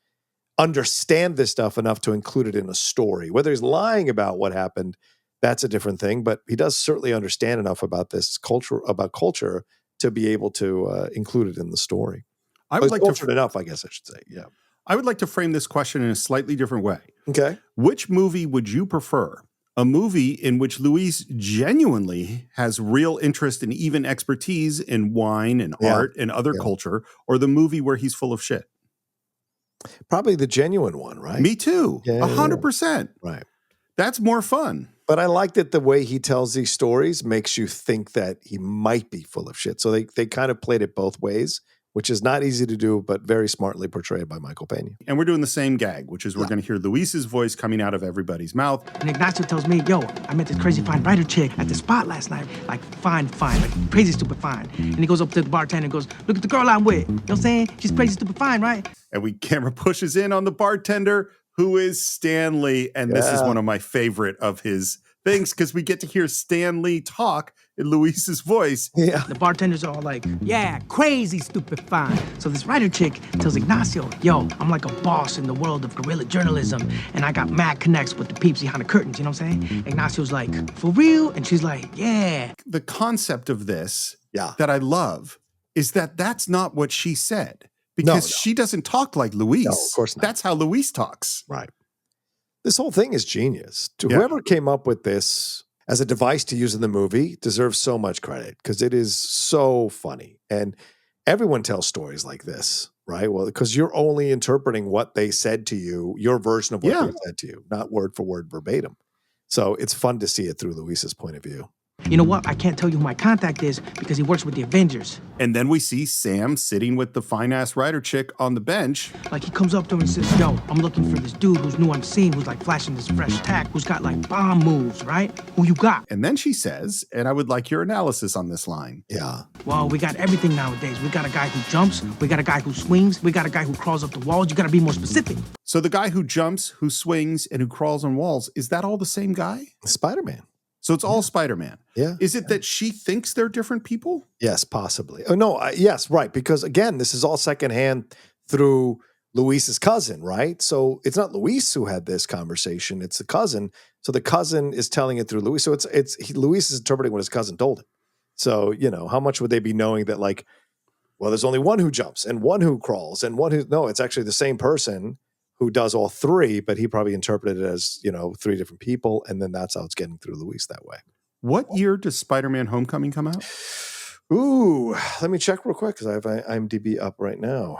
understand this stuff enough to include it in a story. Whether he's lying about what happened, that's a different thing. But he does certainly understand enough about this culture, to be able to include it in the story. I would like to enough, I guess I should say. Yeah. I would like to frame this question in a slightly different way. Okay. Which movie would you prefer? A movie in which Luis genuinely has real interest and even expertise in wine and art and other culture, or the movie where he's full of shit? Probably the genuine one, right? Me too. 100%. Right. That's more fun. But I like that the way he tells these stories makes you think that he might be full of shit. So they kind of played it both ways, which is not easy to do, but very smartly portrayed by Michael Peña. And we're doing the same gag, which is we're going to hear Luis's voice coming out of everybody's mouth. And Ignacio tells me, yo, I met this crazy fine writer chick at the spot last night. Fine, crazy stupid fine. And he goes up to the bartender and goes, look at the girl I'm with. You know what I'm saying? She's crazy stupid fine, right? And camera pushes in on the bartender, who is Stanley. And this is one of my favorite of his things because we get to hear Stan Lee talk in Luis's voice. Yeah. The bartenders are all like, yeah, crazy stupid fine. So this writer chick tells Ignacio, yo, I'm like a boss in the world of guerrilla journalism, and I got mad connects with the peeps behind the curtains, you know what I'm saying? Ignacio's like, for real? And she's like, yeah. The concept of this that I love is that that's not what she said. Because she doesn't talk like Luis. No, of course not. That's how Luis talks. Right. This whole thing is genius. Whoever came up with this as a device to use in the movie deserves so much credit because it is so funny. And everyone tells stories like this, right? Well, because you're only interpreting what they said to you, your version of what they said to you, not word for word verbatim. So it's fun to see it through Luis's point of view. You know what? I can't tell you who my contact is because he works with the Avengers. And then we see Sam sitting with the fine-ass writer chick on the bench. Like, he comes up to him and says, yo, I'm looking for this dude who's new on the scene, who's like flashing this fresh tack, who's got like bomb moves, right? Who you got? And then she says, and I would like your analysis on this line. Yeah. Well, we got everything nowadays. We got a guy who jumps, we got a guy who swings, we got a guy who crawls up the walls. You gotta be more specific. So the guy who jumps, who swings, and who crawls on walls, is that all the same guy? Spider-Man. So it's all Spider-Man. Yeah. Is it that she thinks they're different people? Yes, possibly. Oh, no. Yes, right. Because again, this is all secondhand through Luis's cousin, right? So it's not Luis who had this conversation. It's the cousin. So the cousin is telling it through Luis. So Luis is interpreting what his cousin told him. So, you know, how much would they be knowing that like, well, there's only one who jumps and one who crawls and one who, no, it's actually the same person who does all three, but he probably interpreted it as, you know, three different people. And then that's how it's getting through Luis that way. What year does Spider-Man Homecoming come out? Ooh, let me check real quick because I have IMDb up right now.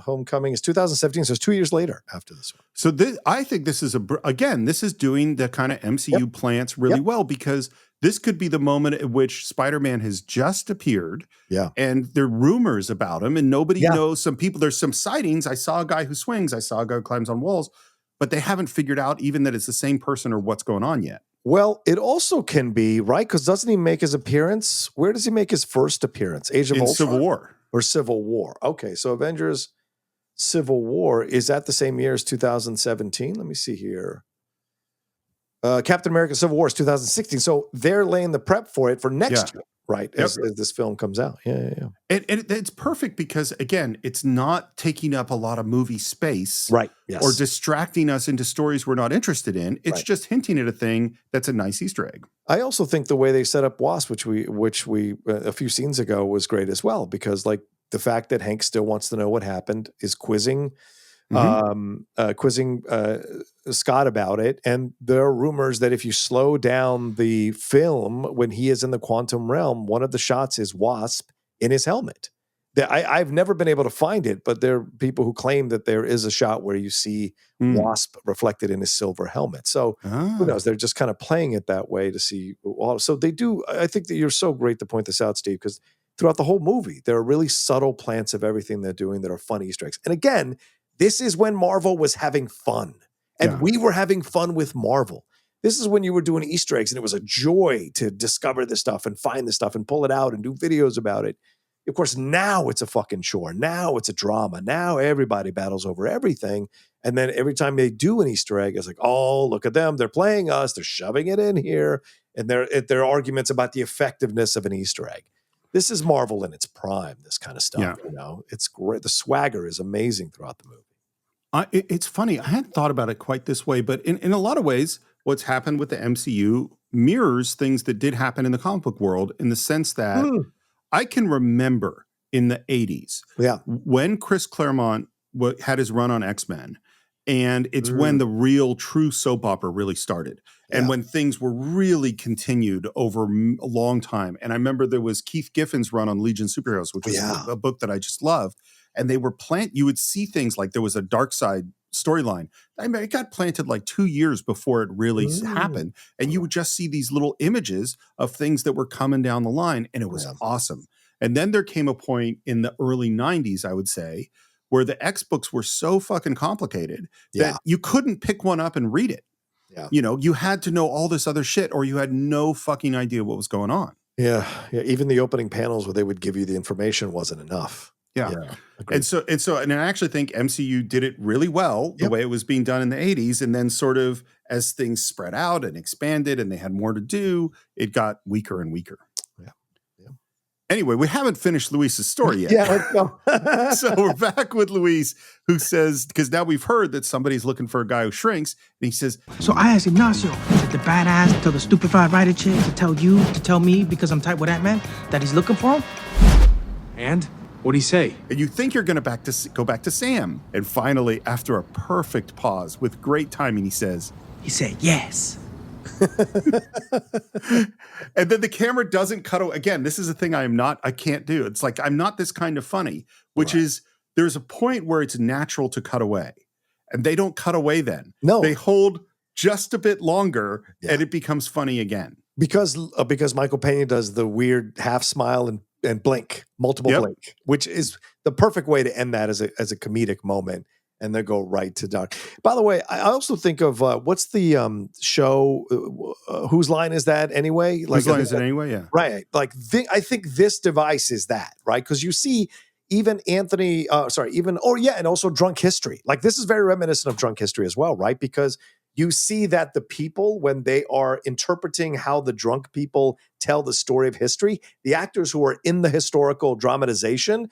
Homecoming is 2017, so it's 2 years later after this one. So I think this is this is doing the kind of MCU plants really well because this could be the moment at which Spider-Man has just appeared. Yeah. And there are rumors about him and nobody knows. Some people, there's some sightings. I saw a guy who swings. I saw a guy who climbs on walls, but they haven't figured out even that it's the same person or what's going on yet. Well, it also can be, right? Because doesn't he make his appearance? Where does he make his first appearance? Age of Ultron? Civil War. Or Civil War. Okay, so Avengers Civil War, is that the same year as 2017? Let me see here. Captain America Civil War is 2016. So they're laying the prep for it for next year, right? As this film comes out. Yeah. And it's perfect because, again, it's not taking up a lot of movie space. Right, yes. Or distracting us into stories we're not interested in. It's just hinting at a thing that's a nice Easter egg. I also think the way they set up Wasp, which we a few scenes ago was great as well, because like the fact that Hank still wants to know what happened is quizzing Scott about it. And there are rumors that if you slow down the film when he is in the quantum realm, one of the shots is Wasp in his helmet. I've never been able to find it, but there are people who claim that there is a shot where you see Wasp reflected in his silver helmet. So who knows? They're just kind of playing it that way to see. So they do. I think that you're so great to point this out, Steve, because throughout the whole movie, there are really subtle plants of everything they're doing that are fun Easter eggs. And again, this is when Marvel was having fun. And we were having fun with Marvel. This is when you were doing Easter eggs and it was a joy to discover this stuff and find this stuff and pull it out and do videos about it. Of course, now it's a fucking chore. Now it's a drama. Now everybody battles over everything. And then every time they do an Easter egg, it's like, oh, look at them. They're playing us. They're shoving it in here. And there are arguments about the effectiveness of an Easter egg. This is Marvel in its prime, this kind of stuff. Yeah. You know, it's great. The swagger is amazing throughout the movie. It's funny. I hadn't thought about it quite this way, but in a lot of ways, what's happened with the MCU mirrors things that did happen in the comic book world in the sense that I can remember in the 80s when Chris Claremont had his run on X-Men, and it's when the real true soap opera really started and when things were really continued over a long time. And I remember there was Keith Giffen's run on Legion Superheroes, which was a book that I just loved. And they were you would see things like there was a Dark Side storyline. I mean, it got planted like 2 years before it really happened. And you would just see these little images of things that were coming down the line. And it was awesome. And then there came a point in the early 90s, I would say, where the X books were so fucking complicated that you couldn't pick one up and read it. Yeah. You know, you had to know all this other shit or you had no fucking idea what was going on. Yeah. Even the opening panels where they would give you the information wasn't enough. Yeah. And I actually think MCU did it really well the way it was being done in the 80s. And then sort of as things spread out and expanded and they had more to do, it got weaker and weaker. Anyway, we haven't finished Luis's story yet. Yeah, let's go. So we're back with Luis, who says, because now we've heard that somebody's looking for a guy who shrinks, and he says, So I asked Ignacio, is it the badass to tell the stupefied writer chick to tell you, to tell me, because I'm tight with that man, that he's looking for him? And? What'd he say? And you think you're going to go back to Sam. And finally, after a perfect pause with great timing, he says, He said, yes. And then the camera doesn't cut away. Again, this is a thing I can't do. It's like, I'm not this kind of funny, which is there's a point where it's natural to cut away. And they don't cut away then. No. They hold just a bit longer and it becomes funny again. Because Michael Peña does the weird half smile and blink, multiple blink, which is the perfect way to end that as a comedic moment. And they go right to dark. By the way, I also think of what's the show? Whose line is that anyway? Whose line is it anyway? Yeah, right. Like I think this device is that, right? Because you see even and also Drunk History. Like this is very reminiscent of Drunk History as well, right? Because you see that the people, when they are interpreting how the drunk people tell the story of history, the actors who are in the historical dramatization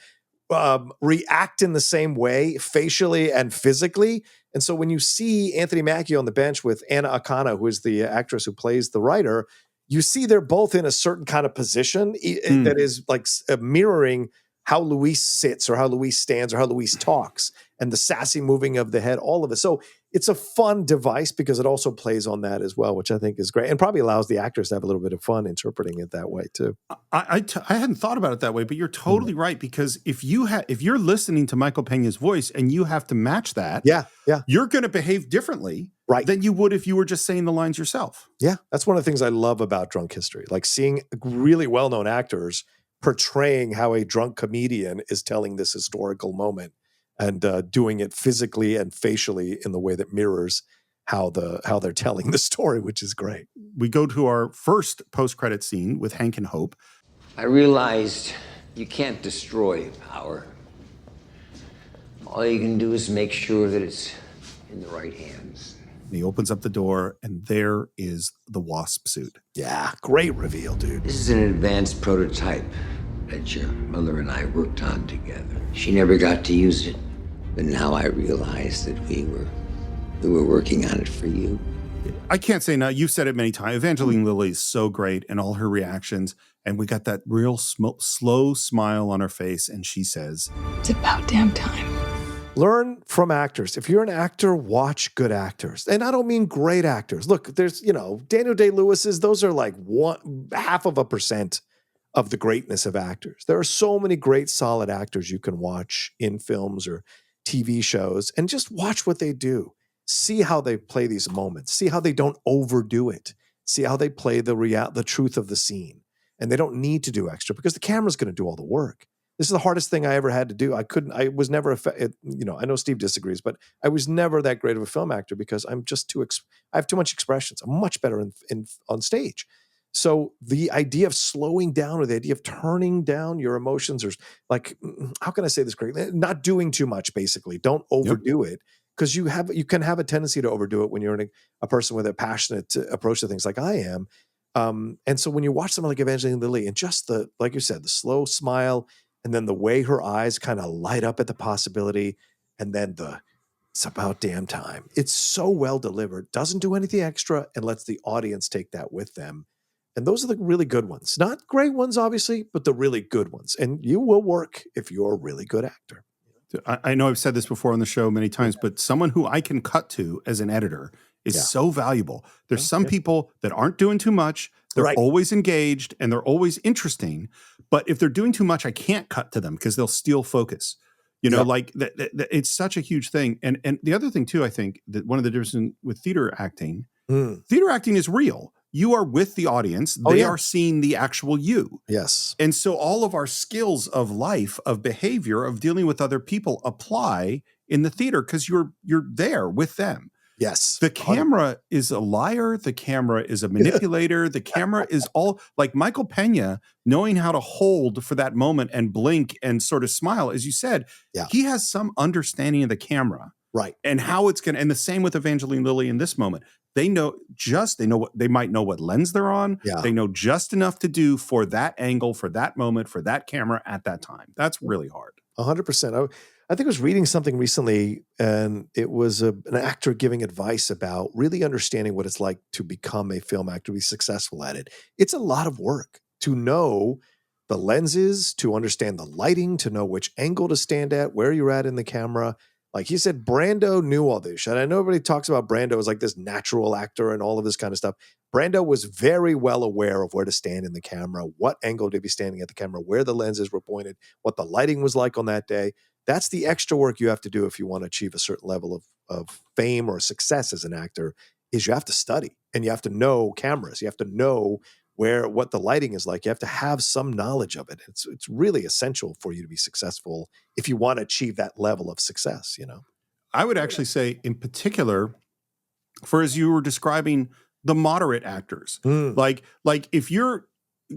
react in the same way, facially and physically. And so when you see Anthony Mackie on the bench with Anna Akana, who is the actress who plays the writer, you see they're both in a certain kind of position that is like mirroring how Luis sits or how Luis stands or how Luis talks and the sassy moving of the head, all of it. So it's a fun device because it also plays on that as well, which I think is great and probably allows the actors to have a little bit of fun interpreting it that way too. I hadn't thought about it that way, but you're totally right, because if you're listening to Michael Peña's voice and you have to match that, you're going to behave differently than you would if you were just saying the lines yourself. Yeah, that's one of the things I love about Drunk History, like seeing really well-known actors portraying how a drunk comedian is telling this historical moment and doing it physically and facially in the way that mirrors how they're telling the story, which is great. We go to our first post-credit scene with Hank and Hope. I realized you can't destroy power. All you can do is make sure that it's in the right hands. And he opens up the door, and there is the wasp suit. Yeah, great reveal, dude. This is an advanced prototype that your mother and I worked on together. She never got to use it, but now I realize that we were working on it for you. I can't say no. You've said it many times. Evangeline Lilly is so great in all her reactions, and we got that real slow smile on her face, and she says, It's about damn time. Learn from actors. If you're an actor, watch good actors. And I don't mean great actors. Look, there's, Daniel Day-Lewis's, those are like 0.5% of the greatness of actors. There are so many great, solid actors you can watch in films or TV shows and just watch what they do. See how they play these moments. See how they don't overdo it. See how they play the truth of the scene. And they don't need to do extra because the camera's going to do all the work. This is the hardest thing I ever had to do. I was never, I know Steve disagrees, but I was never that great of a film actor because I'm just I have too much expressions. I'm much better on stage. So the idea of slowing down or the idea of turning down your emotions, or like, how can I say this greatly? Not doing too much, basically. Don't overdo it, because you can have a tendency to overdo it when you're a person with a passionate approach to things like I am. And so when you watch someone like Evangeline Lilly and just like you said, the slow smile, and then the way her eyes kind of light up at the possibility, and then it's about damn time. It's so well delivered, doesn't do anything extra, and lets the audience take that with them. And those are the really good ones. Not great ones, obviously, but the really good ones. And you will work if you're a really good actor. I know I've said this before on the show many times, but someone who I can cut to as an editor is so valuable. There's some people that aren't doing too much. They're always engaged and they're always interesting. But if they're doing too much, I can't cut to them because they'll steal focus. Like it's such a huge thing. And the other thing too, I think that one of the differences with theater acting is real. You are with the audience. They are seeing the actual you. Yes. And so all of our skills of life, of behavior, of dealing with other people apply in the theater because you're there with them. Yes. The camera is a liar. The camera is a manipulator. The camera is all like Michael Peña knowing how to hold for that moment and blink and sort of smile. As you said, he has some understanding of the camera. Right. And how it's going to, and the same with Evangeline Lilly in this moment. they might know what lens they're on. Yeah. They know just enough to do for that angle, for that moment, for that camera at that time. That's really hard. 100%. I think I was reading something recently, and it was an actor giving advice about really understanding what it's like to become a film actor, to be successful at it. It's a lot of work to know the lenses, to understand the lighting, to know which angle to stand at, where you're at in the camera. Like he said, Brando knew all this. And I know everybody talks about Brando as like this natural actor and all of this kind of stuff. Brando was very well aware of where to stand in the camera, what angle to be standing at the camera, where the lenses were pointed, what the lighting was like on that day. That's the extra work you have to do if you want to achieve a certain level of fame or success as an actor, is you have to study and you have to know cameras. You have to know what the lighting is like. You have to have some knowledge of it. It's really essential for you to be successful if you want to achieve that level of success, you know? I would actually say in particular, for as you were describing the moderate actors, like if you're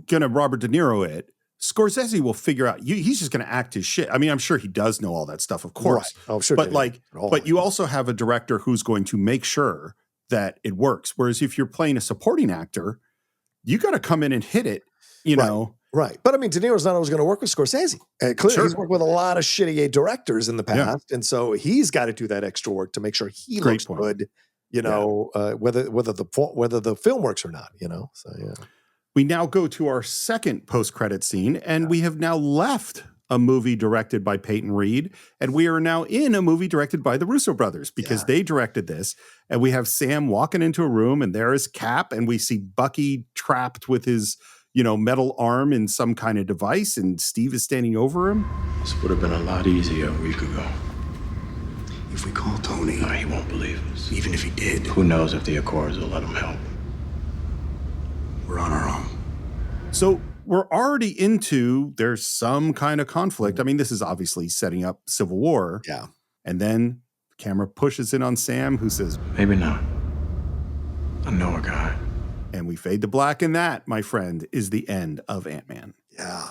going to Robert De Niro it, Scorsese will figure out, he's just going to act his shit. I mean, I'm sure he does know all that stuff, of course. Right. Oh, sure. But you also have a director who's going to make sure that it works. Whereas if you're playing a supporting actor, you got to come in and hit it, you know? Right. But I mean, De Niro's not always going to work with Scorsese. Clearly, Sure. he's worked with a lot of shitty directors in the past. And so he's got to do that extra work to make sure he Great looks point. good, you know, whether the film works or not, you know? So, yeah. We now go to our second post-credit scene, and we have now left a movie directed by Peyton Reed, and we are now in a movie directed by the Russo brothers because they directed this. And we have Sam walking into a room, and there is Cap, and we see Bucky trapped with his, metal arm in some kind of device, and Steve is standing over him. This would have been a lot easier a week ago. If we call Tony, no, he won't believe us. Even if he did, who knows if the Accords will let him help? We're on our own. So we're already into, there's some kind of conflict. I mean, this is obviously setting up Civil War. Yeah. And then the camera pushes in on Sam, who says, maybe not. I know a guy. And we fade to black, and that, my friend, is the end of Ant-Man. Yeah.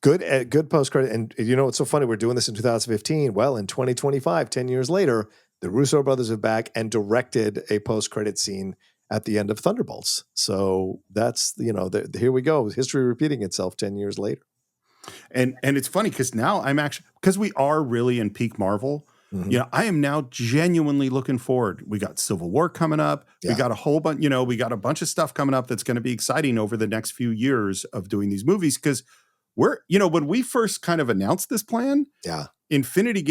Good post-credit. And you know what's so funny? We're doing this in 2015. Well, in 2025, 10 years later, the Russo brothers are back and directed a post-credit scene at the end of Thunderbolts. So that's, here we go. History repeating itself 10 years later. And it's funny because now because we are really in peak Marvel, I am now genuinely looking forward. We got Civil War coming up. Yeah. We got a whole bunch, we got a bunch of stuff coming up that's going to be exciting over the next few years of doing these movies. Because when we first kind of announced this plan, Infinity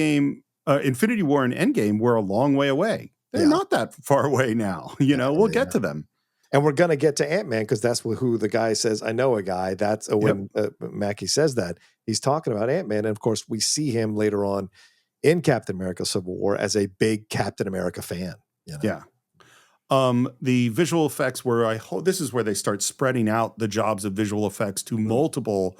War and Endgame were a long way away. They're not that far away now. We'll get to them. And we're going to get to Ant-Man because that's who the guy says, I know a guy. That's when Mackie says that. He's talking about Ant-Man. And of course, we see him later on in Captain America Civil War as a big Captain America fan. Yeah. The visual effects this is where they start spreading out the jobs of visual effects to multiple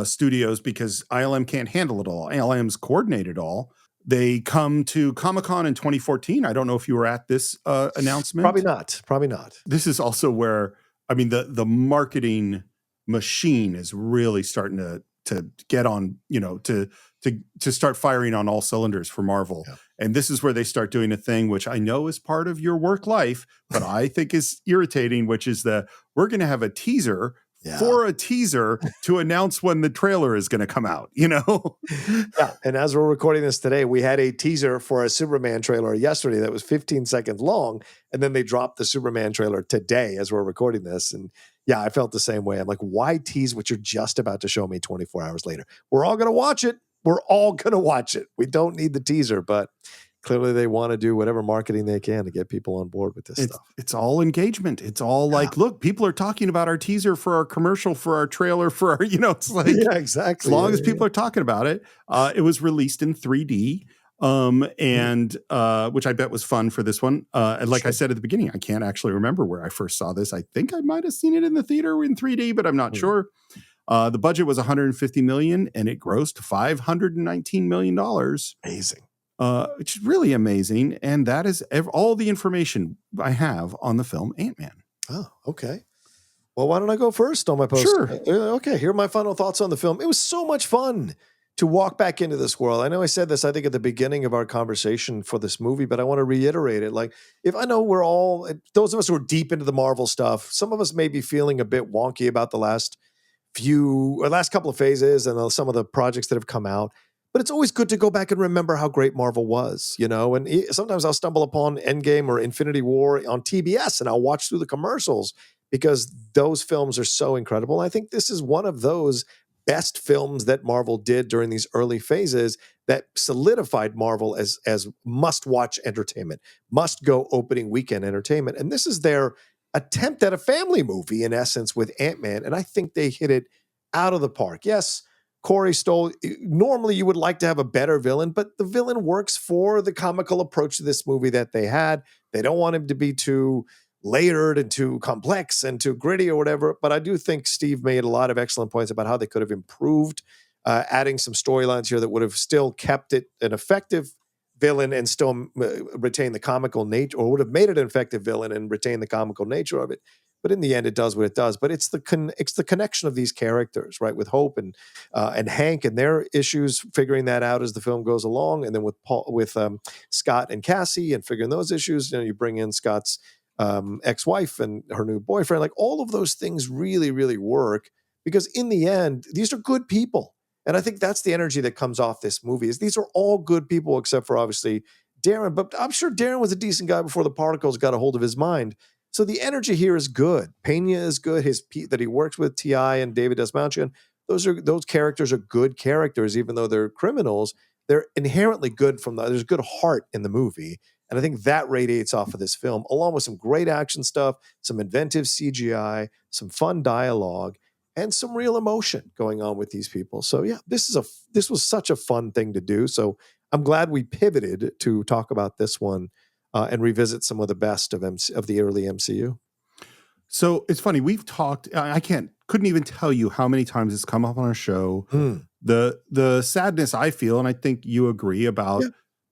studios because ILM can't handle it all. ILM's coordinate it all. They come to Comic-Con in 2014. I don't know if you were at this announcement. Probably not. This is also where, the marketing machine is really starting to get on, to start firing on all cylinders for Marvel. Yeah. And this is where they start doing a thing, which I know is part of your work life, but I think is irritating, which is we're going to have a teaser for a teaser to announce when the trailer is going to come out, Yeah. And as we're recording this today, we had a teaser for a Superman trailer yesterday that was 15 seconds long. And then they dropped the Superman trailer today as we're recording this. And yeah, I felt the same way. I'm like, why tease what you're just about to show me 24 hours later? We're all going to watch it. We don't need the teaser, but clearly they want to do whatever marketing they can to get people on board with this stuff. It's all engagement. It's all like, look, people are talking about our teaser for our commercial, for our trailer, for our, it's like, yeah, exactly. As long as people are talking about it. It was released in 3D, and which I bet was fun for this one. And like I said at the beginning, I can't actually remember where I first saw this. I think I might have seen it in the theater in 3D, but I'm not sure. The budget was $150 million, and it grossed $519 million. Amazing. Which is really amazing. And that is all the information I have on the film Ant-Man. Oh, okay. Well, why don't I go first on my post? Sure. Okay, here are my final thoughts on the film. It was so much fun to walk back into this world. I know I said this, I think, at the beginning of our conversation for this movie, but I want to reiterate it. Like, if I know we're all, those of us who are deep into the Marvel stuff, some of us may be feeling a bit wonky about the last couple of phases and some of the projects that have come out. But it's always good to go back and remember how great Marvel was, you know? And sometimes I'll stumble upon Endgame or Infinity War on TBS and I'll watch through the commercials because those films are so incredible. I think this is one of those best films that Marvel did during these early phases that solidified Marvel as must-watch entertainment, must-go opening weekend entertainment. And this is their attempt at a family movie, in essence, with Ant-Man, and I think they hit it out of the park. Yes, Corey Stoll, normally you would like to have a better villain, but the villain works for the comical approach to this movie that they had. They don't want him to be too layered and too complex and too gritty or whatever, but I do think Steve made a lot of excellent points about how they could have improved, adding some storylines here that would have still kept it an effective villain and still retain the comical nature, or would have made it an effective villain and retain the comical nature of it. But in the end, it does what it does. But it's the connection of these characters, right? With Hope and Hank and their issues, figuring that out as the film goes along, and then with Scott and Cassie and figuring those issues. You know, you bring in Scott's ex-wife and her new boyfriend. Like, all of those things really, really work because in the end, these are good people. And I think that's the energy that comes off this movie. Is these are all good people except for obviously Darren. But I'm sure Darren was a decent guy before the particles got a hold of his mind. So the energy here is good. Peña is good. That he works with T.I. and David Dastmalchian. Those characters are good characters, even though they're criminals. They're inherently good there's good heart in the movie. And I think that radiates off of this film, along with some great action stuff, some inventive CGI, some fun dialogue, and some real emotion going on with these people. So yeah, this was such a fun thing to do. So I'm glad we pivoted to talk about this one and revisit some of the best of the early MCU. So it's funny, we've talked, couldn't even tell you how many times it's come up on our show. The sadness I feel, and I think you agree about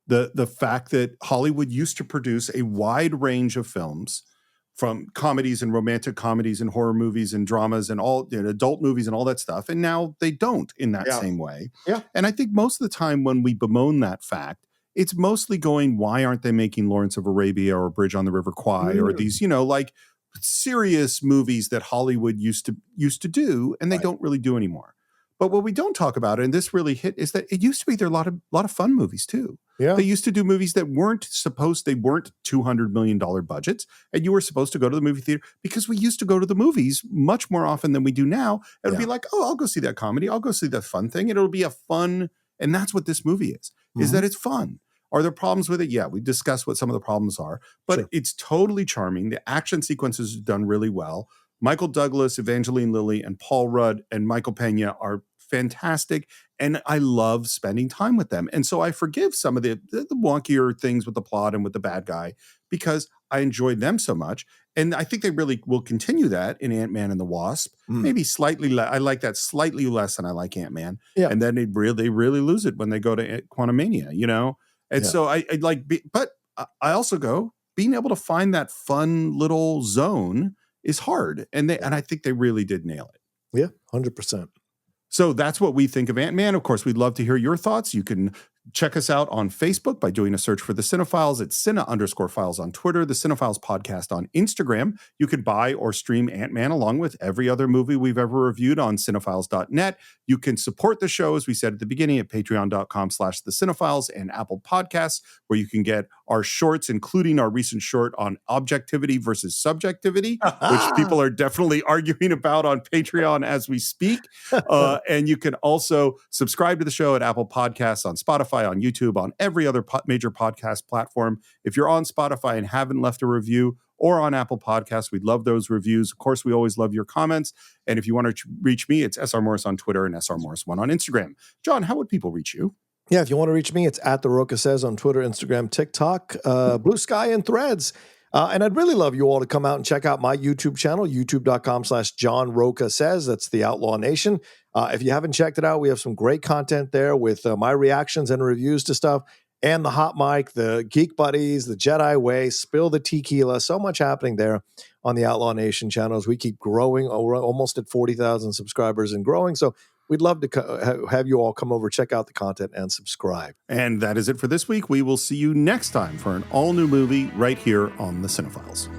the fact that Hollywood used to produce a wide range of films, from comedies and romantic comedies and horror movies and dramas and all adult movies and all that stuff. And now they don't in that same way. Yeah. And I think most of the time when we bemoan that fact, it's mostly going, why aren't they making Lawrence of Arabia or Bridge on the River Kwai or these, like serious movies that Hollywood used to do, and they don't really do anymore. But what we don't talk about, and this really hit, is that it used to be there are a lot of fun movies too. Yeah. They used to do movies that weren't $200 million budgets, and you were supposed to go to the movie theater, because we used to go to the movies much more often than we do now. It would be like, oh, I'll go see that comedy. I'll go see that fun thing. And it'll be a fun, and that's what this movie is that it's fun. Are there problems with it? Yeah, we discussed what some of the problems are, but it's totally charming. The action sequences are done really well. Michael Douglas, Evangeline Lilly, and Paul Rudd and Michael Peña are fantastic, and I love spending time with them. And so I forgive some of the wonkier things with the plot and with the bad guy, because I enjoyed them so much. And I think they really will continue that in Ant-Man and the Wasp. Maybe slightly I like that slightly less than I like Ant-Man. Yeah. And then they really lose it when they go to Quantumania, And so I like, but I also go, being able to find that fun little zone is hard. And I think they really did nail it. Yeah, 100%. So that's what we think of Ant-Man. Of course, we'd love to hear your thoughts. You can check us out on Facebook by doing a search for the Cine-Files. It's Cine_Files on Twitter, the Cine-Files podcast on Instagram. You could buy or stream Ant-Man along with every other movie we've ever reviewed on cinephiles.net. You can support the show, as we said at the beginning, at patreon.com/the Cine-Files and Apple Podcasts, where you can get our shorts, including our recent short on objectivity versus subjectivity, which people are definitely arguing about on Patreon as we speak. And you can also subscribe to the show at Apple Podcasts, on Spotify, on YouTube, on every other major podcast platform. If you're on Spotify and haven't left a review, or on Apple Podcasts, we'd love those reviews. Of course, we always love your comments. And if you want to reach me, it's SR Morris on Twitter and SR Morris1 on Instagram. John, how would people reach you? Yeah, if you want to reach me, it's at The Rocha Says on Twitter, Instagram, TikTok, Blue Sky, and Threads. And I'd really love you all to come out and check out my YouTube channel, youtube.com/John Rocha Says. That's the Outlaw Nation. If you haven't checked it out, we have some great content there with my reactions and reviews to stuff, and the Hot Mic, the Geek Buddies, the Jedi Way, Spill the Tequila. So much happening there on the Outlaw Nation channels. We keep growing. We're almost at 40,000 subscribers and growing. So We'd love to have you all come over, check out the content, and subscribe. And that is it for this week. We will see you next time for an all-new movie right here on the Cine-Files.